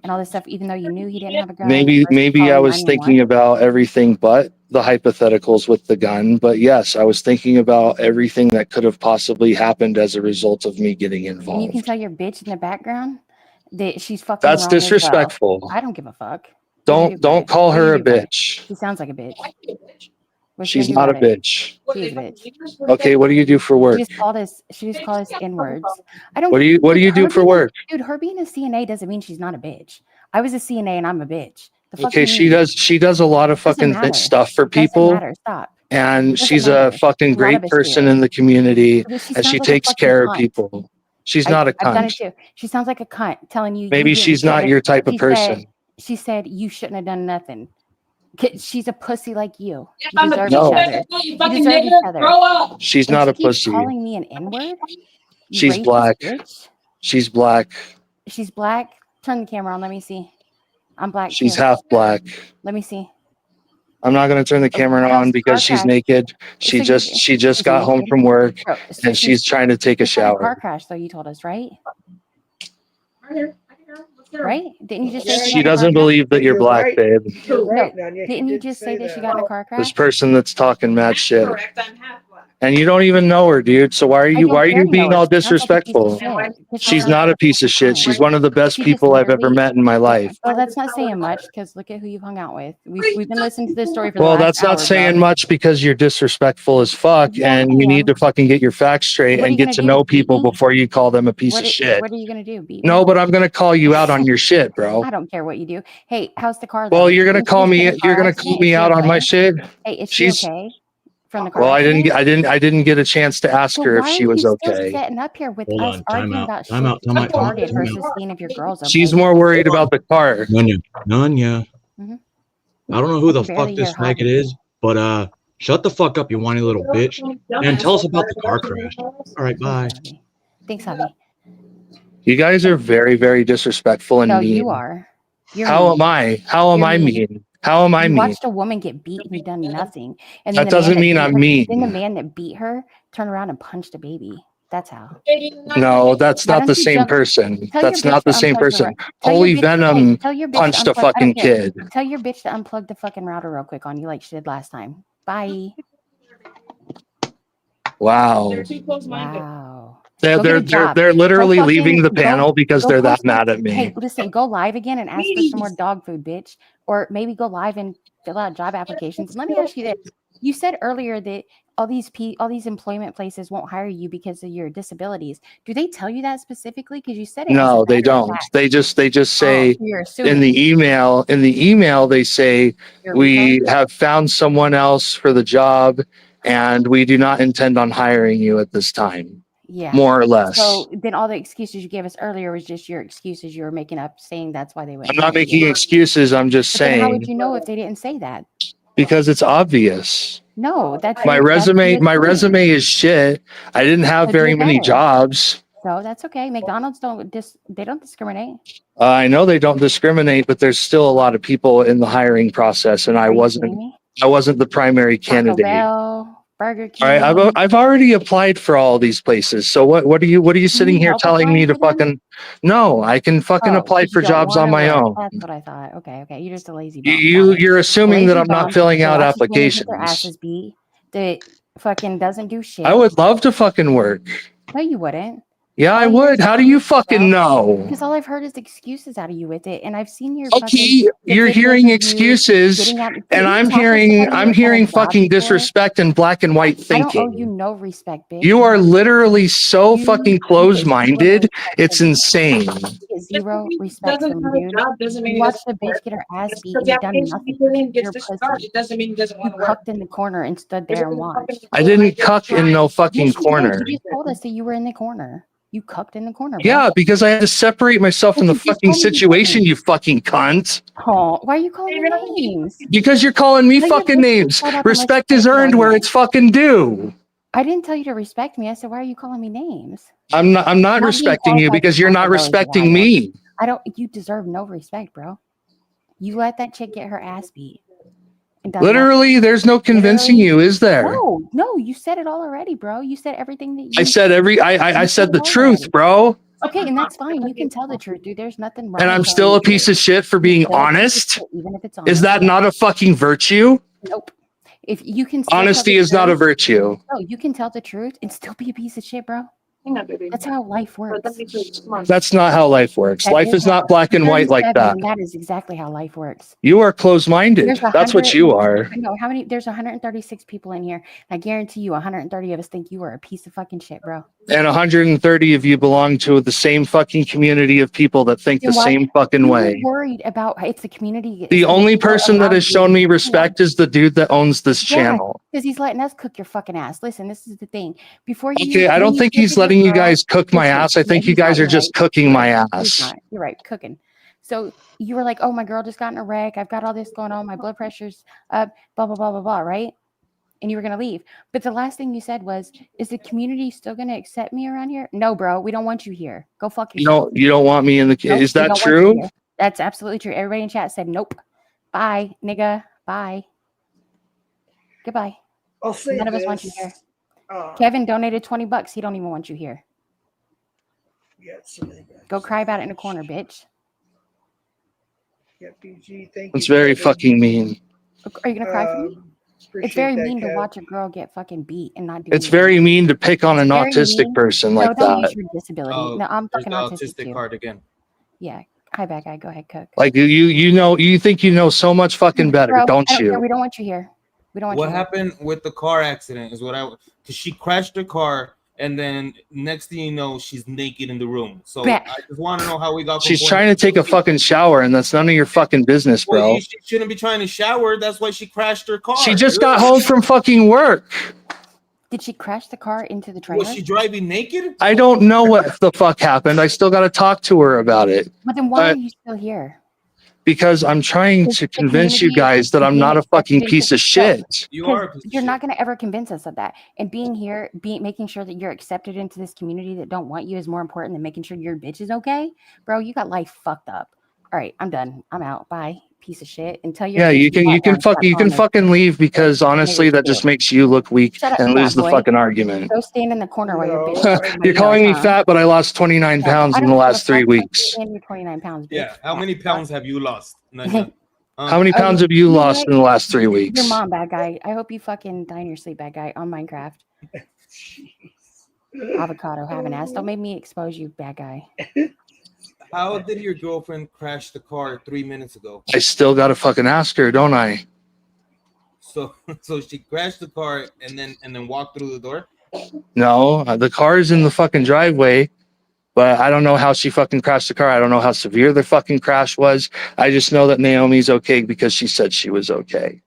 and all this stuff, even though you knew he didn't have a gun. Maybe versus I calling was 911? thinking about everything but the hypotheticals with the gun. But yes, I was thinking about everything that could have possibly happened as a result of me getting And you can involved. tell your bitch in the background that she's fucking That's wrong as well. disrespectful. I don't give a fuck. What do you do Don't about it? call What do you her a do about it? bitch. She sounds like a bitch. What's She's she gonna not do a about it? bitch. She is a bitch. Okay, what do you do for work? She just called us N-words. I don't What do you do her for being work? dude, her being a CNA doesn't mean she's not a bitch. I was a CNA and I'm a bitch. The fuck Okay, you mean? she does a lot of Doesn't fucking matter. stuff for Doesn't people, matter. Stop. and Doesn't she's matter. a fucking A lot of great us do person it. in the community, But she and she sounds like a takes fucking care of cunt. people. She's not a I've done it cunt. too. She sounds like a cunt telling you Maybe you didn't she's not shouldn't your have- type of she said- person. She said you shouldn't have done nothing. 'Cause she's a pussy like you. You I'm a deserve No. each other. bitch. You You fucking deserve each nigga. other. Grow up. She's And not she a keeps pussy. calling me an N-word. You She's racist black. bitch. She's black. She's black. Turn the camera on. Let me see. I'm black She's too. half black. Let me see. I'm not going to turn the camera how's on the car because she's crash? naked. She So just she's got home naked? from work Bro, so and she's trying to take a she's had a car shower. crash, though. You told us, right? Right here. I can hear her. Let's hear her. Right? Didn't you just say Yeah, she She had a car doesn't crash? believe that you're black, right. babe. You're right, No, Nanya. didn't you did just say that she got in a car This crash? person that's talking mad That's shit. correct. I'm half black. And you don't even know her, dude. So why are I you don't care to know being her. all She sounds like a piece of disrespectful? shit, 'cause she She's sounds not like a piece of shit. cunt. She's one of the best She just people I've ever literally- met in my life. Well, that's not saying much because look at who you've hung out with. We've been listening to this story for the Well, last that's not hour, saying bro. much because you're disrespectful as fuck, Yeah, and I you need am. to fucking get your facts straight What are and you get gonna to do, know beat people me? before you call them a piece of shit. What are you gonna do? Beat me? No, but I'm gonna call you out on your shit, bro. I don't care what you do. Hey, how's the car? Well, though? you're gonna Didn't she call just get me. in a car You're gonna accident? call me Is she out on my okay? shit. Hey, is she She's okay from the car well. accident? I didn't get a chance to ask So her if why she are was you still okay. sitting up here with Hold us on, time arguing out, about time shit out, time out, time out, retarded time versus out. seeing if your girl's okay? She's more worried about the car. Nanya. Mhm. I don't know who I the can barely fuck this hear faggot is, but shut the fuck up, you whiny little bitch, and tell us about the car crash. All right, bye. Thanks, Javi. You guys are very, very disrespectful and No, mean. you are. You're How mean. am I? How am You're I mean? How am I You mean? watched a woman get beat and you done nothing. And then That the man doesn't mean beat I'm her- mean. Then the man that beat her turned around and punched a baby. That's how. No, that's Why not don't the you same jump- person. Tell your That's bitch not the to same unplug person. tell your Holy bitch- Venom hey, tell your bitch to punched a unplug- I don't fucking care. kid. Tell your bitch to unplug the fucking router real quick on you like she did last time. Bye. Wow. They're too close-minded. Wow. They're Go get a job. literally Go leaving fucking- the panel because go they're that post some- mad at me. Hey, listen, go live again and ask for some more dog food, bitch. Or maybe go live and fill out job applications. And let me ask you this. You said earlier that all these employment places won't hire you because of your disabilities. Do they tell you that specifically? Because you said it. as a No, they matter of don't. fact. They just say So you're in assuming. the email they say You're we retarded. have found someone else for the job and we do not intend on hiring you at this time. Yeah. More or less. So then all the excuses you gave us earlier was just your excuses you were making up, saying that's why they went. I'm not making excuses. I'm just But then how would saying you know if they didn't say that? because it's obvious. No, that's My your- that's resume. your My assuming. resume is shit. I didn't have So very do many better. jobs. So that's okay. McDonald's they don't discriminate. I know they don't discriminate, but there's still a lot of people in the hiring process, and I Are you wasn't. kidding me? I wasn't the primary Taco candidate. Bell, Burger King. All right, I've already applied for all these places. So what are you sitting need here help telling me applying to for them? fucking? No, I can fucking Oh, apply 'cause you for don't jobs want on or my what? own. That's what I thought. Okay. You're just a lazy bum. Got it. You're assuming that Lazy I'm not bum filling that out watches women get their applications. asses beat, that fucking doesn't do shit. I would love to fucking work. No, you wouldn't. Yeah, I All would. you're How do you saying, fucking bro, know? because all I've heard is excuses out of you with it, and I've seen your fucking Okay, the you're videos hearing of you excuses, getting out. and Didn't you I'm tackle hearing somebody I'm at a hearing job fucking before? disrespect and black and white I don't owe you thinking. no respect, bitch. You are literally so You fucking get zero closed-minded. respect It's from me. insane. You get zero respect Doesn't from have me, a dude. job doesn't mean You he watched doesn't the bitch work. get her ass Just beat because and the you done application you nothing. put in gets You're a disregarded, pussy. it doesn't mean he doesn't You want to work. cucked in the corner and stood There's there and a fucking watched. I didn't cuck in no fucking Yes, you did. corner. You just told us that you were in the corner. You cucked in the corner, bro. Yeah, because I had to separate myself from the You just fucking told me you situation, didn't. you fucking cunt. Oh, why are you calling me names? Because you're calling me Tell your fucking bitch to names. shut up and let you Respect finish is your earned where argument. it's fucking due. I didn't tell you to respect me. I said, why are you calling me names? I'm not Not being respecting you qualified to because you're talk not to those that I respecting don't. me. I don't. You deserve no respect, bro. You let that chick get her ass beat and done nothing. Literally, there's no convincing Literally, you, is there? no. You said it all already, bro. You said everything that you. I said I you said the it all truth, already. bro. Okay, and that's fine. You can tell the truth, dude. There's nothing wrong. And with I'm telling still the a piece truth. of shit for You're being still a piece of honest. shit, even if it's honest. Is that Yeah. not a fucking virtue? Nope. If you can still Honesty tell the is not a truth, virtue. no, you can tell the truth and still be a piece of shit, bro. That's how life works. That's not how life works. That Life is how- not black and white like 37, that. and that is exactly how life works. You are closed-minded. There's That's what 100 you are. No, how many? There's 136 people in here. I guarantee you, 130 of us think you are a piece of fucking shit, bro. And 130 of you belong to the same fucking community of people that think the Then why same fucking you're way. worried about if the community? The is gonna only feel person that around has you? shown me respect is the dude that owns this Yeah, channel. because he's letting us cook your fucking ass. Listen, this is the thing. Before you, Okay, I don't think he's letting you guys cook my ass. I think you guys are just cooking my He's ass. not. You're right, cooking. So you were like, "Oh, my girl just got in a wreck. I've got all this going on. My blood pressure's up. Blah blah blah blah blah." Right? And you were gonna leave. But the last thing you said was, "Is the community still gonna accept me around here?" No, bro. We don't want you here. Go fuck yourself. You don't want me in the. Nope, Is we that don't want you true? here. That's absolutely true. Everybody in chat said, "Nope." Bye, nigga. Bye. Goodbye. I'll say None of us this. want you here. Kevin donated $20. He don't even want you here. Yeah, somebody back. Go cry about it in a corner, bitch. Yeah, PG, thank It's you. very Kevin. fucking mean. Are you gonna cry for me? It's Appreciate very that, mean to Kev. watch a girl get fucking beat and not do It's anything. very mean to pick on an Very autistic mean. person No, like don't use that. your disability. Oh, No, I'm there's fucking the autistic autistic too. card again. Yeah. Hi, bad guy. Go ahead, cook. Like you think you know so much fucking better, Bro, don't I don't care. you? We don't want you here. We don't want What you here. happened with the car accident is what I because she crashed her car and then next thing you know she's naked in the room. So Yeah. I just want to know how we got. She's trying to take a fucking shower, and that's none of your fucking business, Well, bro. she shouldn't be trying to shower. That's why she crashed her car. She just got home from fucking work. Did she crash the car into the trailer? Was she driving naked? I don't know what the fuck happened. I still got to talk to her about it. But then why are you still here? Because I'm trying Because to the convince you community guys that I'm being not a accepted fucking into- piece of shit. You are a piece of You're shit. not going to ever convince us of that. And being here, making sure that you're accepted into this community that don't want you is more important than making sure your bitch is okay. Bro, you got life fucked up. All right, I'm done. I'm out. Bye, piece of shit. And tell your Yeah, bitch you can fucking leave because honestly that just makes you look weak Shut up, and lose fat the boy. fucking argument. Go stand in the corner while your bitch. No, You're calling me fat, but I lost 29 pounds in the last 3 weeks. And you're 29 pounds, bitch. Yeah. How many pounds have you lost, Nanya? How many pounds have you lost in the last 3 weeks? Your mom, bad guy. I hope you fucking die in your sleep, bad guy, on Minecraft. Avocado, have an ass. Don't make me expose you, bad guy. How did your girlfriend crash the car 3 minutes ago? I still gotta fucking ask her, don't I? So she crashed the car and then walked through the door. No, the car is in the fucking driveway, but I don't know how she fucking crashed the car. I don't know how severe the fucking crash was. I just know that Naomi's okay because she said she was okay.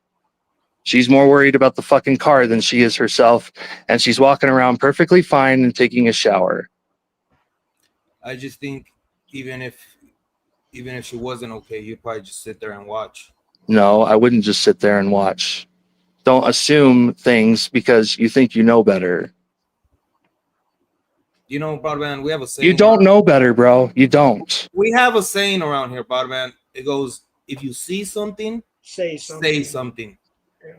She's more worried about the fucking car than she is herself, and she's walking around perfectly fine and taking a shower. I just think even if she wasn't okay, you'd probably just sit there and watch. No, I wouldn't just sit there and watch. Don't assume things because you think you know better. You know, Broadband, we have a saying. You don't know better, bro. You don't. We have a saying around here, Broadband. It goes, if you see something, say something. say something. Yeah.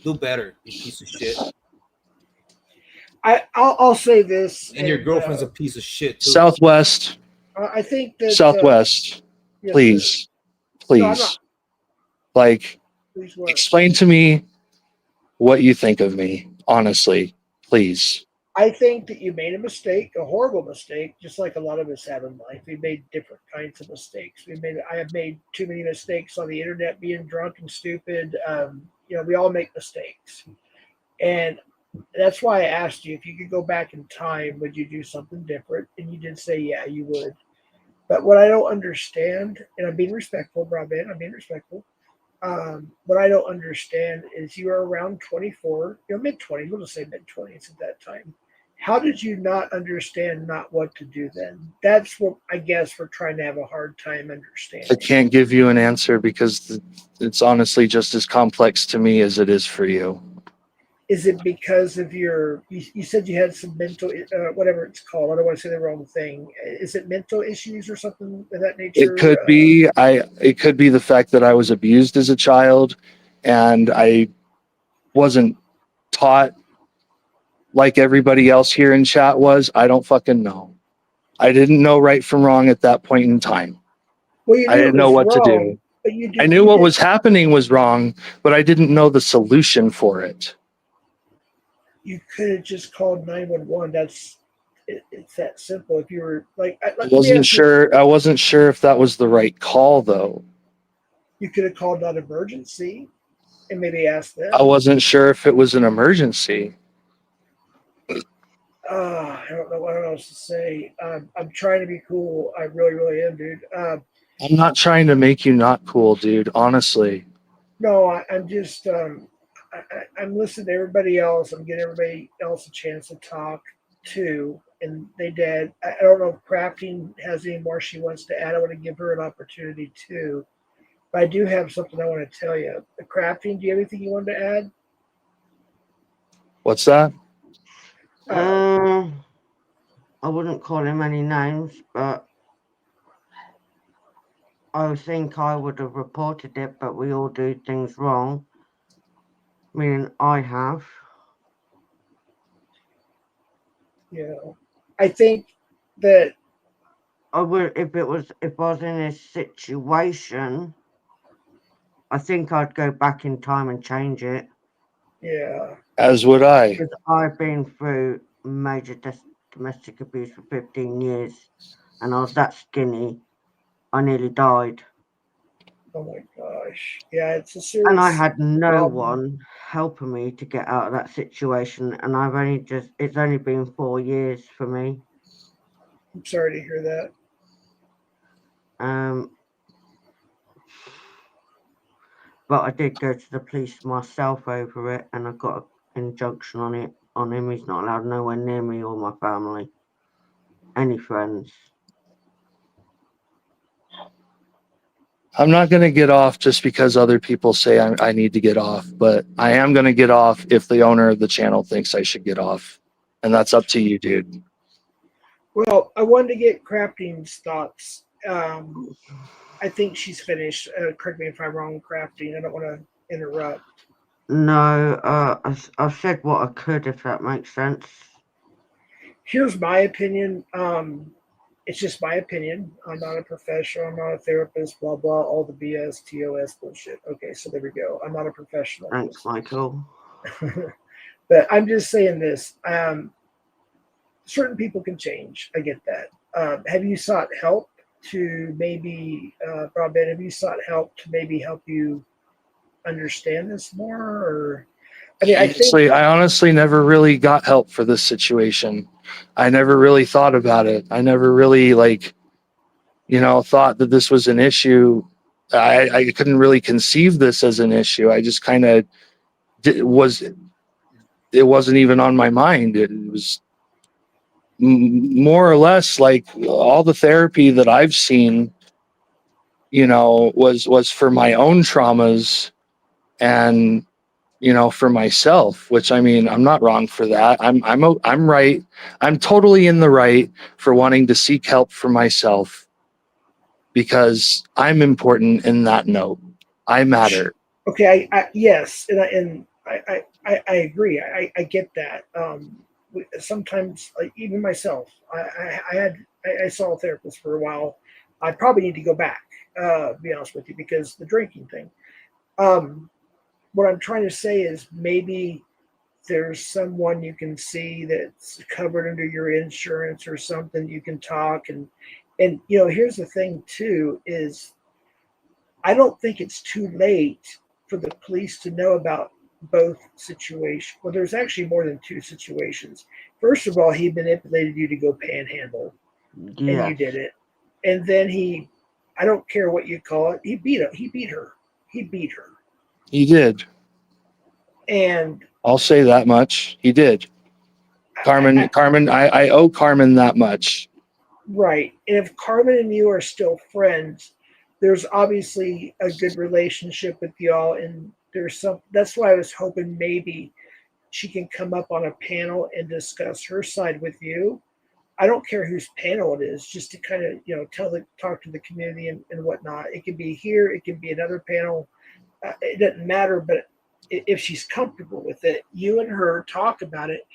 Do better, you piece of shit. I'll say this. And your girlfriend's a piece of shit too. Southwest. I think that Southwest. yes, Please. No, I'm Please. not. Like, Please what? explain to me what you think of me, honestly, please. I think that you made a mistake, a horrible mistake, just like a lot of us have in life. We made different kinds of mistakes. I have made too many mistakes on the internet, being drunk and stupid. We all make mistakes, and that's why I asked you if you could go back in time, would you do something different? And you did say, yeah, you would. But what I don't understand, and I'm being respectful, Broadband, I'm being respectful. What I don't understand is you were around 24, mid 20s, we'll just say mid 20s at that time. How did you not understand not what to do then? That's what I guess we're trying to have a hard time I understanding. can't give you an answer because it's honestly just as complex to me as it is for you. Is it because of you said you had some mental, whatever it's called, I don't want to say the wrong thing. Is it mental issues or something of that nature? It could be it could be the fact that I was abused as a child and I wasn't taught like everybody else here in chat was. I don't fucking know. I didn't know right from wrong at that point in time. Well, you I knew it didn't know was what to wrong, do. but you I did. knew You what did. was happening was wrong, but I didn't know the solution for it. You could have just called 911. It's that simple. If you were like, I let me wasn't ask you, sure. I wasn't sure if that was the right call, though. you could have called that emergency and maybe asked I them. wasn't sure if it was an emergency. I don't know what else to say. I'm trying to be cool. I really, really am, dude. I'm not trying to make you not cool, dude. Honestly, No, I'm just, I'm listening to everybody else. I'm giving everybody else a chance to talk too. And they did. I don't know if Crafting has any more she wants to add. I want to give her an opportunity too. But I do have something I want to tell you. The Crafting, do you have anything you wanted to add? what's that? I wouldn't call him any names, but I think I would have reported it, but we all do things wrong. Meaning I have. Yeah. I think that I would if I was in this situation, I think I'd go back in time and change it. yeah. As would I. Because I've been through major domestic abuse for 15 years and I was that skinny, I nearly died. Oh my gosh. Yeah, it's a serious And I had no problem. one helping me to get out of that situation. And it's only been 4 years for me. I'm sorry to hear that. But I did go to the police myself over it and I got an injunction on him. He's not allowed nowhere near me or my family. Any friends. I'm not going to get off just because other people say I need to get off, but I am going to get off if the owner of the channel thinks I should get off. And that's up to you, dude. Well, I wanted to get Crafting's thoughts. I think she's finished. Correct me if I'm wrong, Crafting. I don't want to interrupt. No, I've said what I could, if that makes sense. Here's my opinion. It's just my opinion. I'm not a professional. I'm not a therapist. Blah blah. All the BS, TOS bullshit. Okay, so there we go. I'm not a professional. Thanks, Michael. But I'm just saying this. Certain people can change. I get that. Have you sought help to maybe, Broadband? Have you sought help to maybe help you understand this more? Or I mean, I honestly never really got help for this situation. I never really thought about it. I never really thought that this was an issue. I couldn't really conceive this as an issue. I just kind of it wasn't even on my mind. It was more or less like all the therapy that I've seen, was for my own traumas and for myself, which, I mean, I'm not wrong for that. I'm right. I'm totally in the right for wanting to seek help for myself because I'm important in that note. I matter. Okay, yes, and I agree. I get that. Sometimes, like, even myself, I saw a therapist for a while. I probably need to go back. Be honest with you, because the drinking thing. What I'm trying to say is maybe there's someone you can see that's covered under your insurance or something, you can talk. And here's the thing too is I don't think it's too late for the police to know about both situations. Well, there's actually more than two situations. First of all, he manipulated you to go panhandle, and you Yes. did it. And then I don't care what you call it, he beat her. He beat her. He beat her. He did. And I'll say that much. He did. Carmen, I owe Carmen that much. right. And if Carmen and you are still friends, there's obviously a good relationship with y'all. And that's why I was hoping maybe she can come up on a panel and discuss her side with you. I don't care whose panel it is, just to kind of, talk to the community and whatnot. It can be here, it can be another panel. It doesn't matter, but if she's comfortable with it, you and her talk about it,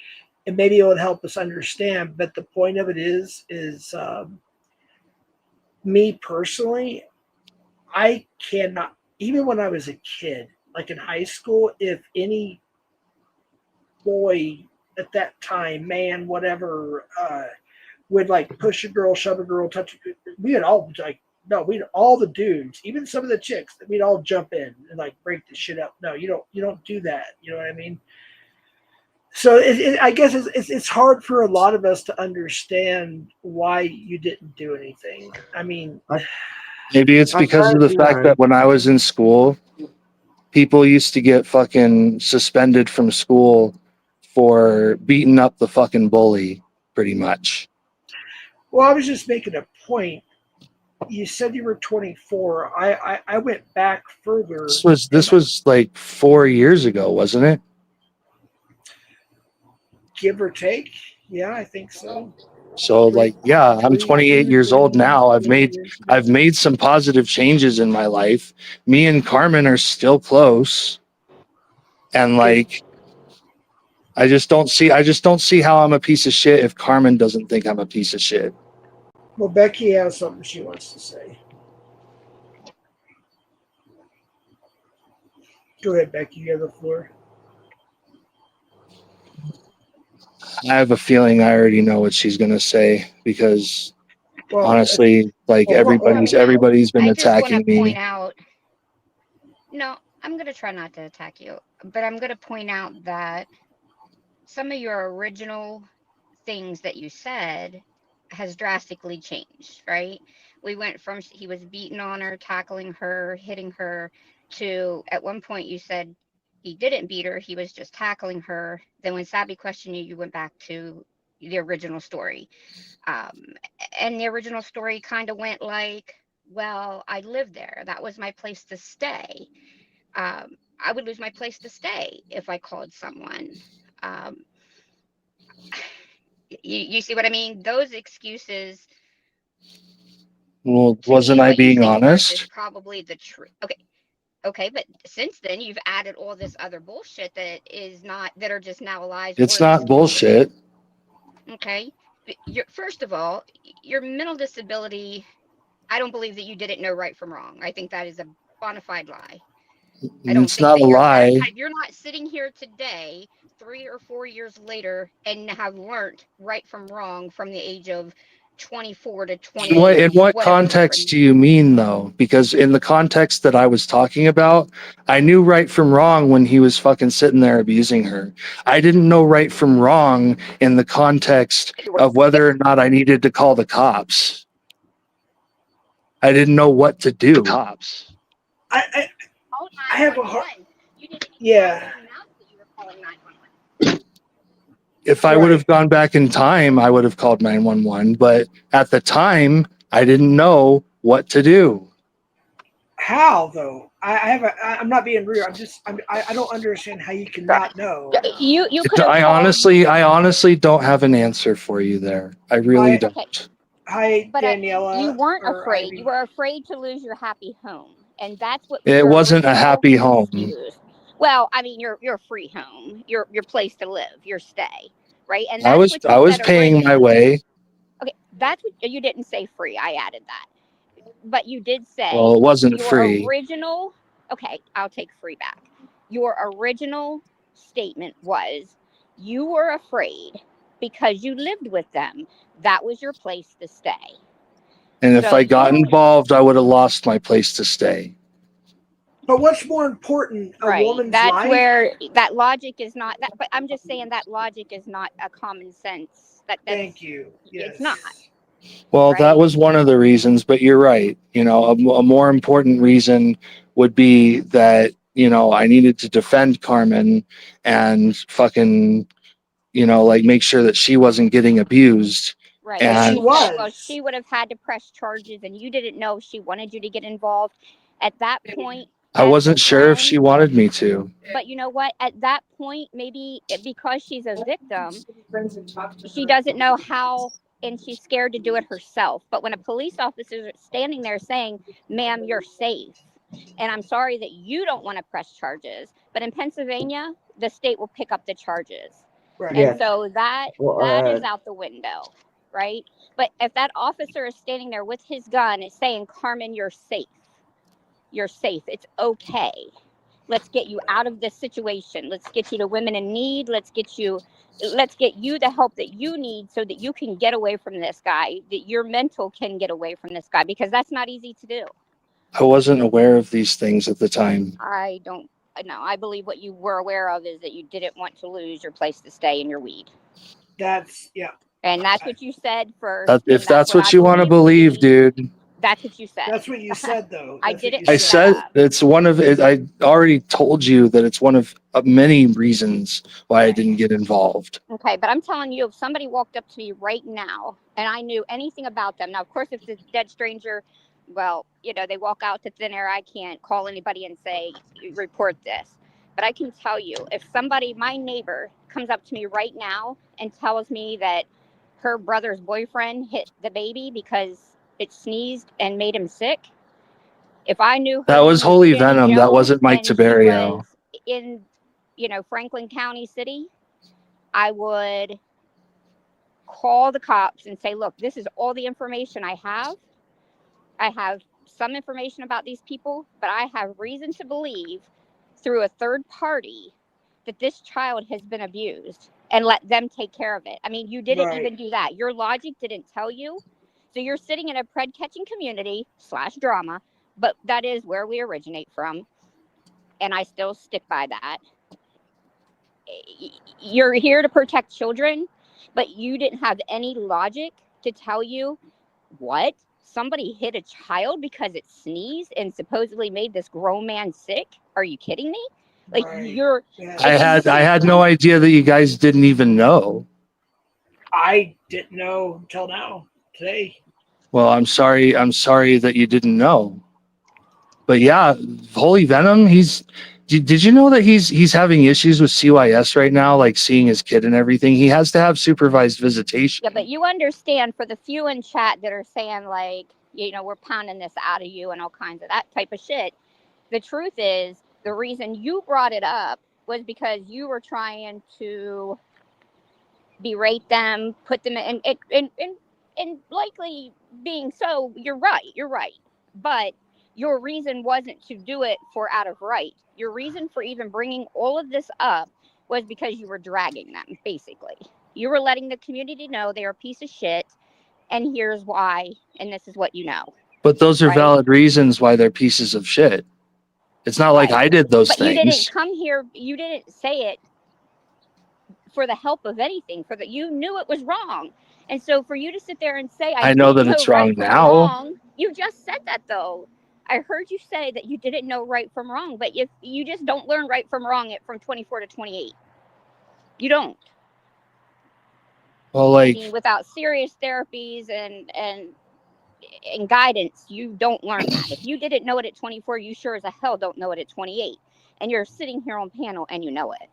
and maybe it would help us understand. But the point of it is me personally, I cannot, even when I was a kid, like in high school, if any boy at that time, man, whatever, would like push a girl, shove a girl, touch, we would all like, no, we'd all the dudes, even some of the chicks, we'd all jump in and like break the shit up. No, you don't do that. You know what I mean? So I guess it's hard for a lot of us to understand why you didn't do anything. I mean, Maybe it's I because of don't the fact know. that when I was in school, people used to get fucking suspended from school for beating up the fucking bully, pretty much. well, I was just making a point. You said you were 24. I went back further. This was like 4 years ago, wasn't it? Give or take. Yeah, I think so. So like, yeah, I'm 28 years old now. I've made some positive changes in my life. Me and Carmen are still close. And like, I just don't see how I'm a piece of shit if Carmen doesn't think I'm a piece of shit. Well, Becky has something she wants to say. Go ahead, Becky. You have the floor. I have a feeling I already know what she's gonna say because Well, honestly, like well, everybody's been I just want to attacking point me. out. No, I'm going to try not to attack you, but I'm going to point out that some of your original things that you said has drastically changed, right? We went from he was beating on her, tackling her, hitting her, to at one point you said he didn't beat her, he was just tackling her. Then when Sabby questioned you, you went back to the original story. And the original story kind of went like, well, I lived there. That was my place to stay. I would lose my place to stay if I called someone. Um, you see what I mean? Those excuses. Well, To wasn't me, I what you being say first is honest? probably the truth. Okay, but since then you've added all this other bullshit that is not, that are just now lies It's or not excuses. bullshit. Okay, first of all, your mental disability. I don't believe that you didn't know right from wrong. I think that is a bona fide lie. I don't It's think not that a lie. you're not sitting here today, 3 or 4 years later, and have learned right from wrong from the age of 24 to 20. In what Whatever you were. context do you mean though? Because in the context that I was talking about, I knew right from wrong when he was fucking sitting there abusing her. I didn't know right from wrong in the context of whether or not I needed to call the cops. I didn't know what to do. I Call have a hard. 911. You didn't Yeah. even announce that you were calling 911. If I would have gone back in time, I would have called 911. But at the time, I didn't know what to do. How though? I'm not being rude. I don't understand how you cannot know. You could have I honestly don't have an answer for you there. I really don't. Okay. Hi, But Daniela. you weren't or afraid. Ivy. You were afraid to lose your happy home, and that's what It your wasn't a original happy home. excuse. Well, I mean, your free home, your place to live, your stay, right? And I that's was what you said paying my originally. way. Okay, that's what you didn't say free. I added that, but you did say Well, it wasn't your free. original. Okay, I'll take free back. Your original statement was you were afraid because you lived with them. That was your place to stay. And if So I got you- involved, I would have lost my place to stay. But what's more important, a Right. woman's That's life? where that logic is not that, but I'm just saying that logic is not a common sense. That's Thank you. Yes. It's not. Well, that Right. was one of the reasons, but you're right. You know, a more important reason would be that, you know, I needed to defend Carmen and fucking, you know, like make sure that she wasn't getting abused. Right. But And she You said, well, was. she would have had to press charges and you didn't know she wanted you to get involved. At that point, I as wasn't her sure if friend, she wanted me to. but you know what? At that point, maybe because she's a victim, she doesn't know how and she's scared to do it herself. But when a police officer is standing there saying, ma'am, you're safe, and I'm sorry that you don't want to press charges, but in Pennsylvania, the state will pick up the charges. Right. Yeah. And so that What I that is heard. out the window, right? But if that officer is standing there with his gun and saying, Carmen, you're safe. You're safe. It's okay. Let's get you out of this situation. Let's get you to women in need. Let's get you the help that you need so that you can get away from this guy, that your mental can get away from this guy, because that's not easy to do. I wasn't aware of these things at the time. I don't know. I believe what you were aware of is that you didn't want to lose your place to stay and your weed. That's yeah. And that's what you said first. That, and if that's what I you want to believe, dude. That's what you said. That's what you said, though. I That's what didn't you make I that said up. it's one of it. I already told you that it's one of many reasons why I didn't get involved. Okay, but I'm telling you, if somebody walked up to me right now and I knew anything about them, now, of course, if the dead stranger, well, you know, they walk out to thin air, I can't call anybody and say, report this. But I can tell you, if somebody, my neighbor, comes up to me right now and tells me that her brother's boyfriend hit the baby because it sneezed and made him sick, if I knew her That name was Holy Jenny Venom. That Jones wasn't Mike and she Tiberio. was in, you know, Franklin County City, I would call the cops and say, look, this is all the information I have. I have some information about these people, but I have reason to believe through a third party that this child has been abused, and let them take care of it. I mean, you didn't Right. even do that. Your logic didn't tell you. So you're sitting in a pred catching community / drama, but that is where we originate from. And I still stick by that. You're here to protect children, but you didn't have any logic to tell you what? Somebody hit a child because it sneezed and supposedly made this grown man sick? Are you kidding me? Like, Right. you're Yeah. I had no idea that you guys didn't even know. I didn't know until now, today. Well, I'm sorry that you didn't know. But yeah, Holy Venom, did you know that he's having issues with CYS right now, like seeing his kid and everything? He has to have supervised visitation. Yeah, but you understand, for the few in chat that are saying, like, you know, we're pounding this out of you and all kinds of that type of shit. The truth is, the reason you brought it up was because you were trying to berate them, put them in, and likely being so, you're right. But your reason wasn't to do it for out of right. Your reason for even bringing all of this up was because you were dragging them, basically. You were letting the community know they're a piece of shit, and here's why, and this is what you know. But those are Right. valid reasons why they're pieces of shit. It's not like Right. I did those But you things. didn't come here, you didn't say it for the help of anything, you knew it was wrong. And so for you to sit there and say, I know didn't that it's right wrong from now. wrong, you just said that, though. I heard you say that you didn't know right from wrong, but if you just don't learn right from wrong from 24 to 28, you don't. Well, I like, mean, without serious therapies and guidance, you don't learn that. If you didn't know it at 24, you sure as a hell don't know it at 28. And you're sitting here on panel and you know it.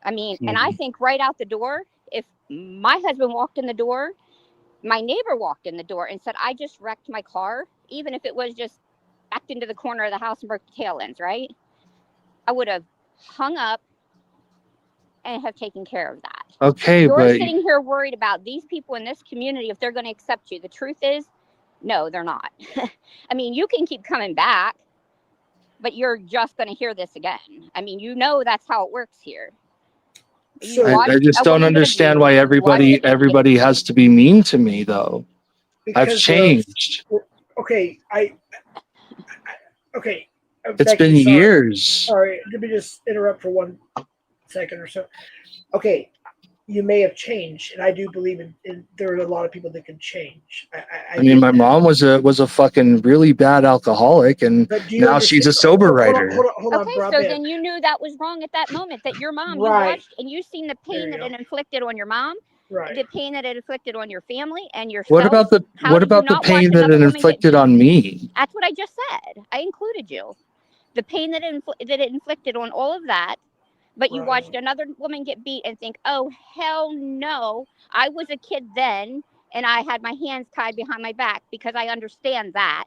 I mean, and I think right out the door, if my husband walked in the door, my neighbor walked in the door and said, I just wrecked my car, even if it was just backed into the corner of the house and broke the tail ends, right? I would have hung up and have taken care of that. okay, You're but sitting here worried about these people in this community, if they're going to accept you. The truth is, no, they're not. I mean, you can keep coming back, but you're just going to hear this again. I mean, you know that's how it works here. You So- watch I just a don't woman get understand abused, why you watch everybody has to be mean to me though. I've because changed. okay, okay. It's Becky, been sorry. years. Sorry, let me just interrupt for 1 second or so. Okay, you may have changed, and I do believe in there are a lot of people that can change. I mean, get my that. mom was a fucking really bad alcoholic, and But do you now she's a understand? sober Hold on, writer. hold on, Okay, so Broadband. then you knew that was wrong at that moment, that your mom, you Right. watched and you seen the There pain you that go. it inflicted on your mom, Right. the pain that it inflicted on your family and yourself. What about the How did you not pain watch that another it woman get inflicted on me? That's what I just said. I included you. The pain that it inflicted on all of that, but you Right. watched another woman get beat and think, oh, hell no. I was a kid then, and I had my hands tied behind my back, because I understand that,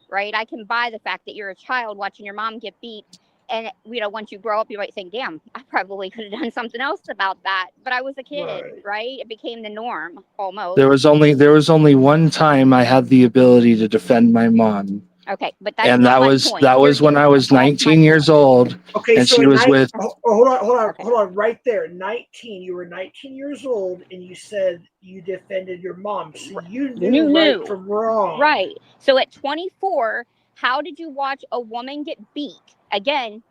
right? I can buy the fact that you're a child watching your mom get beat. And, you know, once you grow up, you might think, damn, I probably could have done something else about that. But I was a kid, right? It became the norm almost. There was only one time I had the ability to defend my mom. Okay, but that's And not that my was point. that You're was when getting I was off my 19 years point. old, Okay, and so she at was with. hold on, Okay. hold on, right there. 19. You were 19 years old, and you said you defended your mom, so you knew right from wrong. Right. So at 24, how did you watch a woman get beat? Again,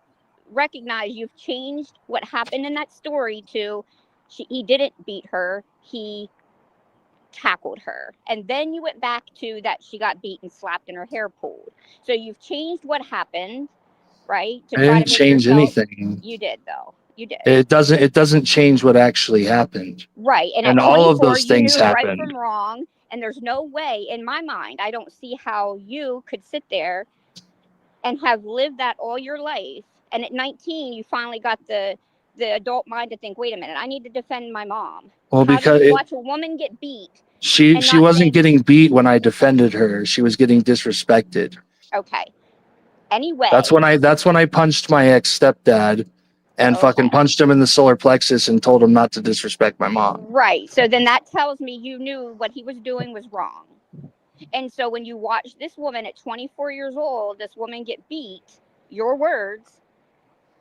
recognize you've changed what happened in that story to he didn't beat her, he tackled her. And then you went back to that she got beat and slapped and her hair pulled. So you've changed what happened, right? I didn't change anything. You did, though. You did. It doesn't change what actually happened. Right. And And at all of 24, those you things knew right happened. from wrong. And there's no way, in my mind, I don't see how you could sit there and have lived that all your life. And at 19, you finally got the adult mind to think, wait a minute, I need to defend my mom. Well, How because did you watch a woman get beat? she not wasn't think- getting beat when I defended her. She was getting disrespected. Okay. Anyway. That's when I punched my ex stepdad and fucking punched him in the solar plexus and told him not to disrespect my mom. Right. So then that tells me you knew what he was doing was wrong. And so when you watch this woman at 24 years old, this woman get beat, your words,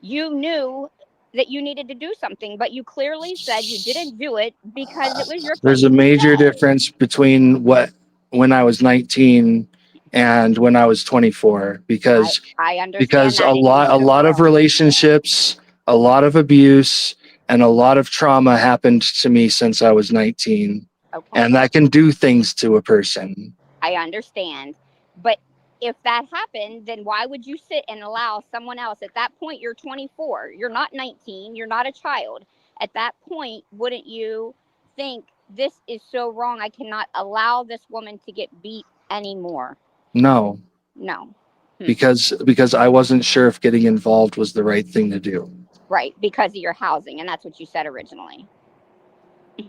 you knew that you needed to do something, but you clearly said you didn't do it because it was your place. There's a major difference between when I was 19 and when I was 24, because I understand because that. a lot of relationships, a lot of abuse, and a lot of trauma happened to me since I was 19. Okay. And that can do things to a person. I understand. But if that happened, then why would you sit and allow someone else? At that point, you're 24. You're not 19. You're not a child. At that point, wouldn't you think, this is so wrong, I cannot allow this woman to get beat anymore? No. No. Because I wasn't sure if getting involved was the right thing to do. Right, because of your housing, and that's what you said originally.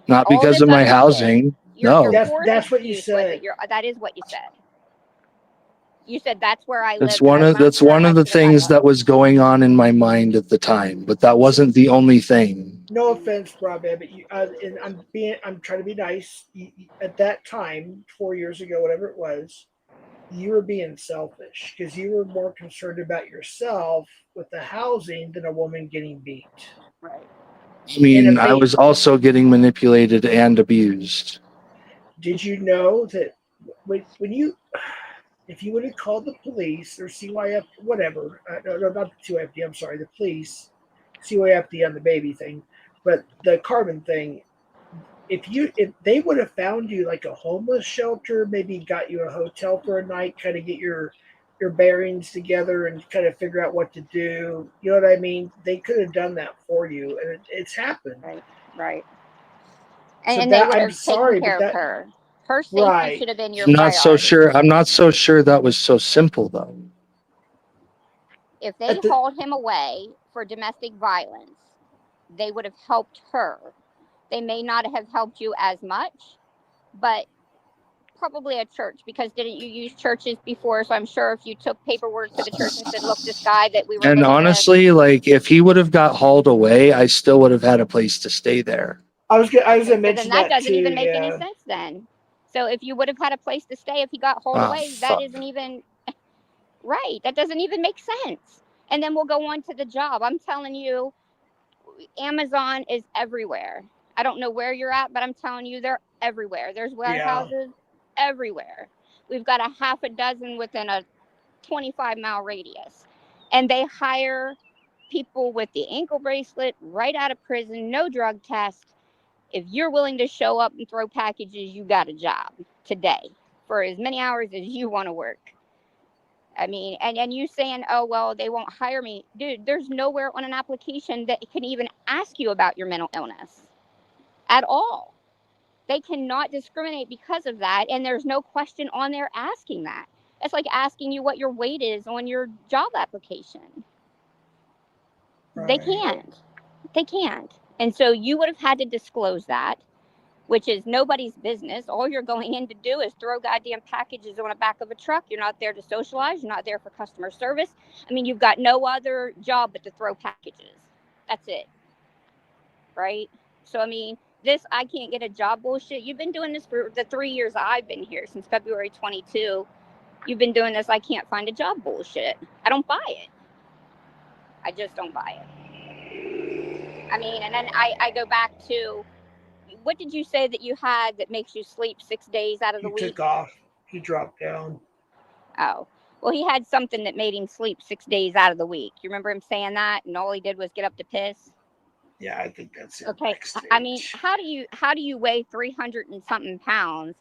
Not because of my housing. No. That's what you said. That is what you said. You said that's where I live. That's one of the things that was going on in my mind at the time, but that wasn't the only thing. No offense, Broadband, but and I'm trying to be nice. At that time, 4 years ago, whatever it was, you were being selfish because you were more concerned about yourself with the housing than a woman getting beat. Right. I mean, I was also getting manipulated and abused. Did you know that if you would have called the police or CYF, whatever, no, not the CYFD, I'm sorry, the police, CYFD on the baby thing, but the carbon thing, if they would have found you like a homeless shelter, maybe got you a hotel for a night, kind of get your bearings together and kind of figure out what to do, you know what I mean? They could have done that for you, and it's happened. Right. So And they would have taken care of her. Her safety should have been your priority. I'm not so sure that was so simple though. If they hauled him away for domestic violence, they would have helped her. They may not have helped you as much, but probably a church, because didn't you use churches before? So I'm sure if you took paperwork to the church and said, look, this guy that we were And honestly, like if he would have got hauled away, I still would have had a place to stay there. I was gonna mention that doesn't even make any sense then. So if you would have had a place to stay, if he got hauled away, that isn't even Right. That doesn't even make sense. And then we'll go on to the job. I'm telling you, Amazon is everywhere. I don't know where you're at, but I'm telling you, they're everywhere. There's warehouses everywhere. We've got a half a dozen within a 25-mile radius. And they hire people with the ankle bracelet right out of prison, no drug test. If you're willing to show up and throw packages, you got a job today for as many hours as you want to work. I mean, and you saying, oh, well, they won't hire me. Dude, there's nowhere on an application that can even ask you about your mental illness at all. They cannot discriminate because of that. And there's no question on there asking that. It's like asking you what your weight is on your job application. They can't. They can't. And so you would have had to disclose that, which is nobody's business. All you're going in to do is throw goddamn packages on the back of a truck. You're not there to socialize. You're not there for customer service. I mean, you've got no other job but to throw packages. That's it. Right? So, I mean, this I can't get a job bullshit. You've been doing this for the 3 years I've been here, since February 22. You've been doing this I can't find a job bullshit. I don't buy it. I just don't buy it. I mean, and then I go back to, what did you say that you had that makes you sleep 6 days out of the He week? took off. He dropped down. Oh, well, he had something that made him sleep 6 days out of the week. You remember him saying that, and all he did was get up to piss? Yeah, I think that's it. Okay, I mean, how do you weigh 300 and something pounds,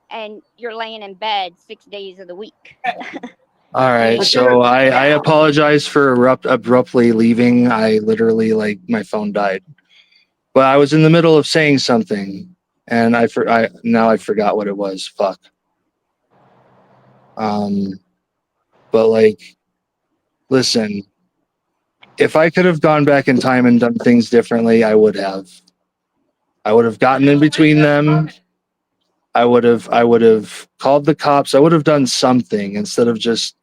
and you're laying in bed 6 days of the week? All right, so I apologize for abruptly leaving. I literally, like, my phone died, but I was in the middle of saying something, and I forgot what it was. Fuck. But like, listen, if I could have gone back in time and done things differently, I would have. I would have gotten in between them. I would have called the cops. I would have done something instead of just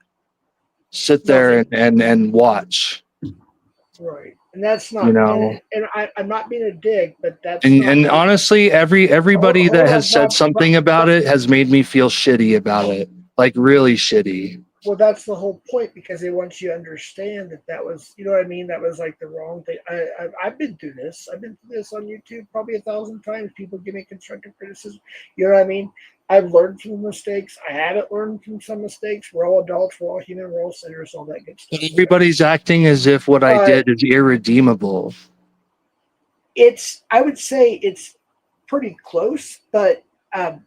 sit there and watch. Right. And that's not, You know. and I'm not being a dick, but that's And honestly, everybody that has said something about it has made me feel shitty about it, like really shitty. Well, that's the whole point, because they want you to understand that was, you know what I mean? That was like the wrong thing. I've been through this. I've been through this on YouTube probably 1,000 times. People give me constructive criticism. You know what I mean? I've learned from mistakes. I haven't learned from some mistakes. We're all adults. We're all human. We're all sinners. All that good stuff. Everybody's acting as if what I did is irredeemable. I would say it's pretty close, but I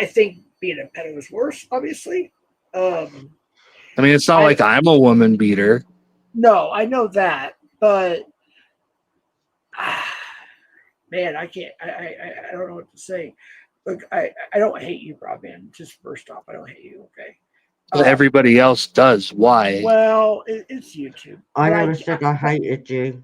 think being a pedo is worse, obviously. I mean, it's not like I'm a woman beater. No, I know that, but man, I can't. I don't know what to say. Look, I don't hate you, Broadband. Just first off, I don't hate you. Okay. But everybody else does. Why? Well, it's YouTube. I never said I hated you.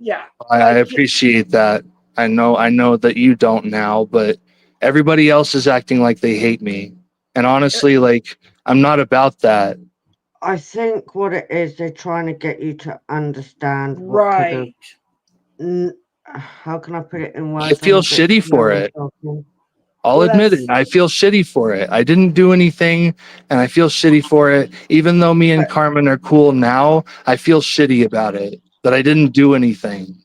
Yeah. I appreciate that. I know that you don't now, but everybody else is acting like they hate me. And honestly, like, I'm not about that. I think what it is, they're trying to get you to understand what right. How can I put it in words? I feel shitty for it. I'll admit it. I feel shitty for it. I didn't do anything, and I feel shitty for it. Even though me and Carmen are cool now, I feel shitty about it, that I didn't do anything.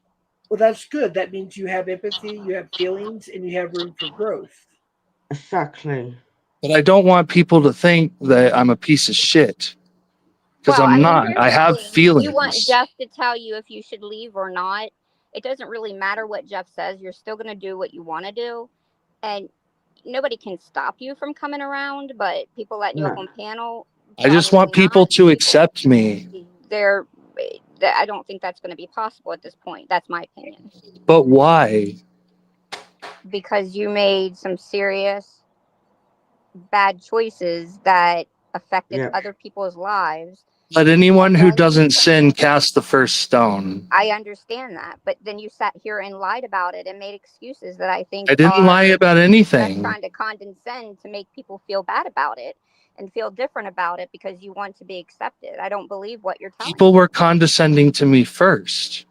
Well, that's good. That means you have empathy, you have feelings, and you have room for growth. Exactly. But I don't want people to think that I'm a piece of shit. Because I'm not. I have feelings. You want Jeff to tell you if you should leave or not. It doesn't really matter what Jeff says. You're still going to do what you want to do. And nobody can stop you from coming around, but people letting you up on panel. I just want people to accept me. I don't think that's going to be possible at this point. That's my opinion. But why? Because you made some serious bad choices that affected other people's lives. Let anyone who doesn't sin cast the first stone. I understand that, but then you sat here and lied about it and made excuses that I think I didn't lie about anything. Trying to condescend to make people feel bad about it and feel different about it because you want to be accepted. I don't believe what you're telling me. People were condescending to me first.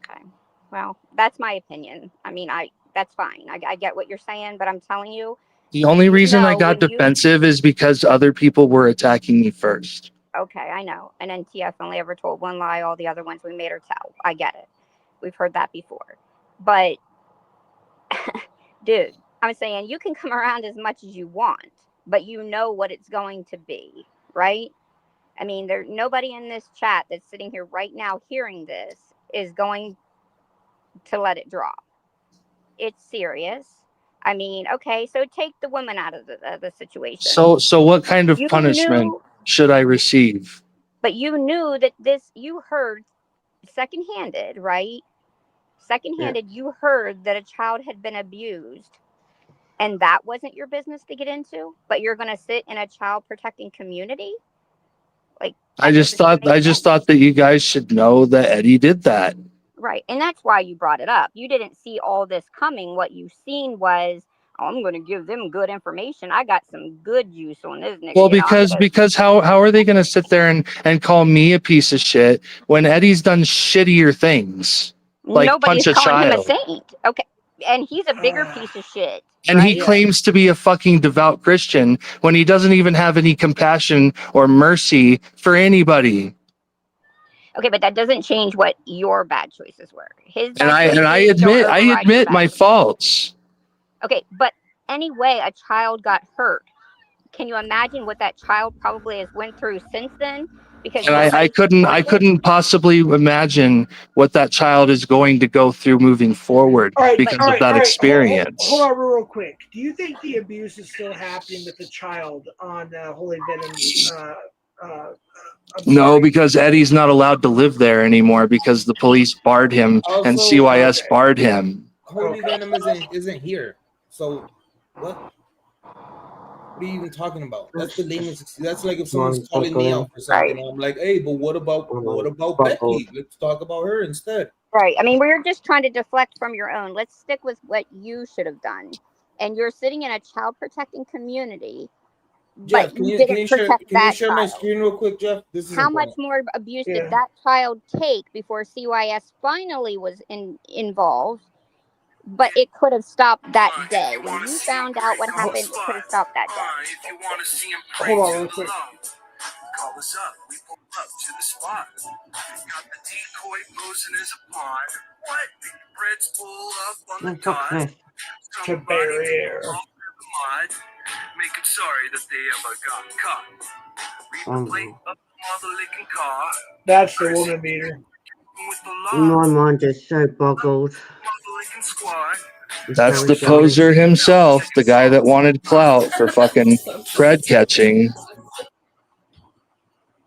Okay, well, that's my opinion. I mean, that's fine. I get what you're saying, but I'm telling you. The only reason I got defensive is because other people were attacking me first. Okay, I know. And then TF only ever told one lie, all the other ones we made her tell. I get it. We've heard that before. But, dude, I'm saying you can come around as much as you want, but you know what it's going to be, right? I mean, there's nobody in this chat that's sitting here right now hearing this is going to let it drop. It's serious. I mean, okay, so take the woman out of the situation. So what kind of You punishment knew, should I receive? but you knew that you heard secondhanded, right? Secondhanded, you heard that a child had been abused, and that wasn't your business to get into, but you're going to sit in a child protecting community? Like, I that just doesn't make sense. thought that you guys should know that Eddie did that. Right. And that's why you brought it up. You didn't see all this coming. What you seen was, oh, I'm going to give them good information. I got some good juice on this nigga. Well, because how are they going to sit there and call me a piece of shit when Eddie's done shittier things, like Nobody's punch a calling him a child, saint. Okay. And he's a bigger piece of shit. and he Right? claims to be a fucking devout Christian when he doesn't even have any compassion or mercy for anybody. Okay, but that doesn't change what your bad choices were. His And bad I choices don't override your admit bad my choices. faults. Okay, but anyway, a child got hurt. Can you imagine what that child probably has went through since then? Because And I nobody couldn't possibly imagine what that child is going to go through moving forward All right, because all of right, that all right. experience. Hold on, real quick. Do you think the abuse is still happening with the child on Holy Venom? I'm No, sorry. because Eddie's not allowed to live there anymore because the police barred him and Also, CYS barred him. Holy Okay. Venom isn't here. So what? What are you even talking about? That's the lamest. That's like if someone's Mind calling me out boggling. for something. Right. And I'm like, hey, but what about Boggled. Becky? Let's talk about her instead. Right. I mean, we're just trying to deflect from your own. Let's stick with what you should have done. And you're sitting in a child protecting community, Jeff, but you didn't protect can you that share my child. screen real quick, Jeff? This is How much important. more abuse Yeah. did that child take before CYS finally was involved? But it could have stopped that day. When you found out what happened, it could have stopped that day. Hold on, real quick. Call us up. We pull up to the spot. Got the decoy posing as a pawn. What? The Brits pull up on the What the fuck's dot. this? To barrier. Mod. Make them sorry that they ever got caught. Read the plate of the mother-licking car. That's the woman beater. With the My law. mind is so boggled. Mother-licking squad. It's That's very the silly. poser himself, the guy that wanted clout for fucking cred catching.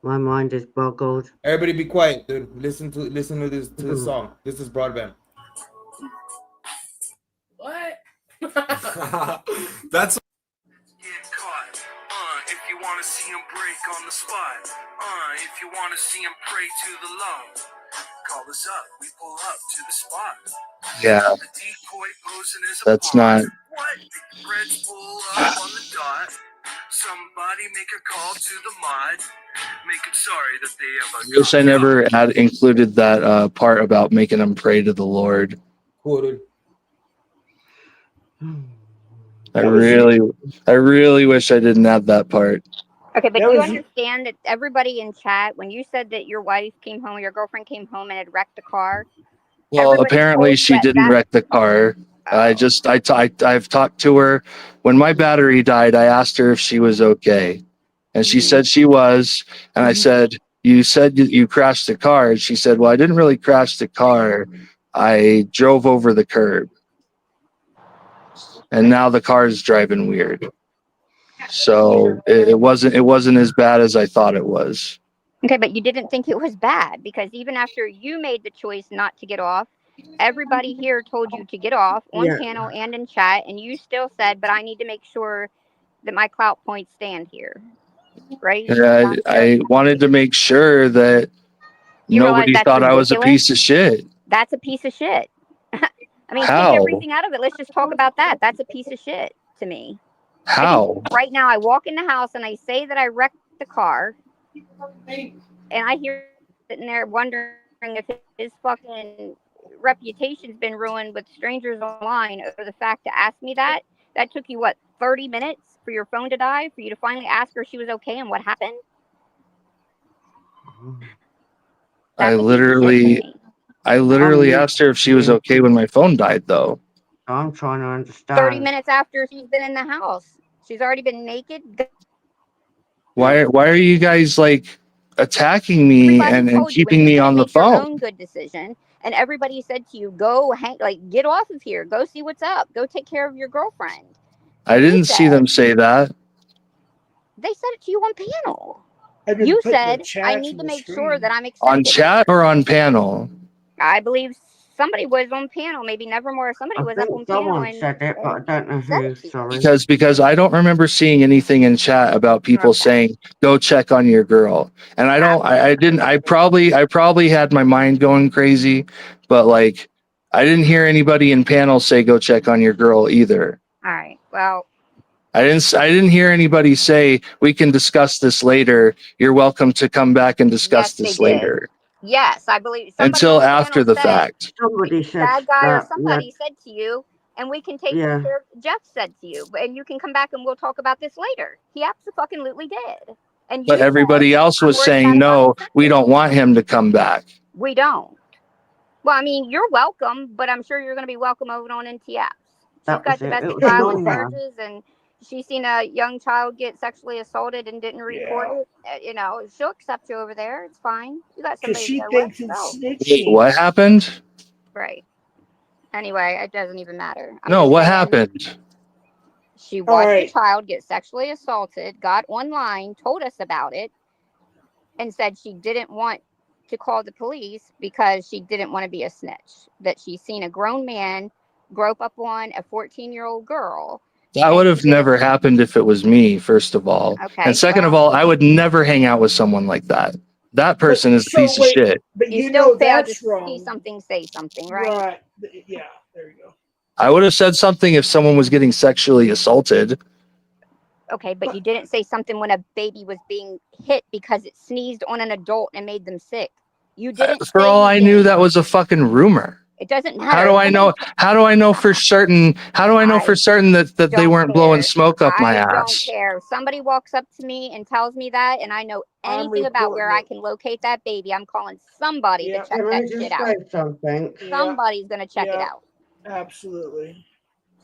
My mind is boggled. Everybody, be quiet, dude. Listen to this song. This is Broadband. What? That's get caught. If you want to see him break on the spot. If you want to see him pray to the law. Call us up. We pull up to the spot. Yeah, The decoy posing as a that's pawn. not. What? The Reds pull up on the dot. Somebody make a call to the mod. Make them sorry that they ever I wish I got never caught. had included that part about making them pray to the Lord. Quoted. I That was- really wish I didn't add that part. Okay, but That do you was- understand that everybody in chat, when you said that your wife came home, your girlfriend came home and had wrecked the car? Well, everybody apparently told she that didn't that- wreck the car. Oh. I've talked to her. When my battery died, I asked her if she was okay, and she said she was. And I said, "You said you crashed the car." And she said, "Well, I didn't really crash the car. I drove over the curb, and now the car is driving weird." So it wasn't as bad as I thought it was. Okay, but you didn't think it was bad because even after you made the choice not to get off, everybody here told you to get off on Yeah. panel and in chat, and you still said, "But I need to make sure that my clout points stand here." Right? And I wanted to make sure that You realize nobody that's thought I was a ridiculous? piece of shit. That's a piece of shit. I mean, How? take everything out of it. Let's just talk about that. That's a piece of shit to me. How? Right now, I walk in the house and I say that I wrecked the car, and I hear sitting there wondering if his fucking reputation's been ruined with strangers online over the fact to ask me that. That took you, what, 30 minutes for your phone to die, for you to finally ask her she was okay and what happened? I That's what you just said to literally, me. I literally I'm asked her if she was yeah, okay when my phone died, though. I'm trying to 30 understand. minutes after she's been in the house. She's already been naked. Why are you guys like attacking me Everybody and told you when keeping you me didn't on the make your phone? own good decision, and everybody said to you, "Go hang, like get off of here. Go see what's up. Go take care of your girlfriend." I And you didn't see said them say that. they said it to you on panel. I've been You putting the said, "I chats need in to the make sure screen. that I'm On accepted chat here." or on panel? I believe somebody was on panel, maybe Nevermore. Somebody I was up think on panel someone and, said it, but I and don't know said who. it to you. Sorry. Because I don't remember seeing anything in chat about people Okay. saying go check on your girl. And I didn't I probably had my mind going crazy, but like I didn't hear anybody in panel say go check on your girl either. All right. Well, I didn't hear anybody say we can discuss this later. You're welcome to come back and discuss yes, they this did. later Yes, I believe somebody until on panel after the said, fact. Somebody said bad guy or that. Yeah, somebody said to you, and we can take yeah. care of, Jeff said to you, and you can come back and we'll talk about this later. He absolutely did. And But you said everybody else I'm was worried about saying it not no, we accepted. don't want him to come back. We don't. Well, I mean, you're welcome, but I'm sure you're going to be welcome over on NTFs. She's That got was it. It domestic was violence anonymous. charges, and she's seen a young child get sexually assaulted and didn't report Yeah, it. You know, she'll accept you over there. It's fine. You got because somebody to she go with. thinks it's Go. Wait, snitching. what happened? Right. Anyway, it doesn't even matter. I'm No, just what saying happened? she All watched a right. child get sexually assaulted, got online, told us about it, and said she didn't want to call the police because she didn't want to be a snitch. That she's seen a grown man grope up on a 14-year-old girl. That And would she have didn't. never happened if it was me, first of all. And Okay, second of well, all, I would never hang out with someone like that. That But person is a so piece of wait, shit. but you you still know failed to that's see wrong, something, say something, right? right? Yeah, there you go. I would have said something if someone was getting sexually assaulted. Okay, but But you didn't say something when a baby was being hit because it sneezed on an adult and made them sick. You didn't For say all I knew, anything. that was a fucking rumor. It doesn't How matter. do If I somebody, know? How do I know for certain? How do I know for I certain that they don't weren't blowing care. smoke up my I don't ass? care. If somebody walks up to me and tells me that, and I know I'm anything about reporting where I it. can locate that baby, I'm calling somebody to Yep, check Can I that shit just out. say something? yep, Somebody's going to check it yep. out. Absolutely.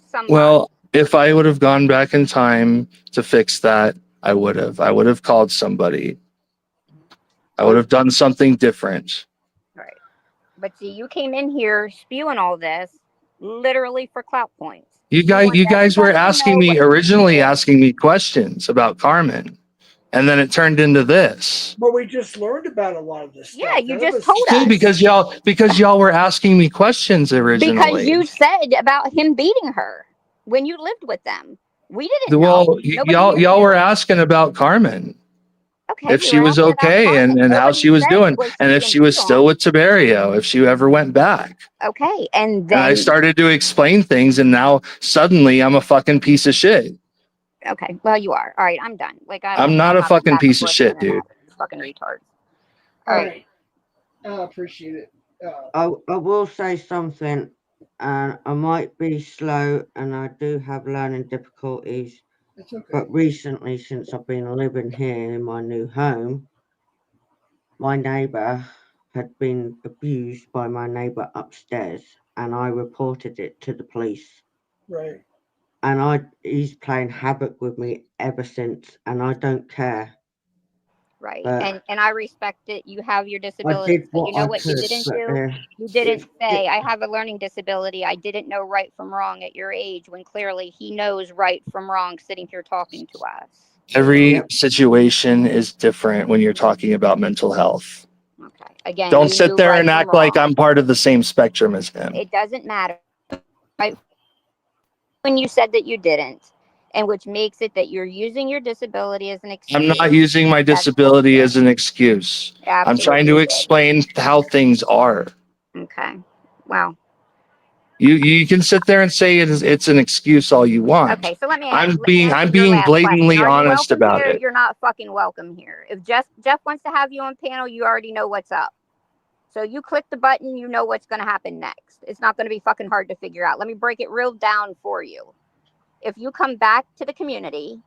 Somebody. Well, if I would have gone back in time to fix that, I would have. I would have called somebody. I would have done something different. Right. But see, you came in here spewing all this literally for clout points. You want You guys were everybody to asking know me what you originally did. asking me questions about Carmen, and then it turned into this. But we just learned about a lot of this Yeah, stuff. you None of just us. told See, us. because y'all were asking me questions Because originally. you said about him beating her when you lived with them. We didn't know. Well, Nobody knew. y'all were asking about Carmen, Okay, if we she were was asking about okay Carmen. and how Nobody she was said, doing, was and she if getting she was beat still on? with Tiberio, if she ever went back. Okay, and And I then, started to explain things, and now suddenly I'm a fucking piece of shit. okay, well, you are. All right, I'm done. Like, I'm not I'm a not going fucking back and piece of forth with shit, internet dude. with these fucking retards. All All right. right. I appreciate it. I will say something, and I might be slow, and I do have learning difficulties. It's okay. But recently, since I've been living here in my new home, my neighbour had been abused by my neighbour upstairs, and I reported it to the police. Right. And he's playing havoc with me ever since, and I don't care. Right. But And I respect it. You have your I disabilities, did but you what know I what you could. didn't But do? You didn't If say, I have a learning disability. I didn't know right from wrong at your age, when clearly he knows right from wrong sitting here talking to us. Every yep, situation is different when you're talking about mental health. Okay. Again, Don't you sit knew there right and from act like wrong. I'm part of the same spectrum as him. It doesn't matter. Right. When you said that you didn't, and which makes it that you're using your disability as an I'm excuse. not using my That's disability bullshit. as an excuse. You I'm trying absolutely to did. explain how things are. Okay. Wow. You can sit there and say it's an excuse all you want. Okay, so let me I'm answer your being last question. blatantly Are you honest welcome about here? it. You're not fucking welcome here. If Jeff wants to have you on panel, you already know what's up. So you click the button, you know what's going to happen next. It's not going to be fucking hard to figure out. Let me break it real down for you. If you come back to the community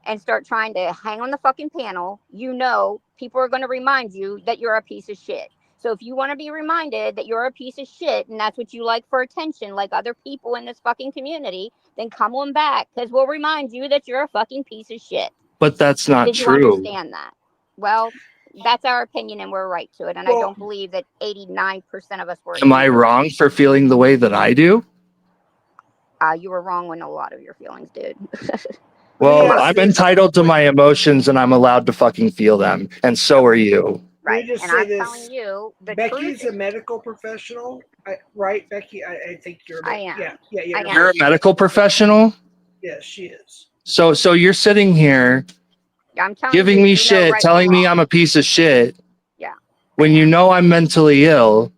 and start trying to hang on the fucking panel, you know people are going to remind you that you're a piece of shit. So if you want to be reminded that you're a piece of shit and that's what you like for attention, like other people in this fucking community, then come on back, because we'll remind you that you're a fucking piece of shit. But that's not Did you true. understand that? Well, that's our opinion and we're right to it. And I don't believe that 89% of us were. Am I wrong for feeling the way that I do? You were wrong when a lot of your feelings did. Well, Yes, I'm entitled to my emotions and I'm allowed to fucking feel them. And so are you. Right. Let me just And say I'm this. telling you, the Becky's truth a medical professional, right, Becky? I think you're. I am. Yeah. I am. You're a medical professional? Yes, she is. So you're sitting here I'm telling giving you, me you know shit, right telling from me wrong. I'm a piece of shit. Yeah. When you know I'm mentally ill.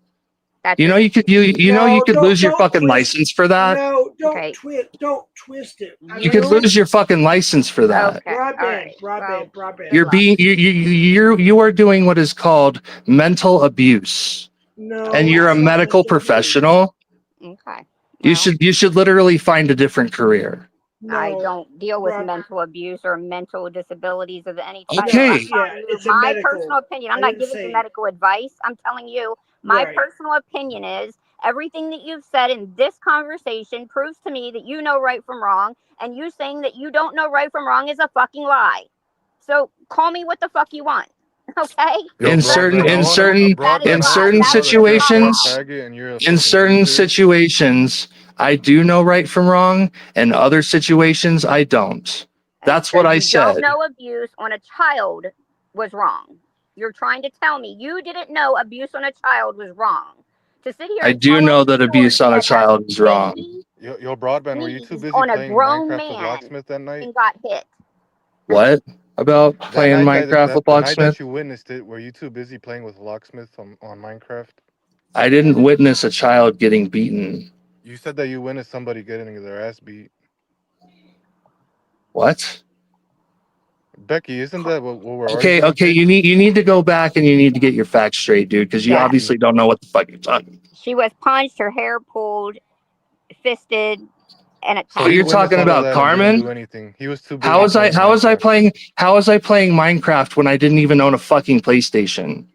That's you know you could lose your fucking license for that. No, don't twist it. You could lose your fucking license for that. Okay. Broadband. You're being you are doing what is called mental abuse. No, and you're a it's not medical mental abuse. professional. Okay. You should literally find a different career. I don't deal with mental abuse or mental disabilities of any type. Okay. I'm telling you it's a my medical- personal opinion. I'm I not didn't giving say- you medical advice. I'm telling you my Right. personal opinion is everything that you've said in this conversation proves to me that you know right from wrong, and you saying that you don't know right from wrong is a fucking lie. So call me what the fuck you want. Okay? In certain situations, I do know right from wrong, and other situations I don't. That's what I said. Don't know abuse on a child was wrong. You're trying to tell me you didn't know abuse on a child was wrong. To sit here I and do tell know us that abuse on a child is wrong. Yo, Broadband, were you too busy on a playing grown Minecraft man with Locksmith that night? and got hit. What about playing Minecraft with The night Locksmith? that you witnessed it, were you too busy playing with Locksmith on Minecraft? I didn't witness a child getting beaten. You said that you witnessed somebody getting their ass beat. What? Becky, isn't that what we're Okay, arguing? okay. You need to go back and you need to get your facts straight, dude, because you Yeah. obviously don't know what the fuck you're talking. She was punched, her hair pulled, fisted, and attacked. So you're talking about Carmen? He was too busy. How was I playing Minecraft when I didn't even own a fucking PlayStation?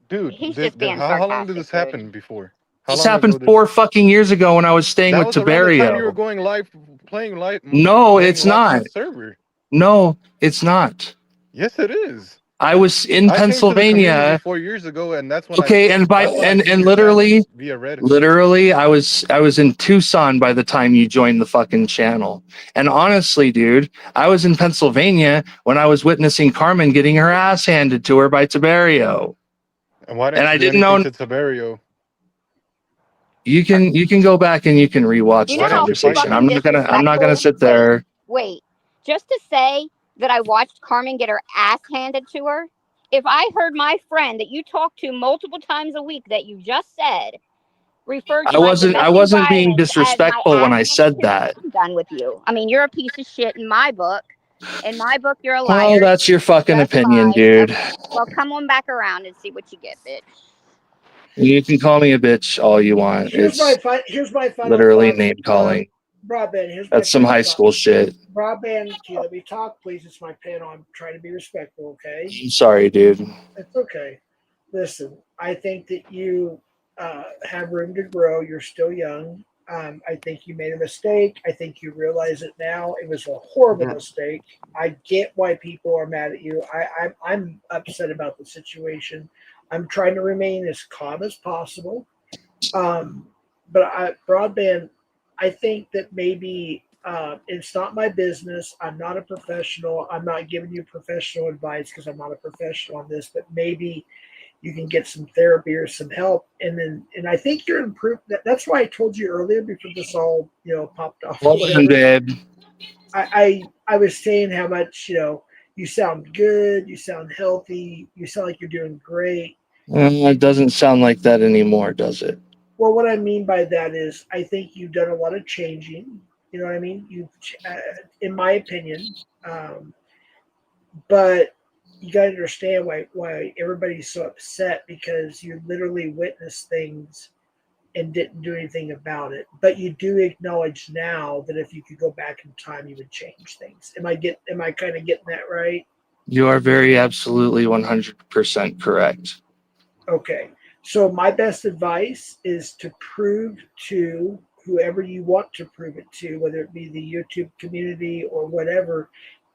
Dude, He's just being how long did sarcastic, this dude. happen before? How This long happened ago 4 fucking years ago when I was staying that with was around the time you were Tiberio. going live, playing live. No, playing it's not. Locksmith server. No, it's not. Yes, it is. I was in I came to the community Pennsylvania. 4 years ago, and that's when Okay, and literally, via Reddit. literally, I was in Tucson by the time you joined the fucking channel. And honestly, dude, I was in Pennsylvania when I was witnessing Carmen getting her ass handed to her by Tiberio. And why didn't I you do didn't know. anything to Tiberio? You can go back and you can rewatch You the know how conversation. fucking I'm not gonna disrespectful- sit there. Wait, just to say that I watched Carmen get her ass handed to her? If I heard my friend that you talk to multiple times a week that you just said referred to I wasn't being disrespectful when I said that. I'm done with you. I mean, you're a piece of shit in my book. In my book, you're a liar. Well, that's your fucking Just opinion, lied. dude. Okay. Well, come on back around and see what you get, bitch. You can call me a bitch all you want. Here's my final literally thoughts. name calling. Broadband. Here's That's some high school shit. Broadband, can you let me talk, please? It's my panel. I'm trying to be respectful, okay? I'm sorry, dude. It's okay. Listen, I think that you have room to grow. You're still young. I think you made a mistake. I think you realize it now. It was a horrible mistake. I get why people are mad at you. I'm upset about the situation. I'm trying to remain as calm as possible. But Broadband, I think that maybe it's not my business. I'm not a professional. I'm not giving you professional advice because I'm not a professional on this, but maybe you can get some therapy or some help. And I think you're improved. That's why I told you earlier before this all, popped off. Well done, babe. I was saying how much, you sound good. You sound healthy. You sound like you're doing great. It doesn't sound like that anymore, does it? Well, what I mean by that is I think you've done a lot of changing. You know what I mean? In my opinion, but you got to understand why everybody's so upset, because you literally witness things and didn't do anything about it. But you do acknowledge now that if you could go back in time, you would change things. Am I kind of getting that right? You are very absolutely 100% correct. Okay. So my best advice is to prove to whoever you want to prove it to, whether it be the YouTube community or whatever,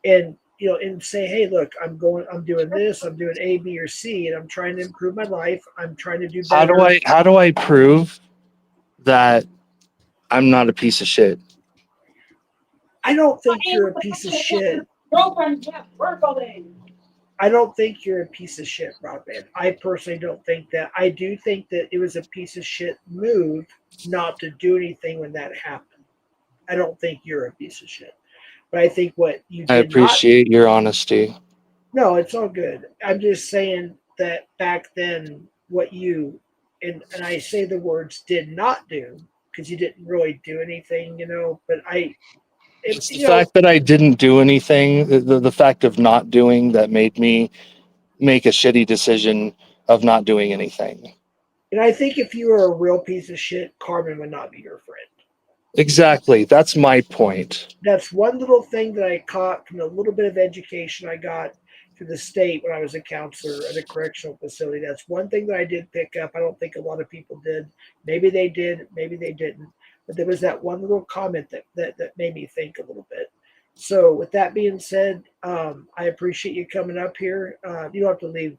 and and say, hey, look, I'm doing this, I'm doing A, B, or C, and I'm trying to improve my life. I'm trying to do better. How do I prove that I'm not a piece of shit? I don't think you're a piece of shit. Girlfriend can't work all day. I don't think you're a piece of shit, Broadband. I personally don't think that. I do think that it was a piece of shit move not to do anything when that happened. I don't think you're a piece of shit. But I think what you I did not. appreciate your honesty. No, it's all good. I'm just saying that back then, what you, and I say the words did not do, because you didn't really do anything, but It's the fact that I didn't do anything, the fact of not doing that made me make a shitty decision of not doing anything. and I think if you were a real piece of shit, Carmen would not be your friend. Exactly. That's my point. That's one little thing that I caught from the little bit of education I got through the state when I was a counselor at a correctional facility. That's one thing that I did pick up. I don't think a lot of people did. Maybe they did, maybe they didn't. But there was that one little comment that made me think a little bit. So, with that being said, I appreciate you coming up here. You don't have to leave,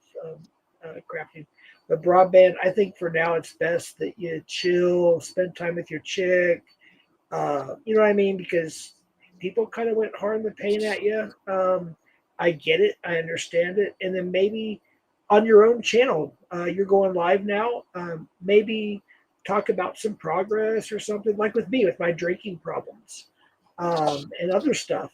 Crafty. But Broadband, I think for now it's best that you chill, spend time with your chick, you know what I mean? Because people kind of went hard in the paint at you. I get it. I understand it. And then maybe on your own channel, you're going live now. Maybe talk about some progress or something, like with me with my drinking problems, and other stuff.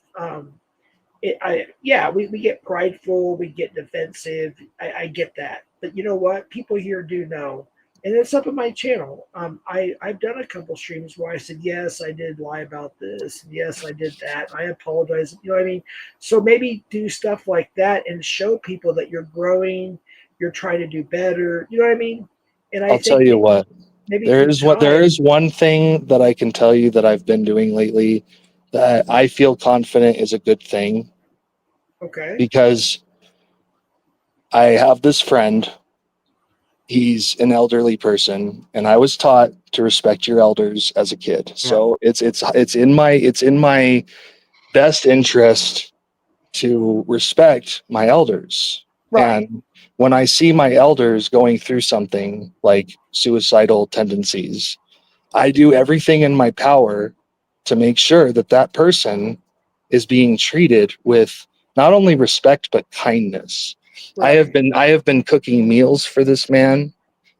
Yeah, we get prideful, we get defensive. I get that, but you know what? People here do know, and it's up on my channel. I've done a couple streams where I said yes, I did lie about this, and yes, I did that. I apologize. You know what I mean? So maybe do stuff like that and show people that you're growing, you're trying to do better. You know what I mean? And I I'll tell think you what. maybe through There time. is one thing that I can tell you that I've been doing lately that I feel confident is a good thing, Okay. because I have this friend. He's an elderly person, and I was taught to respect your elders as a kid. So it's in my best interest to respect my elders. Right. And when I see my elders going through something like suicidal tendencies, I do everything in my power to make sure that that person is being treated with not only respect but kindness. Right. I have been cooking meals for this man.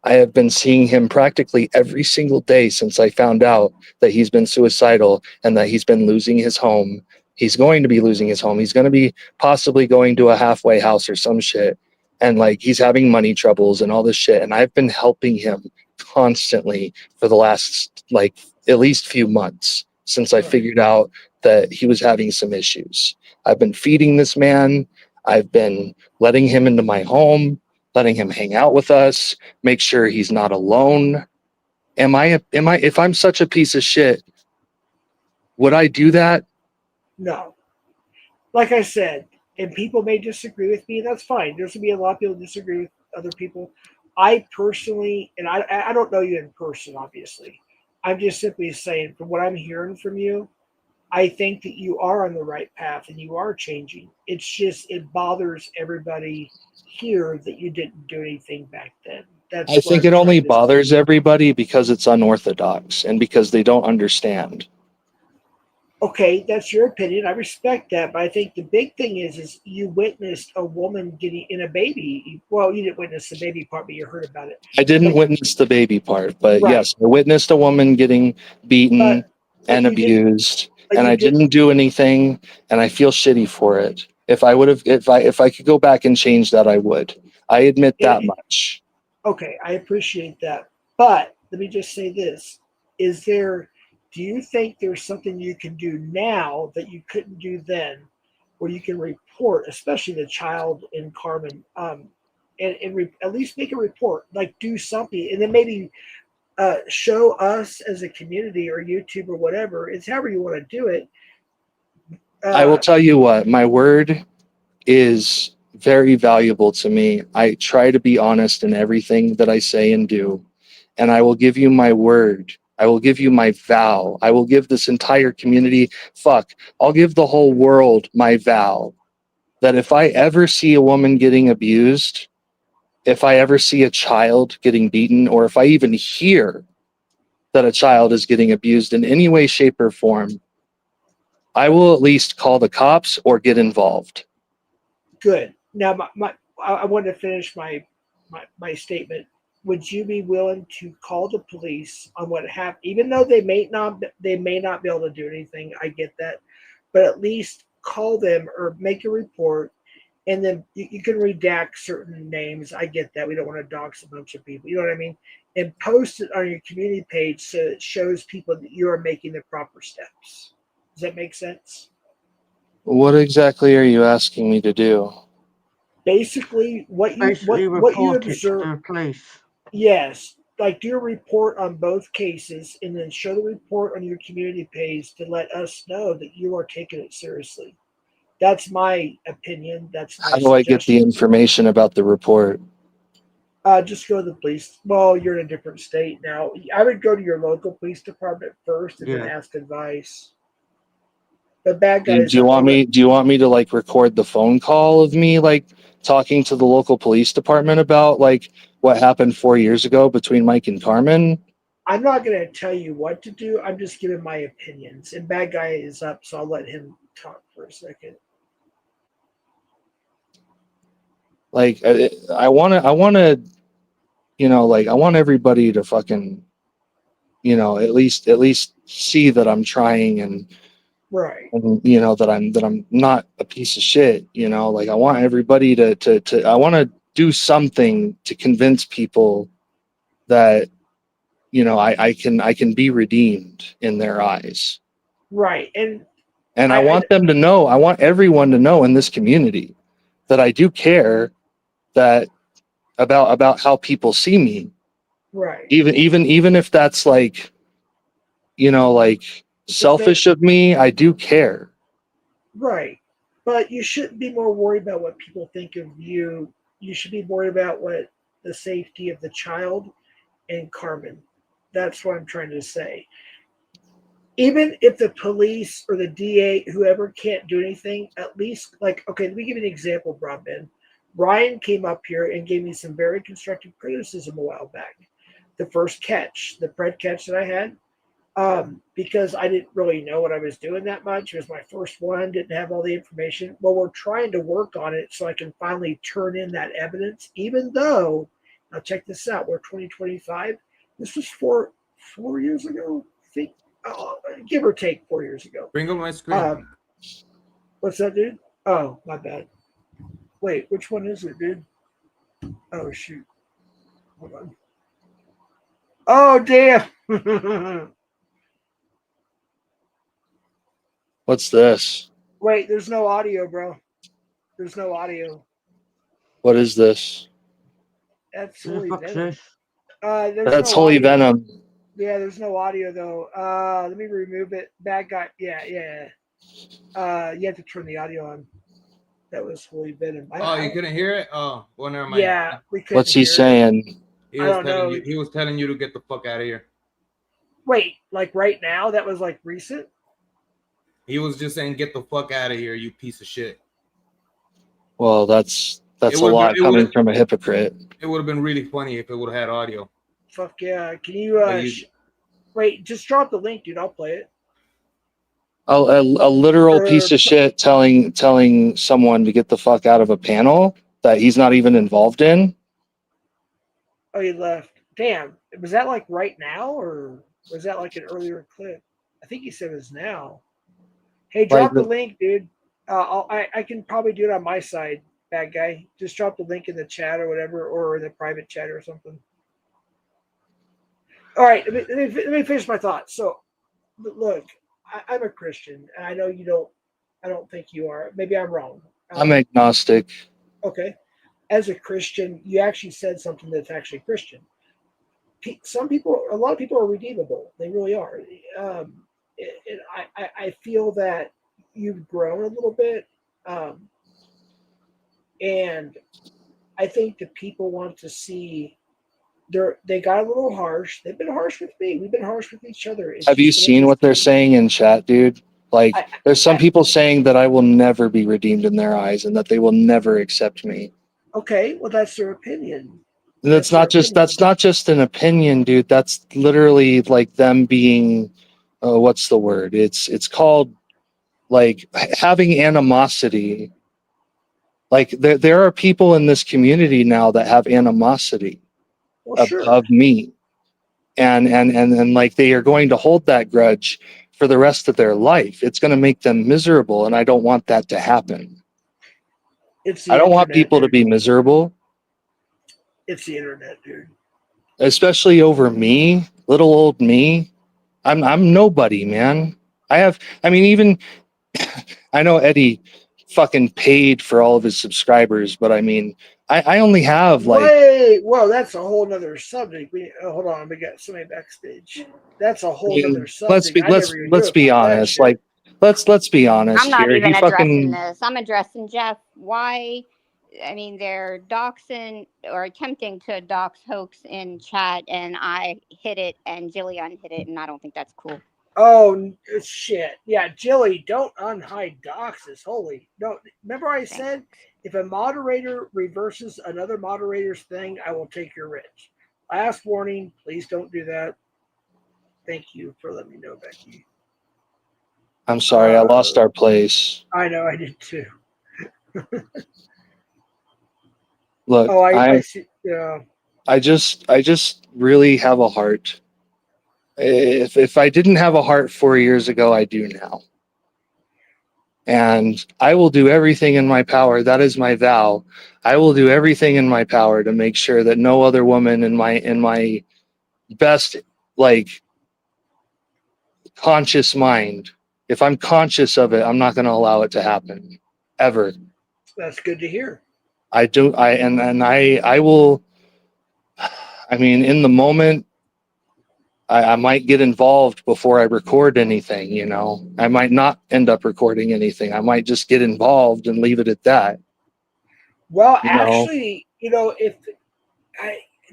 I have been seeing him practically every single day since I found out that he's been suicidal and that he's been losing his home. He's going to be losing his home. He's going to be possibly going to a halfway house or some shit. And like he's having money troubles and all this shit. And I've been helping him constantly for the last like at least few months since I figured out that he was having some issues. I've been feeding this man. I've been letting him into my home, letting him hang out with us, make sure he's not alone. If I'm such a piece of shit, would I do that? No. Like I said, and people may disagree with me, that's fine. There's gonna be a lot of people disagree with other people. I personally, and I don't know you in person, obviously. I'm just simply saying, from what I'm hearing from you, I think that you are on the right path and you are changing. It's just it bothers everybody here that you didn't do anything back then. I That's what think I'm it only trying to say. bothers everybody because it's unorthodox and because they don't understand. Okay, that's your opinion. I respect that, but I think the big thing is you witnessed a woman getting in a baby. Well, you didn't witness the baby part, but you heard about it. I didn't But witness the baby part, but right, yes, I witnessed a woman getting beaten but and you did, abused, but and you I did. didn't do anything, and I feel shitty for it. If I would have, if I could go back and change that, I would. I admit that It, much. okay, I appreciate that, but let me just say this: is there? Do you think there's something you can do now that you couldn't do then, where you can report, especially the child in Carmen, at least make a report, like do something, and then maybe show us as a community or YouTube or whatever. It's however you want to do it. I will tell you what, my word is very valuable to me. I try to be honest in everything that I say and do. And I will give you my word. I will give you my vow. I will give this entire community, I'll give the whole world my vow that if I ever see a woman getting abused, if I ever see a child getting beaten, or if I even hear that a child is getting abused in any way, shape, or form, I will at least call the cops or get involved. Good. Now, I wanted to finish my statement. Would you be willing to call the police on what happened, even though they may not be able to do anything? I get that, but at least call them or make a report, and then you can redact certain names. I get that we don't want to dox a bunch of people. You know what I mean? And post it on your community page so it shows people that you are making the proper steps. Does that make sense? What exactly are you asking me to do? Basically, what you Basically, what you report it to observe. the police. Yes, like do a report on both cases, and then show the report on your community page to let us know that you are taking it seriously. That's my opinion. That's my How do I get the suggestion. information about the report? Just go to the police. Well, you're in a different state now. I would go to your local police department first, and then Yeah. ask advice. The bad Do guys you up want there. me? Do you want me to like record the phone call of me like talking to the local police department about like what happened 4 years ago between Mike and Carmen? I'm not going to tell you what to do. I'm just giving my opinions. And bad guy is up, so I'll let him talk for a second. Like I want to, like I want everybody to fucking, at least see that I'm trying and Right. that I'm not a piece of shit. Like I want everybody to I want to do something to convince people that I can be redeemed in their eyes. Right. And I I want them to know, I want everyone to know in this community that I do care that about how people see me. right. Even if that's like, like selfish of me, I do care. Right. But you shouldn't be more worried about what people think of you. You should be worried about what the safety of the child and Carmen. That's what I'm trying to say. Even if the police or the DA, whoever can't do anything, at least like, okay, let me give you an example, Broadband. Ryan came up here and gave me some very constructive criticism a while back. The first catch, the Pred catch that I had, because I didn't really know what I was doing that much. It was my first one, didn't have all the information. Well, we're trying to work on it so I can finally turn in that evidence, even though, now check this out, we're 2025. This was 4 years ago, I think, give or take 4 years ago. Bring up my screen. What's that, dude? Oh, my bad. Wait, which one is it, dude? Oh, shoot. Hold on. Oh, damn. What's this? Wait, there's no audio, bro. There's no audio. What is this? That's Who the Holy fuck's Venom. this? There's That's no Holy audio. Venom. Yeah, there's no audio though. Let me remove it. Bad guy. Yeah. You have to turn the audio on. That was Holy Venom. Oh, you couldn't hear it? Oh, well, never mind. Yeah, we couldn't What's he hear it. saying? He I was don't telling know. you. He was telling you to get the fuck out of here. Wait, like right now? That was like recent? He was just saying, "Get the fuck out of here, you piece of shit." Well, that's It a would lot it coming would from a hypocrite. it would have been really funny if it would have had audio. Fuck yeah. Can you, But you wait, just drop the link, dude. I'll play it. A literal Or, piece of shit telling someone to get the fuck out of a panel that he's not even involved in. oh, he left. Damn. Was that like right now or was that like an earlier clip? I think he said it was now. Hey, Like drop the link, dude. I can probably do it on my side, bad guy. Just drop the link in the chat or whatever, or in the private chat or something. All right, let me finish my thoughts. So, look, I'm a Christian, and I know you don't. I don't think you are. Maybe I'm wrong. I'm agnostic. Okay. As a Christian, you actually said something that's actually Christian. some people, a lot of people are redeemable. They really are. I feel that you've grown a little bit, and I think that people want to see. They got a little harsh. They've been harsh with me. We've been harsh with each other. It's Have you just been seen what they're interesting. saying in chat, dude? Like, I, there's some I, people saying that I will never be redeemed in their eyes and that they will never accept me. okay, well, that's their opinion. And That's their opinion. that's not just an opinion, dude. That's literally like them being, what's the word? It's called like having animosity. Like there are people in this community now that have animosity Well, sure. of me, and like they are going to hold that grudge for the rest of their life. It's going to make them miserable, and I don't want that to happen. It's the I don't want internet, people to dude. be miserable, It's the internet, dude. especially over me, little old me. I'm nobody, man. I mean, even I know Eddie fucking paid for all of his subscribers, but I mean, I only have like, Wait, whoa, that's a whole nother subject. Hold on, we got somebody backstage. That's a I whole mean, nother subject. I never even let's knew be about that honest. shit. Like, let's be honest I'm not here. even He addressing fucking this. I'm addressing Jeff. Why? I mean, they're doxing or attempting to dox hoax in chat, and I hit it, and Jillian hit it, and I don't think that's cool. Oh shit! Yeah, Jilly, don't unhide doxes. Holy no! Remember I said if a moderator reverses another moderator's thing, I will take your rich. Last warning: please don't do that. Thank you for letting me know, Becky. I'm sorry, I lost our place. I know I did too. Look, Oh, I see. Yeah. I just really have a heart. If I didn't have a heart 4 years ago, I do now. And I will do everything in my power. That is my vow. I will do everything in my power to make sure that no other woman in my best like conscious mind, if I'm conscious of it, I'm not going to allow it to happen ever. That's good to hear. I will. I mean, in the moment, I might get involved before I record anything. You know, I might not end up recording anything. I might just get involved and leave it at that. Well, You know, actually, if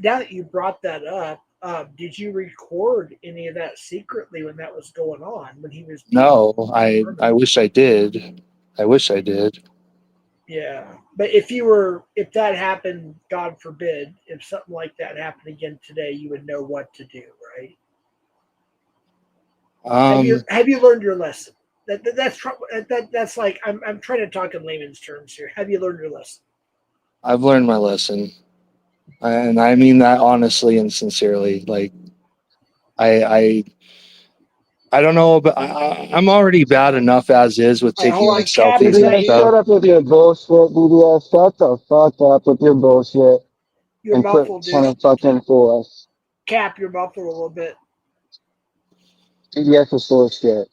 now that you brought that up, did you record any of that secretly when that was going on? When he was being no, I murdered? wish I did. I wish I did. Yeah, but if that happened, God forbid, if something like that happened again today, you would know what to do, right? Have you learned your lesson? That's like I'm trying to talk in layman's terms here. Have you learned your lesson? I've learned my lesson, and I mean that honestly and sincerely. Like, I don't know, but I'm already bad enough as is with All right, hold taking like on, Cap selfies is and not BDS, stuff. shut here. up with your bullshit. BDS, shut the fuck up with your bullshit You're and quit muffled, trying dude. to fucking fool us. Cap, you're muffled a little bit. BDS is full of shit.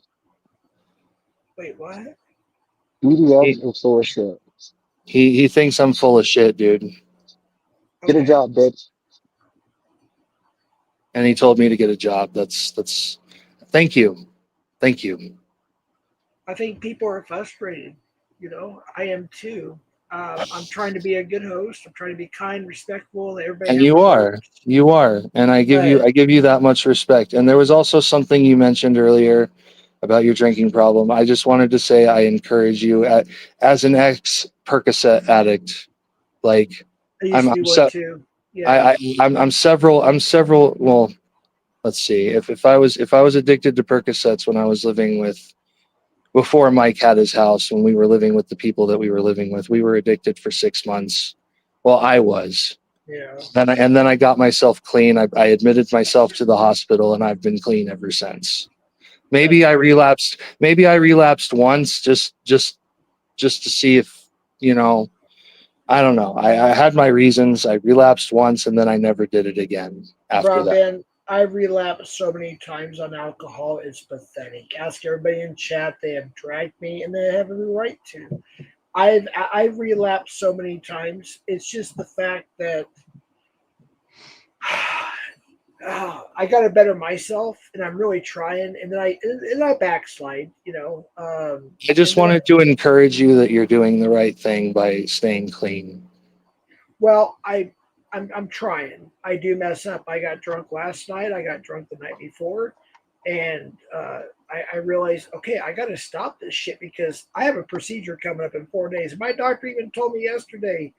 Wait, what? BDS He, is full of shit. he thinks I'm full of shit, dude. Get a Okay. job, bitch. And he told me to get a job. That's thank you. Thank you. I think people are frustrated. I am too. I'm trying to be a good host. I'm trying to be kind, respectful. Everybody And have remarks. you are. And But I give you that much respect. And there was also something you mentioned earlier about your drinking problem. I just wanted to say I encourage you as an ex Percocet addict, like I used I'm to be I'm one so too. Yeah. I'm several well, let's see. If I was addicted to Percocets when I was living with before Mike had his house, when we were living with the people that we were living with, we were addicted for 6 months. Well, I was. Yeah. And then I got myself clean. I admitted myself to the hospital, and I've been clean ever since. That's Maybe I good. relapsed. Maybe I relapsed once, just to see if I don't know. I had my reasons. I relapsed once, and then I never did it again after that. Broadband. I relapsed so many times on alcohol. It's pathetic. Ask everybody in chat. They have dragged me, and they have every right to. I've relapsed so many times. It's just the fact that I got to better myself, and I'm really trying. And then I backslide, you know. I just And then wanted to encourage you that you're doing the right thing by staying clean. well, I'm trying. I do mess up. I got drunk last night. I got drunk the night before, and I realized, okay, I got to stop this shit because I have a procedure coming up in 4 days. My doctor even told me yesterday,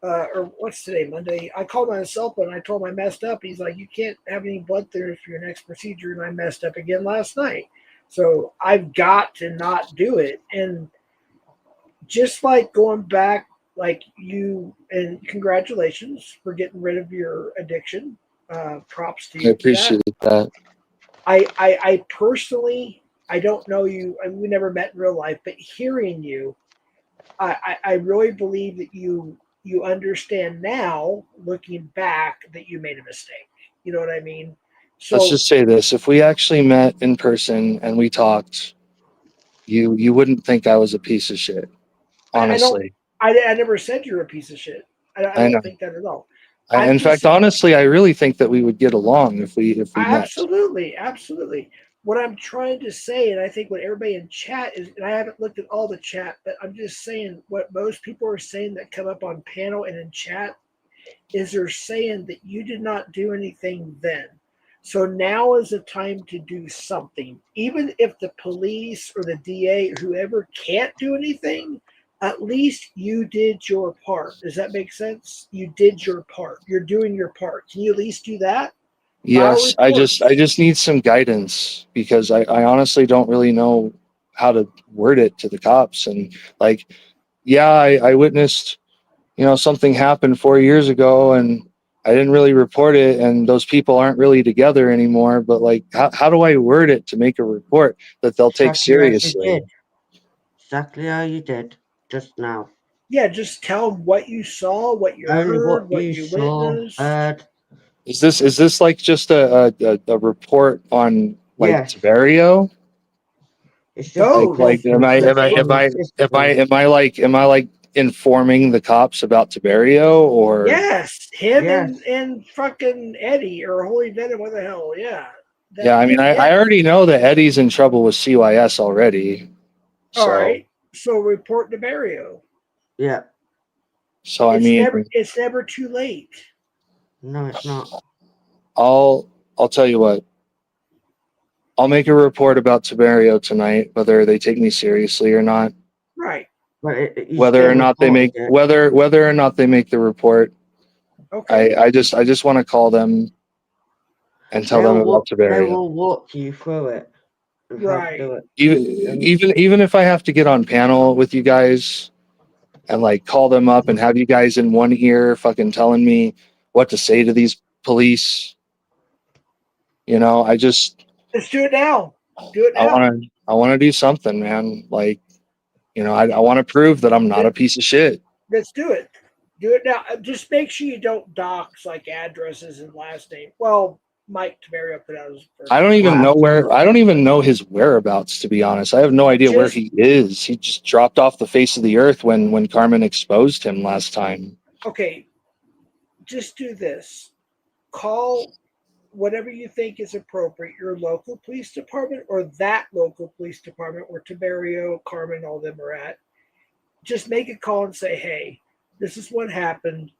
or what's today, Monday. I called my cell phone and I told him I messed up. He's like, you can't have any blood thinners for your next procedure, and I messed up again last night. So I've got to not do it, and just like going back, like you, and congratulations for getting rid of your addiction. Props to I you for that. appreciate that. I personally, I don't know you. We never met in real life, but hearing you, I really believe that you understand now, looking back, that you made a mistake. You know what I mean? Let's So just say this: if we actually met in person and we talked, you wouldn't think I was a piece of shit. I don't. Honestly, I never said you're a piece of shit. I I know. don't think that at all. I'm In just fact, honestly, I really think that we would get along if we met. absolutely, absolutely. What I'm trying to say, and I think what everybody in chat is, and I haven't looked at all the chat, but I'm just saying what most people are saying that come up on panel and in chat is they're saying that you did not do anything then. So now is the time to do something. Even if the police or the DA or whoever can't do anything, at least you did your part. Does that make sense? You did your part. You're doing your part. Can you at least do that? File Yes, reports. I just need some guidance because I honestly don't really know how to word it to the cops. And like, yeah, I witnessed, something happened 4 years ago and I didn't really report it and those people aren't really together anymore. But like, how do I word it to make a report that they'll take Exactly as you did. seriously? Exactly how you did just now. Yeah, just tell them what you saw, what you Only heard, what what you you saw, witnessed. heard. Is this like just a report on like Yes, Tiberio? it's just Like, No, like, this am information I, to am I, on am the I, system. am I like informing the cops about Tiberio or? yes, him Yes, and fucking Eddie or Holy Venom, what the hell? Yeah, Yeah, I mean, yeah. I already know that Eddie's in trouble with CYS already. All So, right. So report to Barrio. yeah. I mean, It's never too late. No, it's not. I'll tell you what, I'll make a report about Tiberio tonight, whether they take me seriously or not, Right. But you still reported it. whether or not they make the report. Okay. I just want to call them and tell them about They Tiberio. will walk you through it and how to Right. do it. Even if I have to get on panel with you guys and like call them up and have you guys in one ear fucking telling me what to say to these police, I just Let's do it now. Do it now. I want to do something, man. Like, I want to prove that I'm not a piece of shit. Let's do it. Do it now. Just make sure you don't dox like addresses and last name. Well, Mike Tavario put out his first. I don't name. even know I don't even know his whereabouts, to be honest. I have no idea where Just he is. He just dropped off the face of the earth when Carmen exposed him last time. okay. Just do this. Call whatever you think is appropriate, your local police department or that local police department where Tiberio, Carmen, all them are at. Just make a call and say, hey, this is what happened.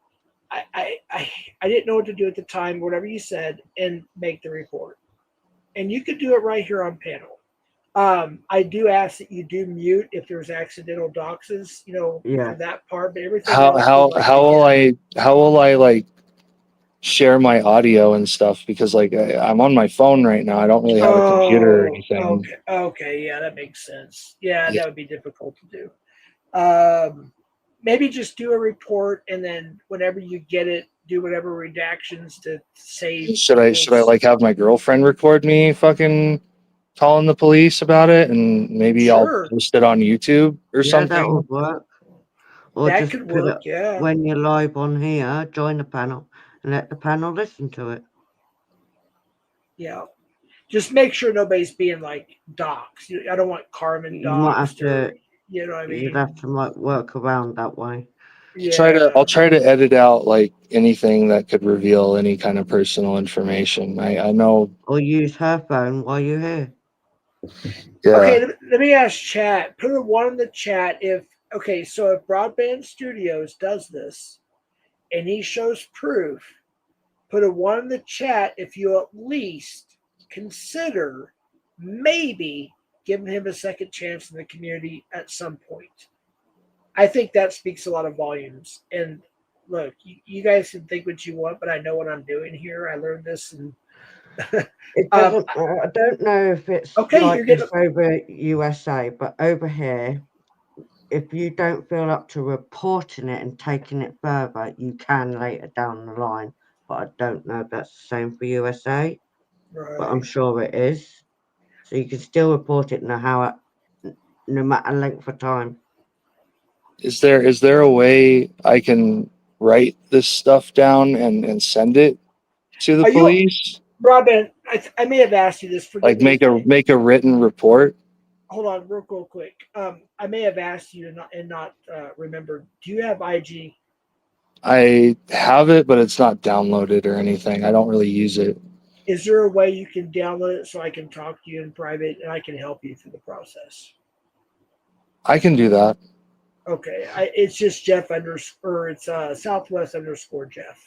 I didn't know what to do at the time, whatever you said, and make the report. And you could do it right here on panel. I do ask that you do mute if there's accidental doxes, for that part, but everything else we'd like to hear. How will I like share my audio and stuff, because like I'm on my phone right now. I don't really have a computer or Oh, anything. okay, yeah, that makes sense. Yeah, Yeah. that would be difficult to do. Maybe just do a report, and then whenever you get it, do whatever redactions to save. Should I like have my girlfriend record me fucking calling the police about it, and maybe I'll Sure, post it on YouTube or Yeah, that something? would work. Or that just could put it work. Yeah, when you're live on here, join the panel and let the panel listen to it. yeah. Just make sure nobody's being like doxxed. I don't want Carmen You might have doxxed, to or you know what I you'd mean. have to like work around that way. I'll try to edit out like anything that could reveal any kind of personal information. I know. Or use her phone while you're here. Yeah. Okay, let me ask chat. Put a one in the chat if so if Broadband Studios does this and he shows proof, put a one in the chat if you at least consider maybe giving him a second chance in the community at some point. I think that speaks a lot of volumes. And look, you guys can think what you want, but I know what I'm doing here. I learned this and It doesn't. I don't know if it's okay, like you're this getting over USA, but over here, if you don't feel up to reporting it and taking it further, you can later down the line. But I don't know if that's the same for USA. But I'm right. sure it is. So you can still report it no matter length of time. Is there a way I can write this stuff down and send it to the Are you police? Broadband? I may have asked you this. Forgive Like me. make a written report? Hold on, real quick. I may have asked you and not remember. Do you have IG? I have it, but it's not downloaded or anything. I don't really use it. Is there a way you can download it so I can talk to you in private and I can help you through the process? I can do that. Okay, it's just Jeff underscore. It's Southwest underscore Jeff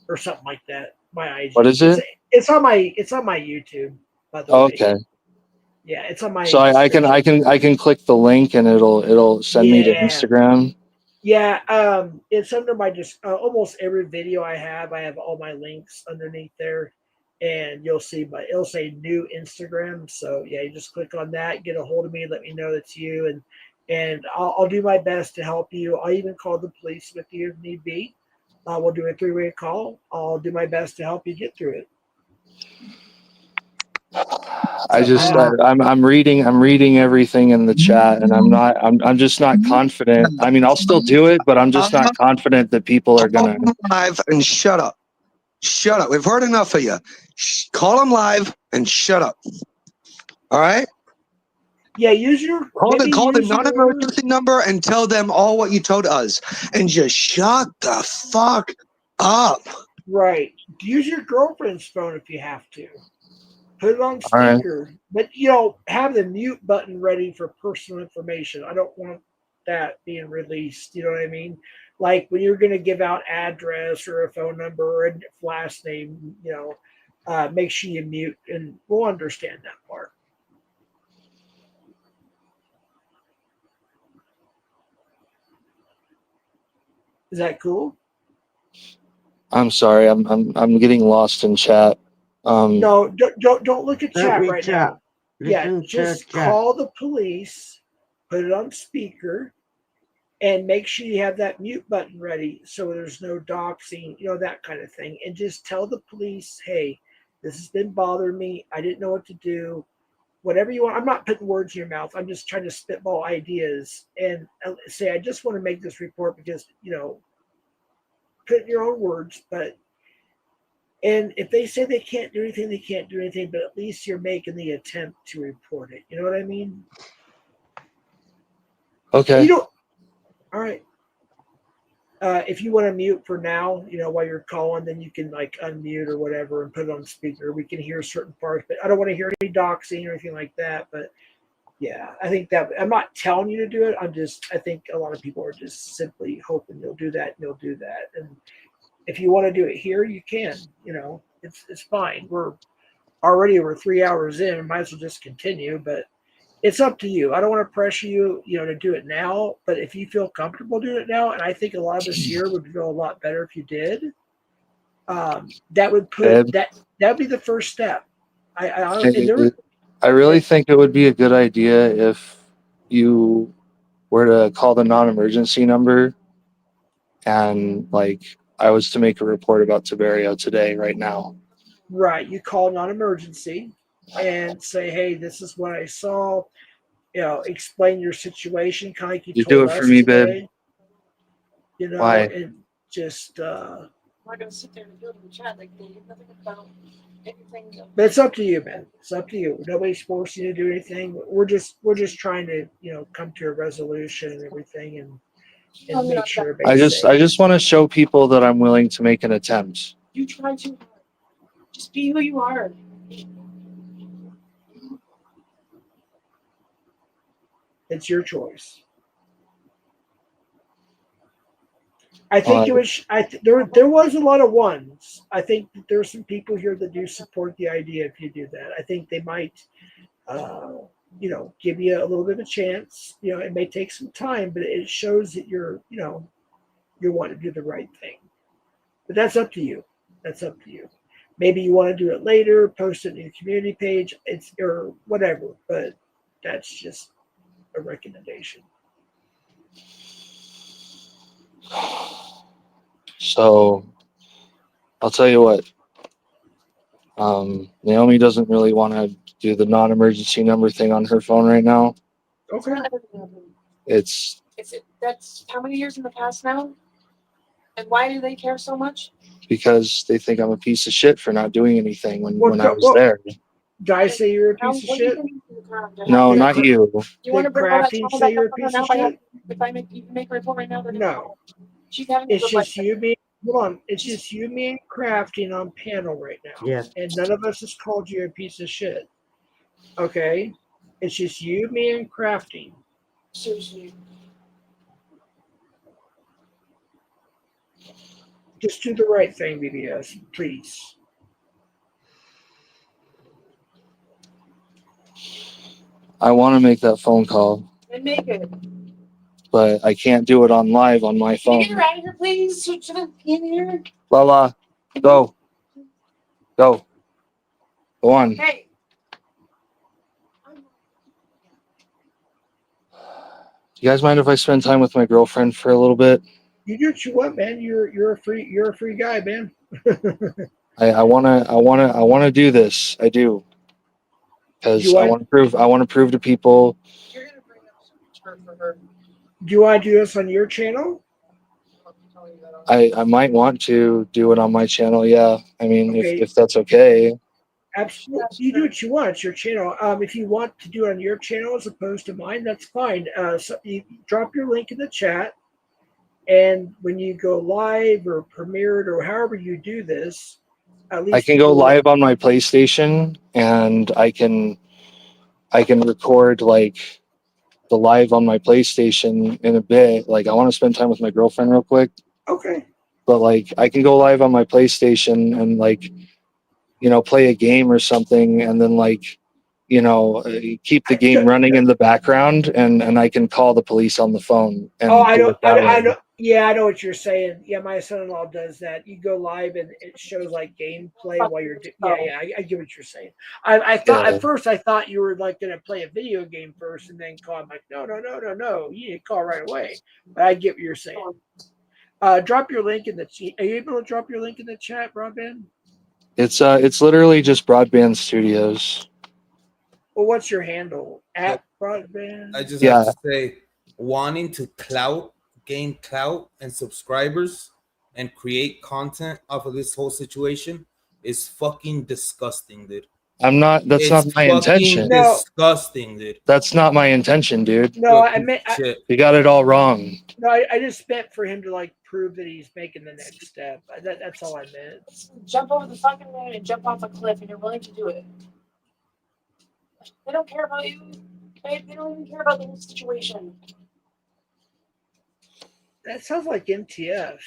or something like that. My IG. What is it? It's on my YouTube. By the Oh, way, okay. yeah, it's on my. So I can click the link and it'll send me to Yeah. Instagram. Yeah, it's under my just almost every video I have all my links underneath there, and you'll see it'll say new Instagram. So yeah, you just click on that, get a hold of me, let me know that's you, and I'll do my best to help you. I'll even call the police with you if need be. We'll do a 3-way call. I'll do my best to help you get through it. I'm reading everything in the chat, and I'm just not confident. I mean, I'll still do it, but I'm just not confident that people are gonna live and shut up. Shut up. We've heard enough of you. Call them live and shut up. All right. Yeah, use your call the non-emergency number and tell them all what you told us, and just shut the fuck up. Right. Use your girlfriend's phone if you have to. Put it on All right. speaker, but have the mute button ready for personal information. I don't want that being released. You know what I mean? Like when you're going to give out address or a phone number or a last name, make sure you mute, and we'll understand that part. Is that cool? I'm sorry. I'm getting lost in chat. No, don't look at Don't chat read right chat. now. Listen to just chat. call the police, put it on speaker, and make sure you have that mute button ready so there's no doxing, that kind of thing. And just tell the police, hey, this has been bothering me. I didn't know what to do. Whatever you want. I'm not putting words in your mouth. I'm just trying to spitball ideas and say, I just want to make this report because, put in your own words. And if they say they can't do anything, they can't do anything, but at least you're making the attempt to report it. You know what I mean? Okay. All right. If you want to mute for now, while you're calling, then you can like unmute or whatever and put it on speaker. We can hear certain parts, but I don't want to hear any doxing or anything like that. But yeah, I think that I'm not telling you to do it. I think a lot of people are just simply hoping you'll do that and you'll do that. And if you want to do it here, you can. It's fine. We're already over 3 hours in. Might as well just continue, but it's up to you. I don't want to pressure you, to do it now. But if you feel comfortable doing it now, and I think a lot of us here would feel a lot better if you did, that would that'd be the first step. I really think it would be a good idea if you were to call the non-emergency number and I was to make a report about Tiberio today, right now. Right. You call non-emergency and say, hey, this is what I saw. Explain your situation, kind of like you do told it for us me, today. babe. Why? And just I'm not gonna sit there and do it in the chat like they nothing about anything. But it's up to you, man. It's up to you. Nobody's forcing you to do anything. We're just trying to, come to a resolution and everything. And and make sure I everybody's safe. just want to show people that I'm willing to make an attempt. You try too hard. Just be who you are. It's your choice. I think it was. There was a lot of ones. I think that there's some people here that do support the idea. If you do that, I think they might, give you a little bit of a chance. It may take some time, but it shows that you're wanting to do the right thing. But that's up to you. That's up to you. Maybe you want to do it later, post it in your community page, or whatever. But that's just a recommendation. So I'll tell you what. Naomi doesn't really want to do the non-emergency number thing on her phone right now. Okay. It's That's how many years in the past now? And why do they care so much? because they think I'm a piece of shit for not doing anything when I was there. Did I say you're a piece of shit? No, not you. You want to Did bring all that Crafty trauma say back you're up a on her piece now of by shit? if I make a report right now, they're No. she's having a It's good life. just you, me. Hold on. It's just you, me, and Crafting on panel right now. Yeah. And none of us has called you a piece of shit. Okay? It's just you, me, and Crafting. Seriously. Just do the right thing, BBS, please. I want to make that phone call, And make it. but I can't do it on live on my Can you phone. get her out of here, please? Should I in here? Lala, go. Go on. Hey. Do you guys mind if I spend time with my girlfriend for a little bit? You do what you want, man. You're a free guy, man. I wanna do this. I do. Because I want to prove to people. You're gonna bring up some for her. Do you want to do this on your channel? I might want to do it on my channel. Yeah, I mean, Okay. if that's okay. Absolutely. You do what you want. It's your channel. If you want to do it on your channel as opposed to mine, that's fine. So you drop your link in the chat, and when you go live or premiere it or however you do this, at least I can go live on my PlayStation, and I can record like the live on my PlayStation in a bit. Like, I want to spend time with my girlfriend real quick. Okay. But like, I can go live on my PlayStation and like, play a game or something, and then like, keep the game running in the background, and I can call the police on the phone. And I do know. it that I way. know. Yeah, I know what you're saying. Yeah, my son-in-law does that. You go live and it shows like gameplay while you're. I get what you're saying. I thought Yeah. at first I thought you were like going to play a video game first and then call. I'm like, no. You need to call right away. But I get what you're saying. Drop your link in the chat. Are you able to drop your link in the chat, Broadband? It's literally just Broadband Studios. Well, what's your handle at Broadband? I just have to say, wanting to gain clout and subscribers and create content off of this whole situation is fucking disgusting, dude. That's not my intention. Disgusting, dude. That's not my intention, dude. No, I meant You got it all wrong. no. I just meant for him to like prove that he's making the next step. That's all I meant. Jump over the fucking moon and jump off a cliff, and you're willing to do it. They don't care about you. They don't even care about the whole situation. That sounds like MTF.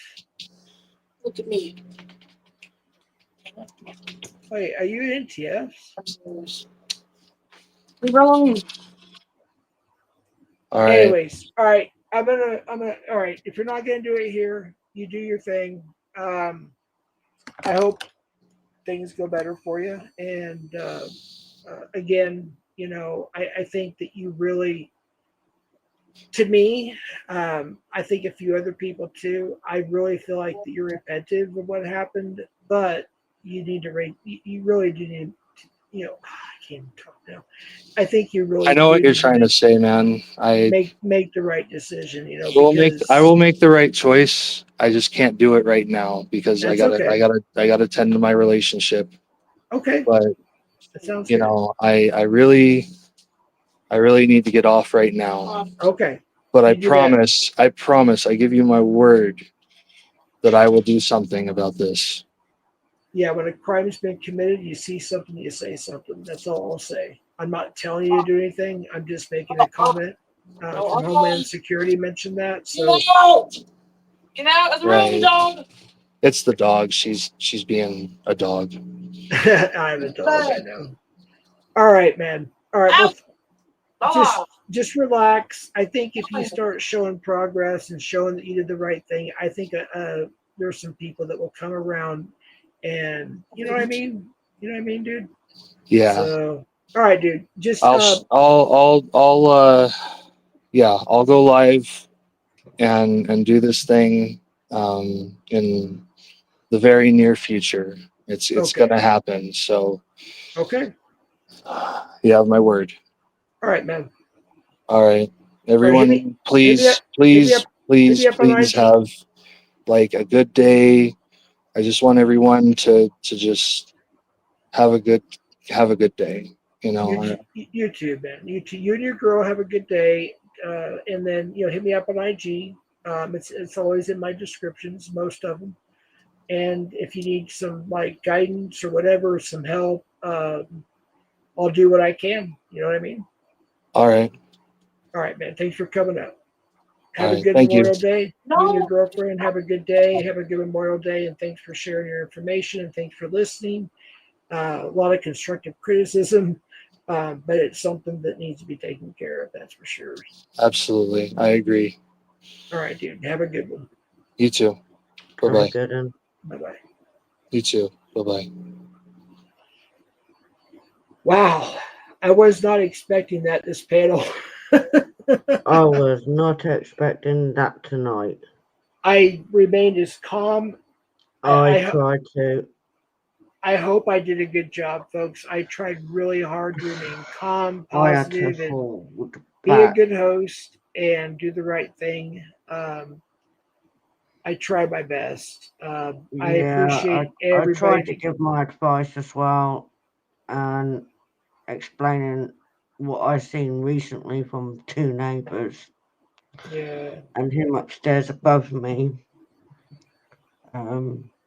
Look at me. Wait, are you NTF? Leave her alone. All right. Anyways, all right. I'm gonna. All right. If you're not gonna do it here, you do your thing. I hope things go better for you. And again, I think that you really, to me, I think a few other people too. I really feel like that you're repentive of what happened, but you need to you really do need. I can't even talk now. I think you really. I know what do you're trying to say, man. make the right decision. I will make the right choice. I just can't do it right now because I That's gotta tend to my relationship. Okay. But that sounds I really need to get off right now. Okay. But I You do that. promise, I give you my word that I will do something about this. Yeah, when a crime's been committed, you see something, you say something. That's all I'll say. I'm not telling you to do anything. I'm just making a comment. From Homeland Security mentioned that. So Get out of the room, Right. dog. It's the dog. She's being a dog. I'm a dog. I know. All right, man. All right. Well, just relax. I think if you start showing progress and showing that you did the right thing, I think there's some people that will come around, and you know what I mean. You know what I mean, dude. Yeah. So, all right, dude. Just I'll go live and do this thing in the very near future. It's Okay. gonna happen. So Okay. you have my word. All right, man. All right, everyone, hit me up please on IG. have like a good day. I just want everyone to just have a good day. You know, You too, man. You too. You and your girl have a good day, and then hit me up on IG. It's always in my descriptions, most of them. And if you need some like guidance or whatever, some help, I'll do what I can. You know what I mean? all right. All right, man. Thanks for coming out. Have All a right, good thank you. Memorial Day. You and your girlfriend have a good day. Have a good Memorial Day, and thanks for sharing your information and thanks for listening. A lot of constructive criticism, but it's something that needs to be taken care of. That's for sure. Absolutely, I agree. All right, dude. Have a good one. You too. Bye Have a bye. good one. Bye bye. You too. Bye bye. Wow, I was not expecting that this panel. I was not expecting that tonight. I remained as calm. I tried to. I hope I did a good job, folks. I tried really hard to remain calm, I had to positive, and hold be a back. good host and do the right thing. I try my best. I appreciate I everybody. tried to give my advice as well and explaining what I've seen recently from two neighbours. Yeah. And him upstairs above me.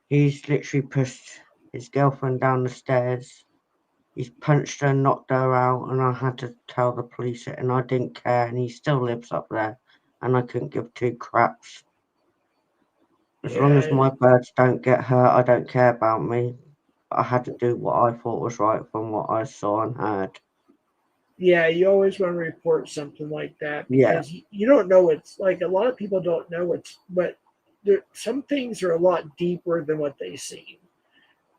He's literally pushed his girlfriend down the stairs. He's punched her, knocked her out, and I had to tell the police it, and I didn't care, and he still lives up there, and I couldn't give two craps. As long as my birds don't get hurt, I don't care about me. I had to do what I thought was right from what I saw and heard. Yeah, you always want to report something like that Yeah. because you don't know it's like a lot of people don't know but some things are a lot deeper than what they seem.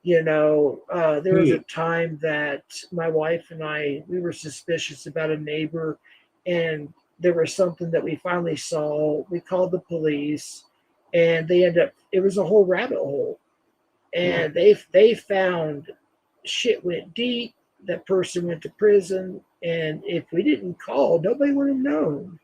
There was a time that my wife and we were suspicious about a neighbor, and there was something that we finally saw. We called the police, and it was a whole rabbit hole, and they found shit went deep. That person went to prison, and if we didn't call, nobody would have known.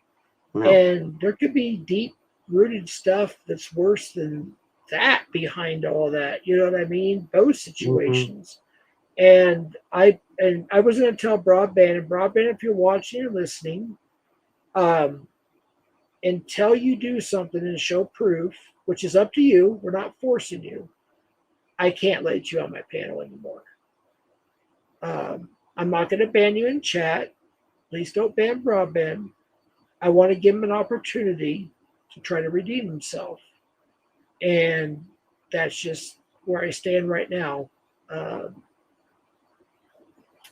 No. And there could be deep rooted stuff that's worse than that behind all that. You know what I mean? Those situations. And I was going to tell Broadband, if you're watching or listening, until you do something and show proof, which is up to you, we're not forcing you. I can't let you on my panel anymore. I'm not going to ban you in chat. Please don't ban Broadband. I want to give him an opportunity to try to redeem himself. And that's just where I stand right now.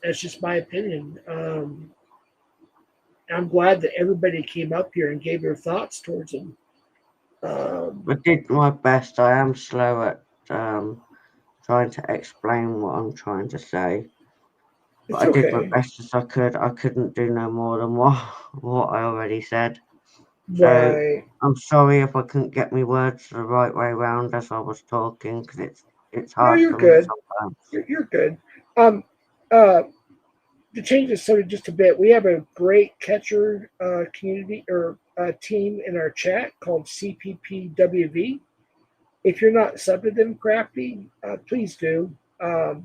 That's just my opinion. I'm glad that everybody came up here and gave their thoughts towards him. I did my best. I am slow at trying to explain what I'm trying to say. But I did my best as I could. I couldn't do no more than what I already said. So Right. I'm sorry if I couldn't get my words the right way around as I was talking, because it's hard No, you're for good. me sometimes. You're good. To change the subject just a bit, we have a great catcher community or team in our chat called CPPWV. If you're not subbed to them, Crafty, please do.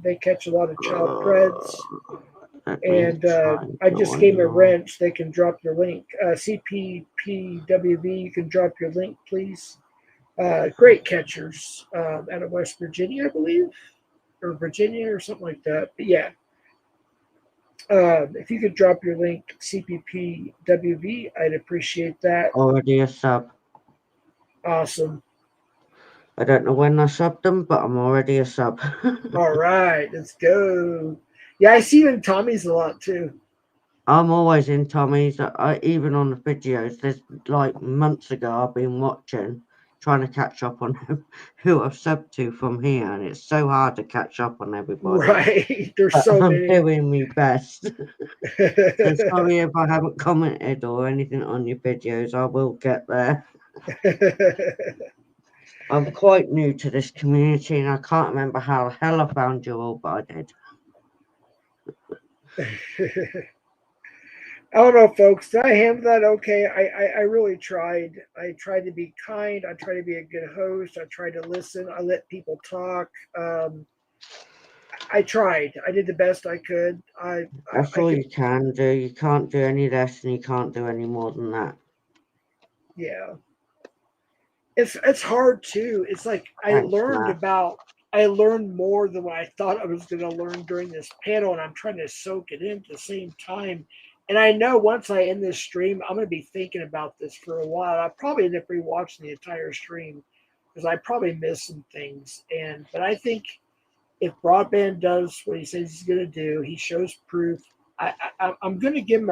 They catch a lot of child preds. Let me And try and I just join gave a you. wrench. They can drop your link. CPPWV, you can drop your link, please. Great catchers out of West Virginia, I believe, or Virginia or something like that. But yeah, if you could drop your link, CPPWV, I'd appreciate that. Already a sub. Awesome. I don't know when I subbed them, but I'm already a sub. All right, let's go. Yeah, I see you in Tommy's a lot too. I'm always in Tommy's. Even on the videos, there's like months ago I've been watching, trying to catch up on who I've subbed to from here, and it's so hard to catch up on everybody. Right, there's But so I'm many. doing my best. So sorry if I haven't commented or anything on your videos. I will get there. I'm quite new to this community, and I can't remember how the hell I found you all, but I did. I don't know, folks. Did I handle that okay? I really tried. I tried to be kind. I tried to be a good host. I tried to listen. I let people talk. I tried. I did the best I could. That's I all could. you can do. You can't do any less, and you can't do any more than that. Yeah. It's hard too. It's like Thanks, Matt. I learned more than what I thought I was going to learn during this panel, and I'm trying to soak it in at the same time. And I know once I end this stream, I'm going to be thinking about this for a while. I'll probably end up rewatching the entire stream because I probably missed some things. But I think if Broadband does what he says he's going to do, he shows proof. I'm going to give him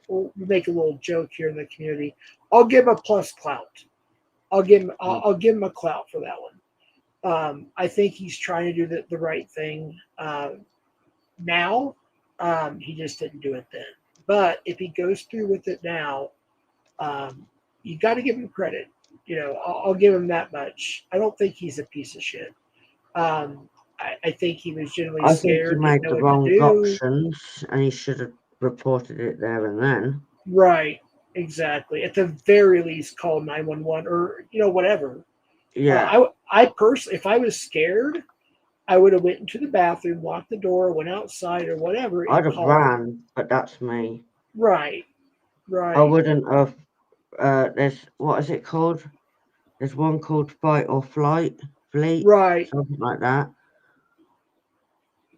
we'll make a little joke here in the community. I'll give him a plus clout. I'll give him a clout for that one. I think he's trying to do the right thing now. He just didn't do it then. But if he goes through with it now, you got to give him credit. I'll give him that much. I don't think he's a piece of shit. I think he was generally I think he scared, made didn't know the what wrong to do. options, and he should have reported it there and then. Right, exactly. At the very least, call 911 or whatever. Yeah, I personally, if I was scared, I would have went into the bathroom, locked the door, went outside or whatever, and I'd have called. ran, but that's me. Right, I right. wouldn't have. There's what is it called? There's one called Fight or Flight, Fleet, Right. something like that.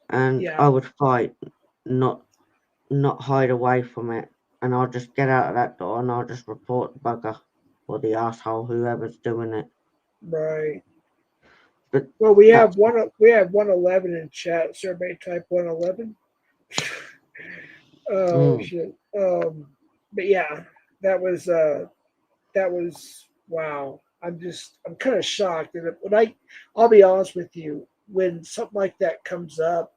And Yeah. I would fight, not hide away from it. And I'll just get out of that door and I'll just report the bugger or the asshole, whoever's doing it. Right. But Well, we have that's 111 in chat. So everybody type 111. Oh shit. But yeah, that was wow. I'm kind of shocked. And I'll be honest with you, when something like that comes up,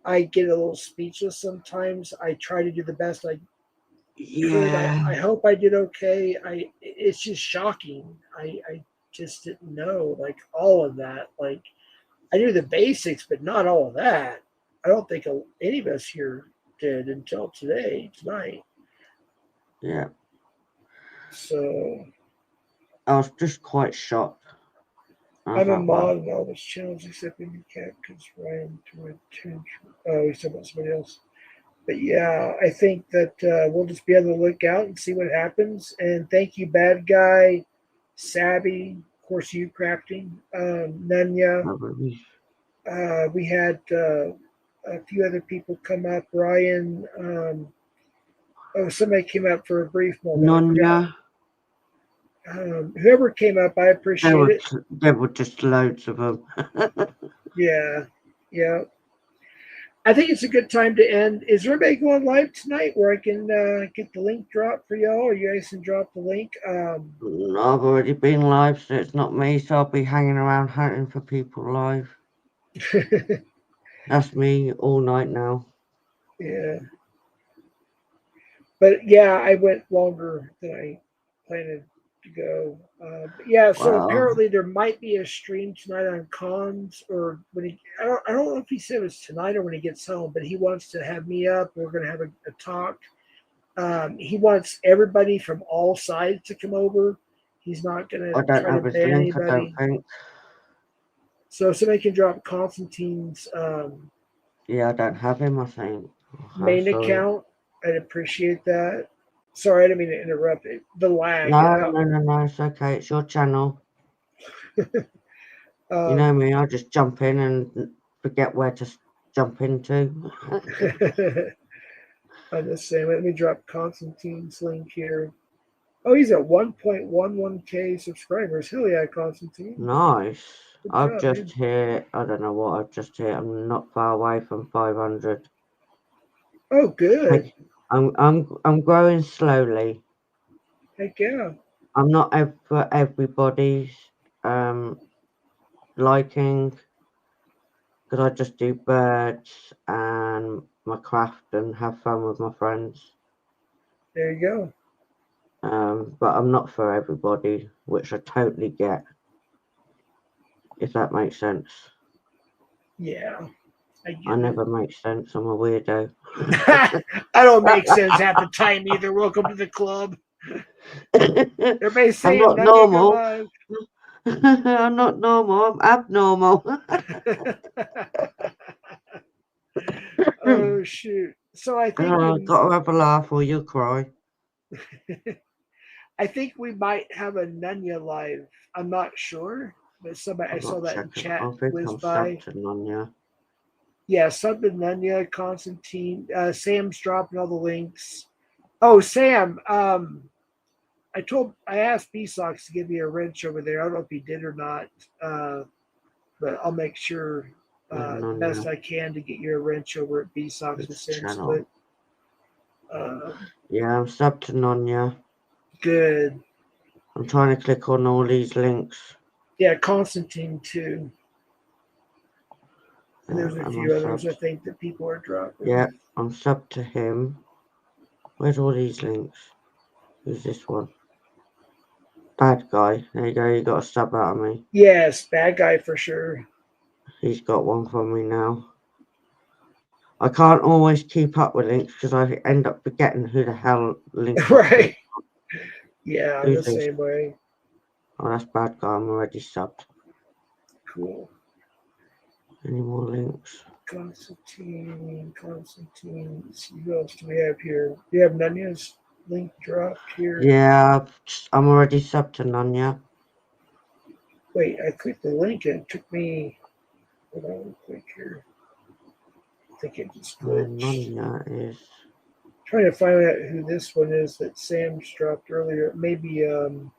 I get a little speechless sometimes. I try to do the best I could. yeah. I hope I did okay. It's just shocking. I just didn't know like all of that. Like I knew the basics, but not all of that. I don't think any of us here did until tonight. Yeah. So I was just quite shocked. I'm a like, wow. mod in all those channels except in cat because Ryan to attention. Oh, he's talking about somebody else. But yeah, I think that we'll just be on the lookout and see what happens. And thank you, Bad Guy, Sabby, of course, you crafting, Nunya. We had a few other people come up. Ryan, somebody came up for a brief moment. I forgot. Whoever came up, I appreciate it. There were just loads of them. Yeah. I think it's a good time to end. Is everybody going live tonight where I can get the link dropped for y'all, or you guys can drop the link? I've already been live, so it's not me, so I'll be hanging around hunting for people live. That's me all night now. Yeah. But yeah, I went longer than I planned to go. So apparently there might be a stream tonight on cons, or when I don't know if he said it was tonight or when he gets home, but he wants to have me up. We're going to have a talk. He wants everybody from all sides to come over. He's not going I to don't try to have his ban link, anybody. I don't think. So if somebody can drop Constantine's Yeah, I don't have him, I think. Main Sorry. account. I'd appreciate that. Sorry, I didn't mean to interrupt it. The lag. No, it's okay. It's your channel. You know me, I just jump in and forget where to jump into. I'm the same. Let me drop Constantine's link here. Oh, he's at 1.11k subscribers. Hell yeah, Constantine. Nice. Good I've job, just dude. hit, I don't know what I've just hit. I'm not far away from 500. Oh, good. I'm growing slowly. Heck yeah. I'm not for everybody's liking, because I just do birds and my craft and have fun with my friends. There you go. But I'm not for everybody, which I totally get, if that makes sense. Yeah. I never make sense. I'm a weirdo. I don't make sense half the time either. Welcome to the club. Everybody's saying I'm not none of you go normal. live. I'm not normal. I'm abnormal. Oh shoot! So I think Gotta have a laugh or you'll cry. I think we might have a Nunya live. I'm not sure, but somebody I saw that in chat I think whiz I'm by. subbed to Nunya. Yeah, sub to Nunya, Constantine. Sam's dropping all the links. Oh, Sam. I asked B-Sox to give me a wrench over there. I don't know if he did or not, but I'll make sure the best I can to get you a wrench over at B-Sox and Sam Split. Yeah, I'm subbed to Nunya. Good. I'm trying to click on all these links. Yeah, Constantine too. And there's a few others I think that people are dropping. Yeah, I'm subbed to him. Where's all these links? Who's this one? Bad guy. There you go. You got a sub out of me. Yes, bad guy for sure. He's got one from me now. I can't always keep up with links because I end up forgetting who the hell links. Right. Yeah, I'm the this? same way. Oh, that's bad guy. I'm already subbed. Cool. Any more links? Constantine. Let's see, who else do we have here? Do you have Nunya's link dropped here? Yeah, I'm already subbed to Nunya. Wait, I clicked the link and it took me. Hold on, real quick here. I think it just glitched. Nunya is. Trying to find out who this one is that Sam's dropped earlier. Maybe I've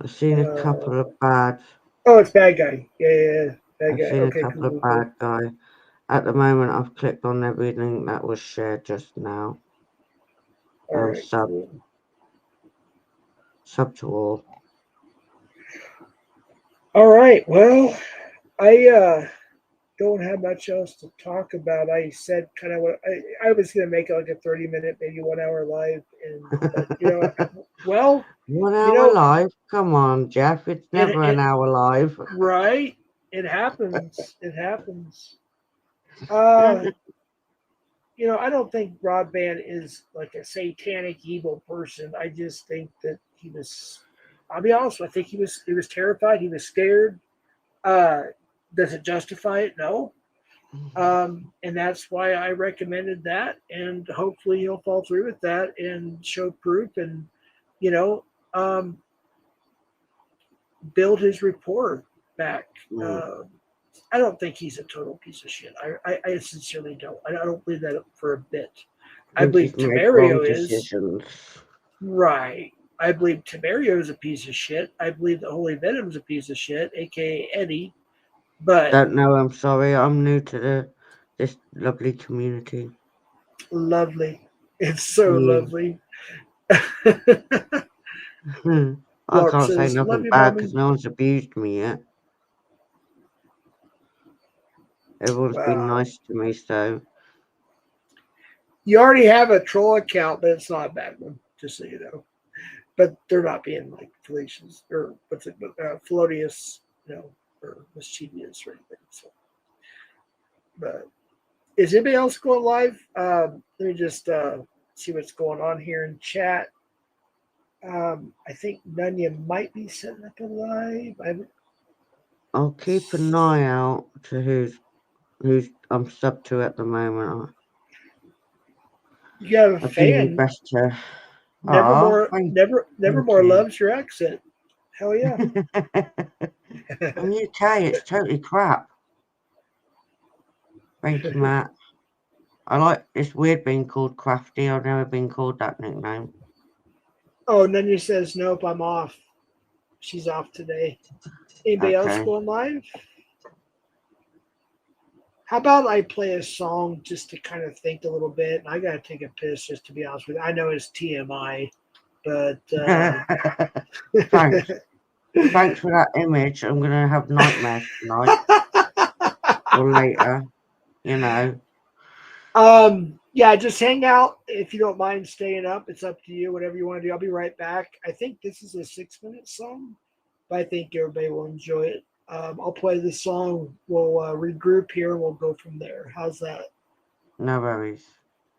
seen a couple of bad. Oh, it's bad guy. Yeah, bad guy. I've seen Okay, a couple cool. of bad guy. At the moment, I've clicked on every link that was shared just now. All right, sub. cool. Sub to all. All right. Well, I don't have much else to talk about. I said kind of what I was going to make it like a 30-minute, maybe 1 hour live, and you know, well, 1 hour live. Come on, Jeff. It's never an hour live. Right? It happens. It happens. You know, I don't think Broadband is like a satanic evil person. I just think that he was. I'll be honest. I think he was terrified. He was scared. Does it justify it? No. And that's why I recommended that, and hopefully he'll fall through with that and show proof, and you know, build his rapport back. I don't think he's a total piece of shit. I sincerely don't. I don't believe that for a bit. I believe Temerio is. Right. I believe Temerio is a piece of shit. I believe that Holy Venom is a piece of shit, aka Eddie. But don't know. I'm sorry. I'm new to this lovely community. Lovely. It's so lovely. I can't say nothing bad because no one's abused me yet. Everyone's been nice to me, so. You already have a troll account, but it's not a bad one, just so you know. But they're not being like fallacious or what's it, felonious, you know, or mischievous or anything. So, but is anybody else going live? Let me just see what's going on here in chat. I think Nunya might be setting up a live. I'll keep an eye out to who's I'm sub to at the moment. You have a I do my fan. best to. Nevermore, thank Nevermore you. loves your accent. Hell yeah. I'm UK. It's totally crap. Thank you, Matt. I like. It's weird being called Crafty. I've never been called that nickname. Oh, Nunya says, nope, I'm off. She's off today. Anybody else Okay. going live? How about I play a song just to kind of think a little bit? And I got to take a piss, just to be honest with you. I know it's TMI, but. Thanks. Thanks for that image. I'm gonna have nightmares tonight or later. You know. Yeah, just hang out if you don't mind staying up. It's up to you, whatever you want to do. I'll be right back. I think this is a 6-minute song, but I think everybody will enjoy it. I'll play this song. We'll regroup here and we'll go from there. How's that? No worries.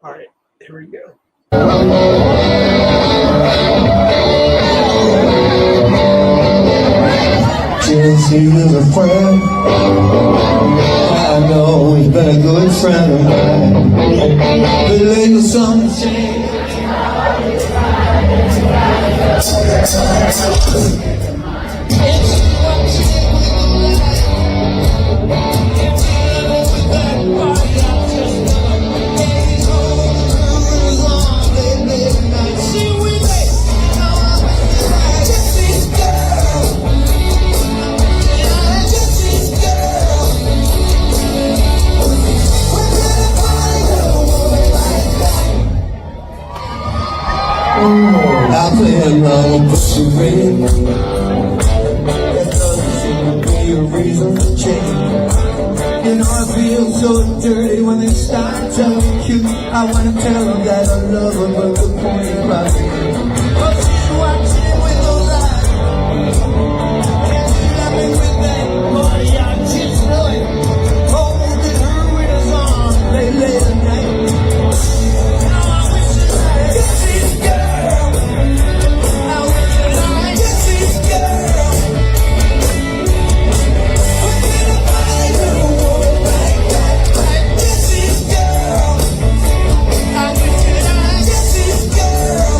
All right, here we go. Since he was a friend, I know he's been a good friend of mine. But lately something changed. I play along with the ring. That doesn't seem to be a reason to change. You know I feel so dirty when they start telling cute. I wanna tell them that I love them, but the point is right. But she's watching with those eyes, and she's laughing with that body. I just know it. Holding her with his arms late at night. Now I wish that I could see this girl. I wish that I could see this girl. Within a body that won't like that. I could see this girl. I wish that I could see this girl.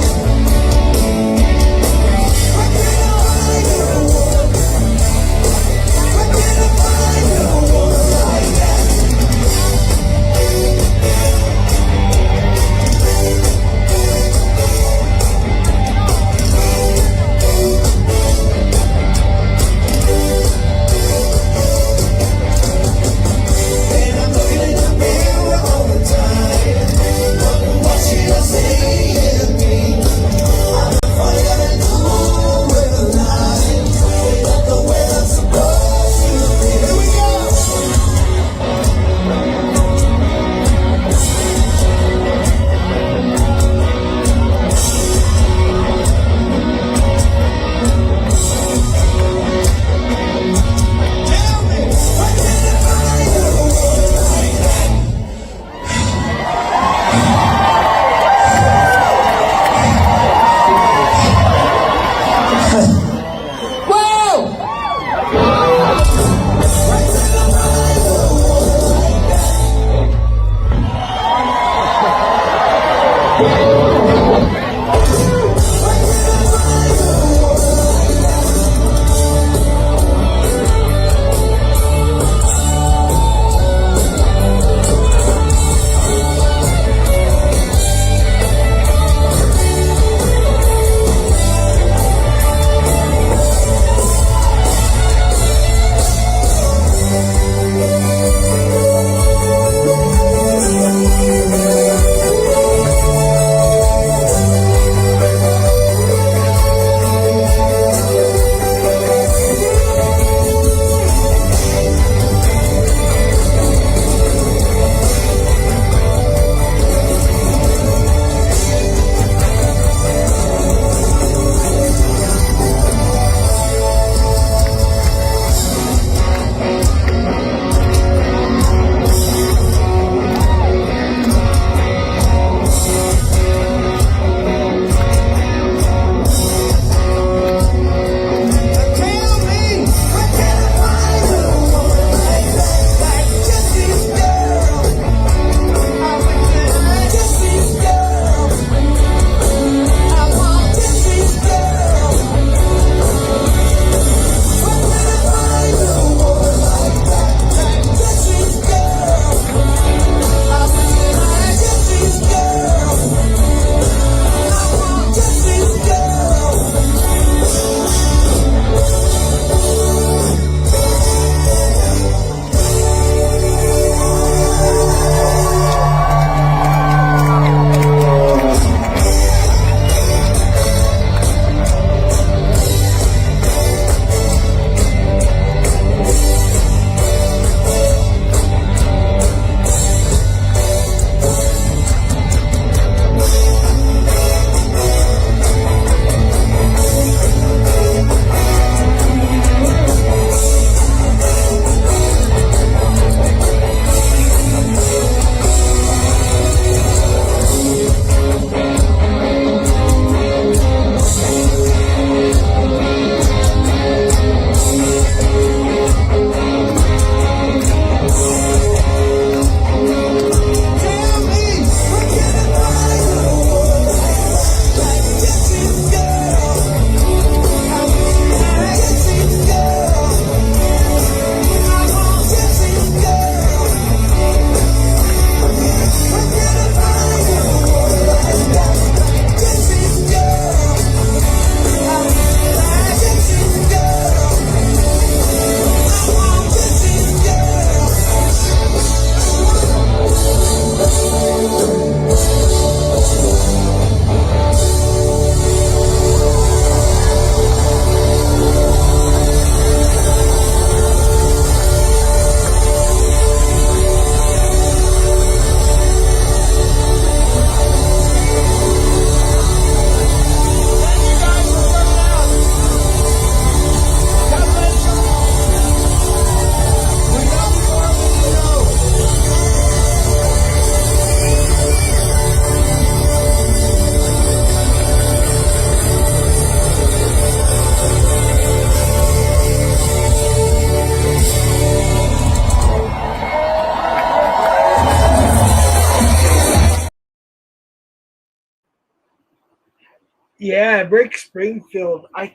Yeah, Rick Springfield. I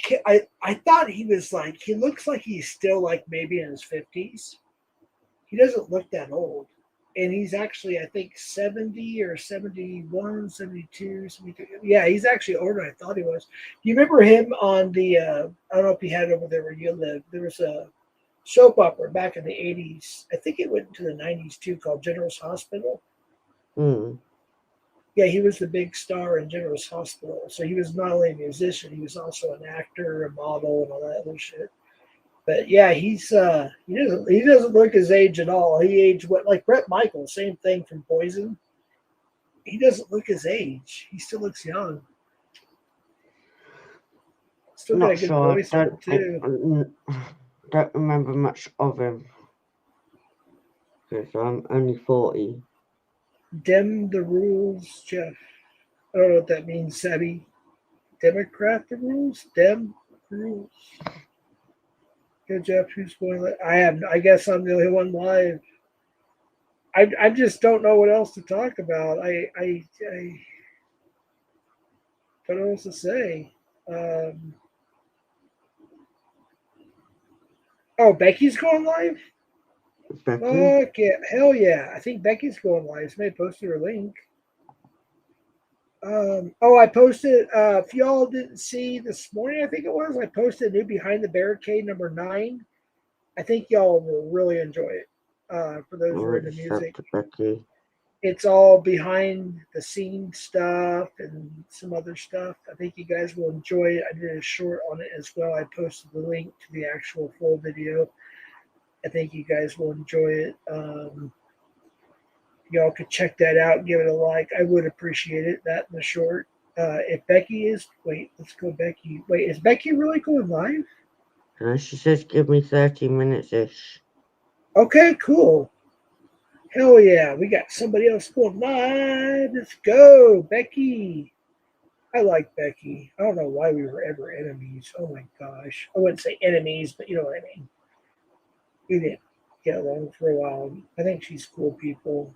thought he was like, he looks like he's still like maybe in his 50s. He doesn't look that old. And he's actually, I think, 70 or 71, 72, 73. Yeah, he's actually older than I thought he was. Do you remember him on the, I don't know if you had it over there where you live. There was a soap opera back in the 80s. I think it went into the 90s too, called General's Hospital. Hmm. Yeah, he was the big star in General's Hospital. So he was not only a musician, he was also an actor, a model, and all that other shit. But yeah, he doesn't look his age at all. He aged what, like Bret Michaels, same thing from Poison. He doesn't look his age. He still looks young. Still got a Not good sure. voice on it too. Don't remember much of him because I'm only 40. Dem the rules, Jeff. I don't know what that means, Sabby. Democrat the rules? Dem rules. Good, Jeff. Who's going? I guess I'm the only one live. I just don't know what else to talk about. I don't know what else to say. Oh, Becky's going live? Becky? Fuck yeah. Hell yeah. I think Becky's going live. Somebody posted her link. I posted, if y'all didn't see this morning, I think it was, I posted a new Behind the Barricade number 9. I think y'all will really enjoy it. For those who are into music. To Becky. It's all behind the scenes stuff and some other stuff. I think you guys will enjoy it. I did a short on it as well. I posted the link to the actual full video. I think you guys will enjoy it. Y'all could check that out, give it a like. I would appreciate it. That in the short. If Becky is, let's go Becky. Is Becky really going live? She says give me 30 minutes ish. Okay, cool. Hell yeah, we got somebody else going live. Let's go, Becky. I like Becky. I don't know why we were ever enemies. Oh my gosh. I wouldn't say enemies, but you know what I mean. We didn't get along for a while. I think she's cool people.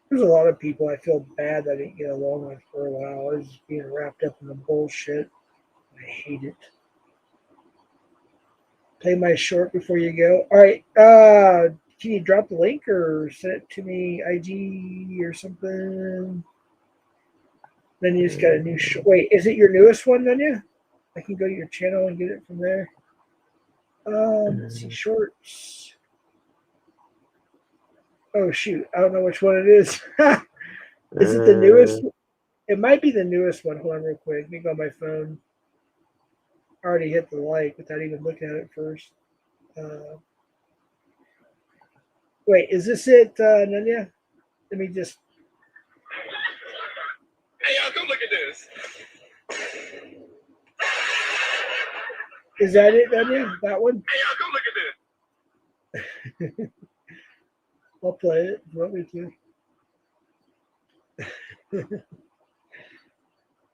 There's a lot of people I feel bad that I didn't get along with for a while. I was just being wrapped up in the bullshit. I hate it. Play my short before you go. All right. Can you drop the link or send it to me, IG or something? Then you just got a new short. Wait, is it your newest one, then you? I can go to your channel and get it from there. Let's see, shorts. Oh shoot, I don't know which one it is. Is it the newest? It might be the newest one. Hold on real quick. Let me go on my phone. I already hit the like without even looking at it first. Wait, is this it, Nanya? Let me just. Hey, y'all, come look at this. Is that it, Nanya? That one? Hey, y'all, come look at this. I'll play it if you want me to.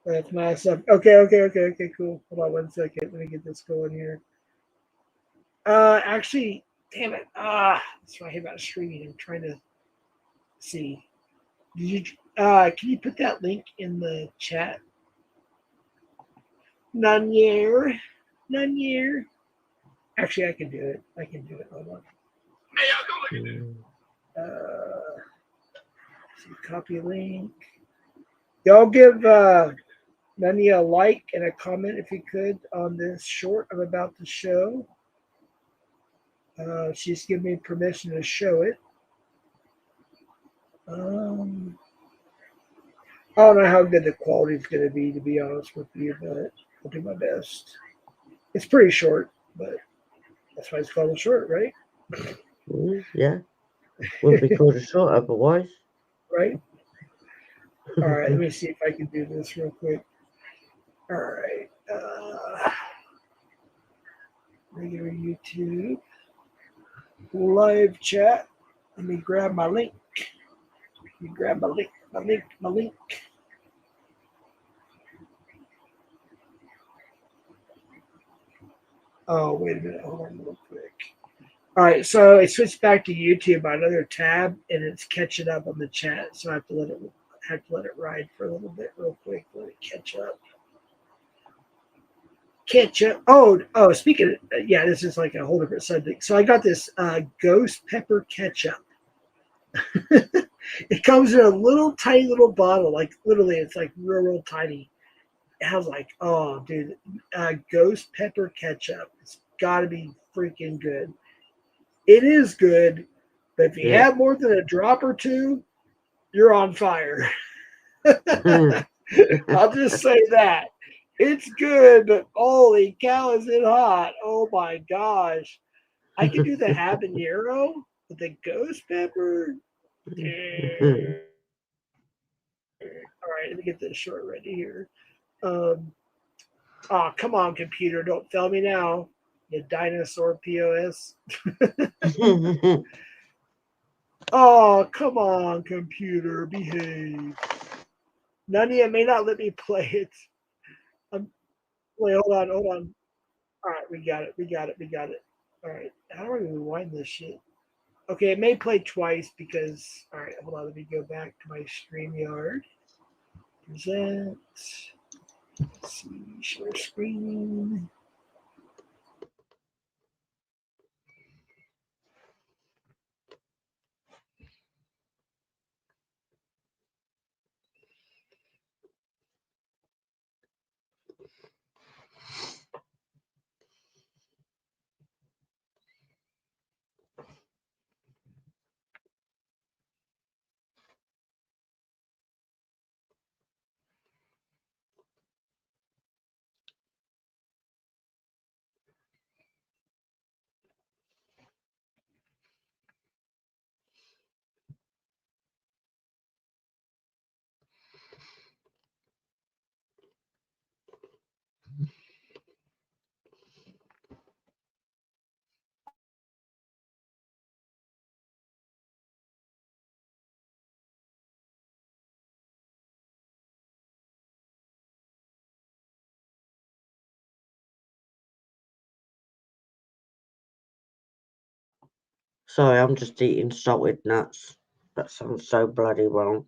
That's my stuff. Okay, cool. Hold on 1 second. Let me get this going here. Actually, damn it. That's what I hate about streaming. I'm trying to see. Did you can you put that link in the chat? None here. Actually, I can do it. Hold on. Hey, y'all, come look at this. Copy link. Y'all give Nani a like and a comment if you could on this short I'm about to show. She's given me permission to show it. I don't know how good the quality is going to be honest with you, but I'll do my best. It's pretty short, but that's why it's called a short, right? Yeah. Wouldn't be called a short otherwise. Right? All right, let me see if I can do this real quick. All right. Regular YouTube. Live chat. Let me grab my link. My link. Oh, wait a minute. Hold on real quick. All right, so it switched back to YouTube on another tab, and it's catching up on the chat. So I have to let it ride for a little bit real quick. Let it catch up. ketchup. Speaking of, yeah, this is like a whole different subject. So I got this ghost pepper ketchup. It comes in a little tiny little bottle, like literally, it's like real tiny. I was like, oh, dude, ghost pepper ketchup. It's got to be freaking good. It is good, but if you Yeah. have more than a drop or two, you're on fire. I'll just say that. It's good, but holy cow, is it hot? Oh my gosh. I could do the habanero with the ghost pepper. All right, let me get this short ready here. Oh, come on, computer. Don't fail me now. You dinosaur POS. Oh, come on, computer. Behave. None of you may not let me play it. Wait, hold on. All right, we got it. All right, how do I rewind this shit? Okay, it may play twice because. All right, hold on. Let me go back to my StreamYard. Present. Let's see, share screen. Sorry, I'm just eating salted nuts. That sounds so bloody wrong.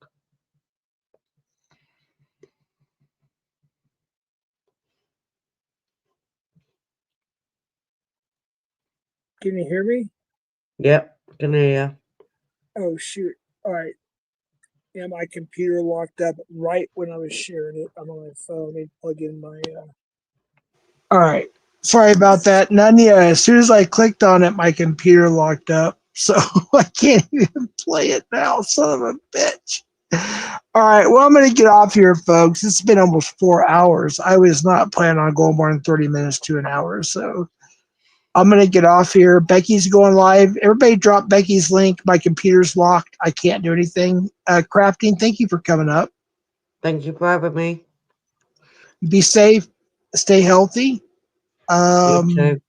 Can you hear me? Yep, can hear Oh shoot! All right. Yeah, my computer locked up right when I was sharing it. I'm on my phone. Let me plug in my. All right. Sorry about that. Nanya, as soon as I clicked on it, my computer locked up. So I can't even play it now. Son of a bitch. All right. Well, I'm going to get off here, folks. It's been almost 4 hours. I was not planning on going more than 30 minutes to an hour. So I'm going to get off here. Becky's going live. Everybody drop Becky's link. My computer's locked. I can't do anything. Crafting, thank you for coming up. Thank you for having me. Be safe. Stay healthy. You too.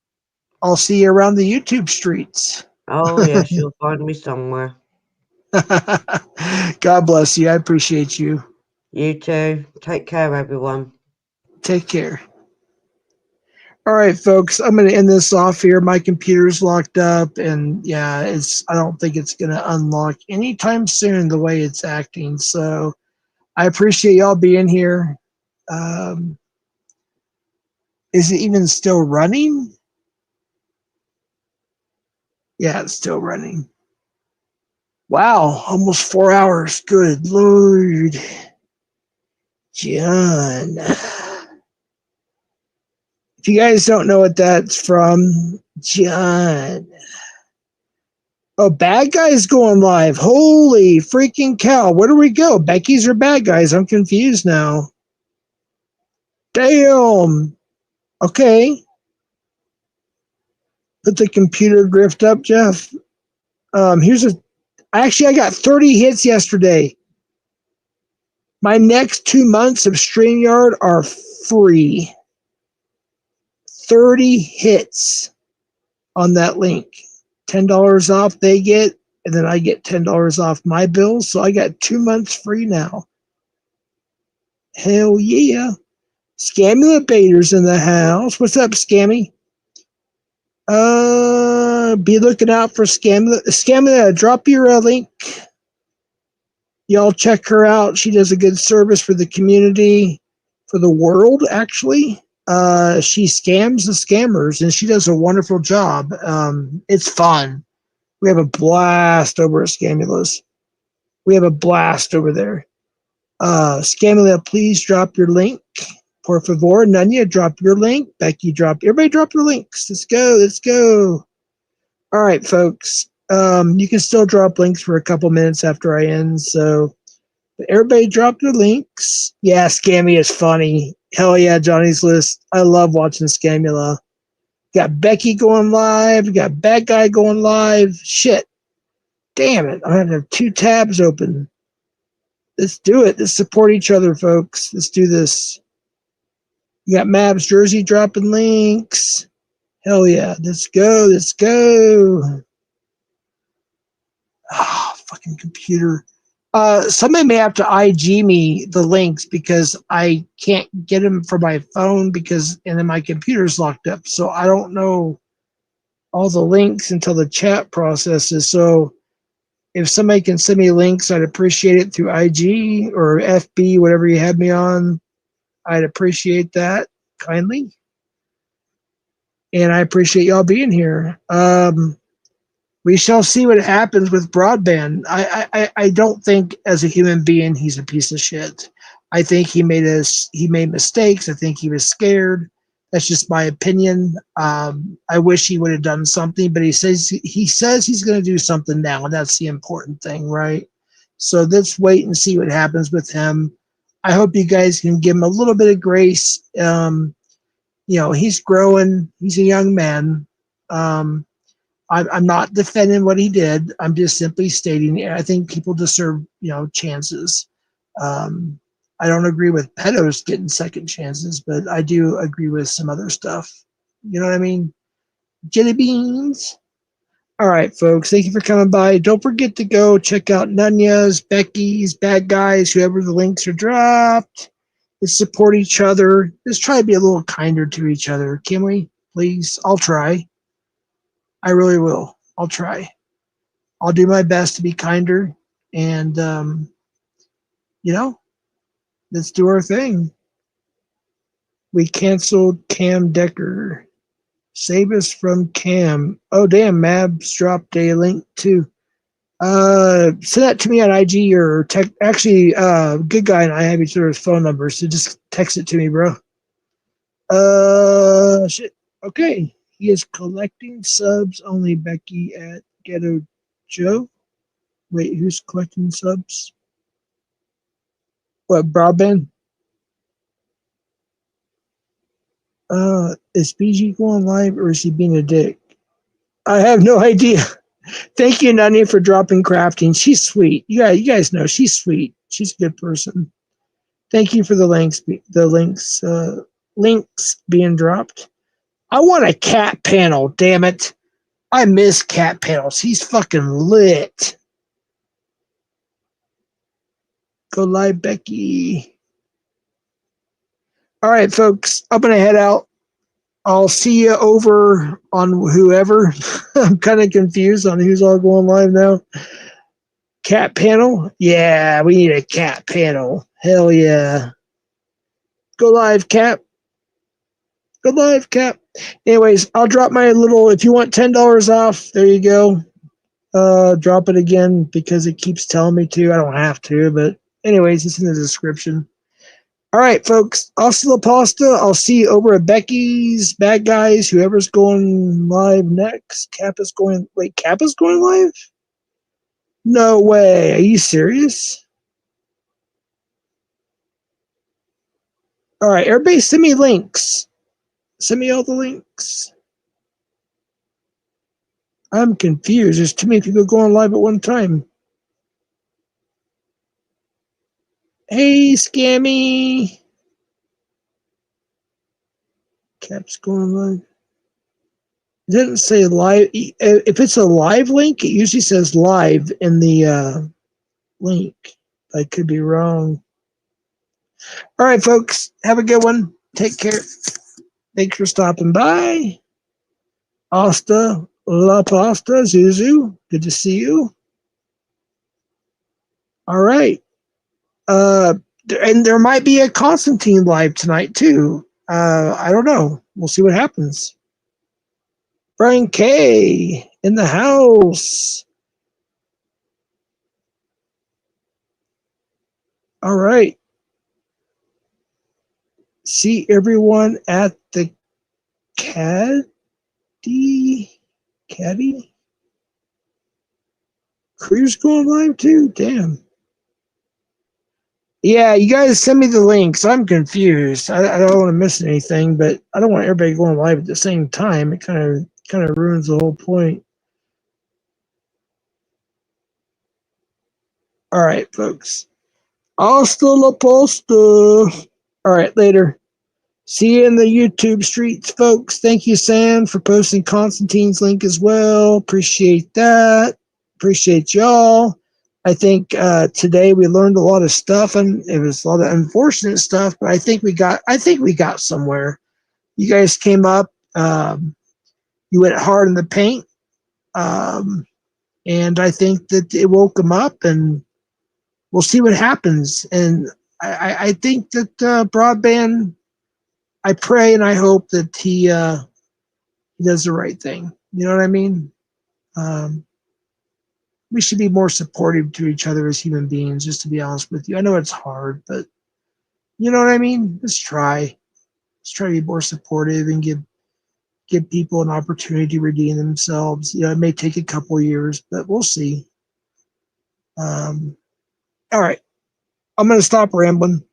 I'll see you around the YouTube streets. Oh, yes, you'll find me somewhere. God bless you. I appreciate you. You too. Take care, everyone. Take care. All right, folks. I'm going to end this off here. My computer's locked up, and yeah, I don't think it's going to unlock anytime soon the way it's acting. So I appreciate y'all being here. Is it even still running? Yeah, it's still running. Wow, almost 4 hours. Good Lord. John. If you guys don't know what that's from, John. Oh, bad guys going live. Holy freaking cow. Where do we go? Becky's or bad guys? I'm confused now. Damn. Okay. Put the computer grift up, Jeff. I got 30 hits yesterday. My next 2 months of StreamYard are free. 30 hits on that link. $10 off they get, and then I get $10 off my bill. So I got 2 months free now. Hell yeah. Scammy the Baiter's in the house. What's up, Scammy? Be looking out for Scammy. Scammy, drop your link. Y'all check her out. She does a good service for the community, for the world, actually. She scams the scammers, and she does a wonderful job. It's fun. We have a blast over at Scamulous. We have a blast over there. Scamula, please drop your link. Por favor, Nunya, drop your link. Becky, everybody drop your links. Let's go. Let's go. All right, folks. You can still drop links for a couple minutes after I end. So everybody drop your links. Yeah, Scammy is funny. Hell yeah, Johnny's List. I love watching Scamula. Got Becky going live. Got Bad Guy going live. Shit. Damn it. I have 2 tabs open. Let's do it. Let's support each other, folks. Let's do this. You got Mavs Jersey dropping links. Hell yeah. Let's go. Let's go. Oh, fucking computer. Somebody may have to IG me the links because I can't get them from my phone and then my computer's locked up. So I don't know all the links until the chat processes. So if somebody can send me links, I'd appreciate it through IG or FB, whatever you have me on. I'd appreciate that kindly. And I appreciate y'all being here. We shall see what happens with Broadband. I don't think as a human being he's a piece of shit. I think he made mistakes. I think he was scared. That's just my opinion. I wish he would have done something, but he says he's going to do something now, and that's the important thing, right? So let's wait and see what happens with him. I hope you guys can give him a little bit of grace. He's growing. He's a young man. I'm not defending what he did. I'm just simply stating I think people deserve, chances. I don't agree with pedos getting second chances, but I do agree with some other stuff. You know what I mean? Jelly beans. All right, folks. Thank you for coming by. Don't forget to go check out Nunya's, Becky's, Bad Guys, whoever the links are dropped. Let's support each other. Let's try to be a little kinder to each other. Can we? Please? I'll try. I really will. I'll try. I'll do my best to be kinder. And, let's do our thing. We canceled Cam Decker. Save us from Cam. Oh, damn. Mabs dropped a link too. Send that to me on IG or text. Actually, Good Guy and I have each other's phone numbers, so just text it to me, bro. Shit. Okay. He is collecting subs only, Becky at Ghetto Joe. Wait, who's collecting subs? What, Broadband? Is BG going live or is he being a dick? I have no idea. Thank you, Nani, for dropping crafting. She's sweet. You guys know she's sweet. She's a good person. Thank you for the links. Links being dropped. I want a cat panel. Damn it! I miss cat panels. He's fucking lit. Go live, Becky. All right, folks. I'm gonna head out. I'll see you over on whoever. I'm kind of confused on who's all going live now. Cat panel? Yeah, we need a cat panel. Hell yeah. Go live, Cap. Go live, Cap. Anyways, I'll drop my little, if you want $10 off, there you go. Drop it again because it keeps telling me to. I don't have to, but anyways, it's in the description. All right, folks. Hasta la pasta. I'll see you over at Becky's, Bad Guys, whoever's going live next. Cap is going live? No way. Are you serious? All right, everybody send me links. Send me all the links. I'm confused. There's too many people going live at one time. Hey, Scammy. Cap's going live. It doesn't say live. If it's a live link, it usually says live in the link. I could be wrong. All right, folks. Have a good one. Take care. Thanks for stopping by. Hasta la pasta, Zuzu. Good to see you. All right. And there might be a Constantine live tonight, too. I don't know. We'll see what happens. Brian K in the house. All right. See everyone at the caddy. Crew's going live too. Damn. Yeah, you guys send me the links. I'm confused. I don't want to miss anything, but I don't want everybody going live at the same time. It kind of ruins the whole point. All right, folks. Hasta la posta. All right, later. See you in the YouTube streets, folks. Thank you, Sam, for posting Constantine's link as well. Appreciate that. Appreciate y'all. I think today we learned a lot of stuff, and it was a lot of unfortunate stuff, but I think we got somewhere. You guys came up. You went hard in the paint, and I think that it woke them up, and we'll see what happens. And I think that Broadband, I pray and I hope that he does the right thing. You know what I mean? We should be more supportive to each other as human beings, just to be honest with you. I know it's hard, but you know what I mean? Let's try. Let's try to be more supportive and give people an opportunity to redeem themselves. You know, it may take a couple years, but we'll see. All right. I'm going to stop rambling.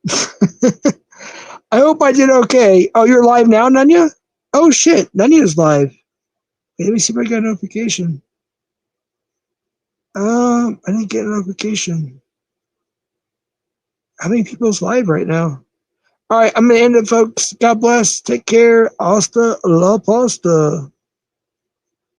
I hope I did okay. Oh, you're live now, Nunya? Oh, shit. Nunya's live. Okay, let me see if I got a notification. I didn't get a notification. How many people's live right now? All right, I'm going to end it, folks. God bless. Take care. Hasta la pasta.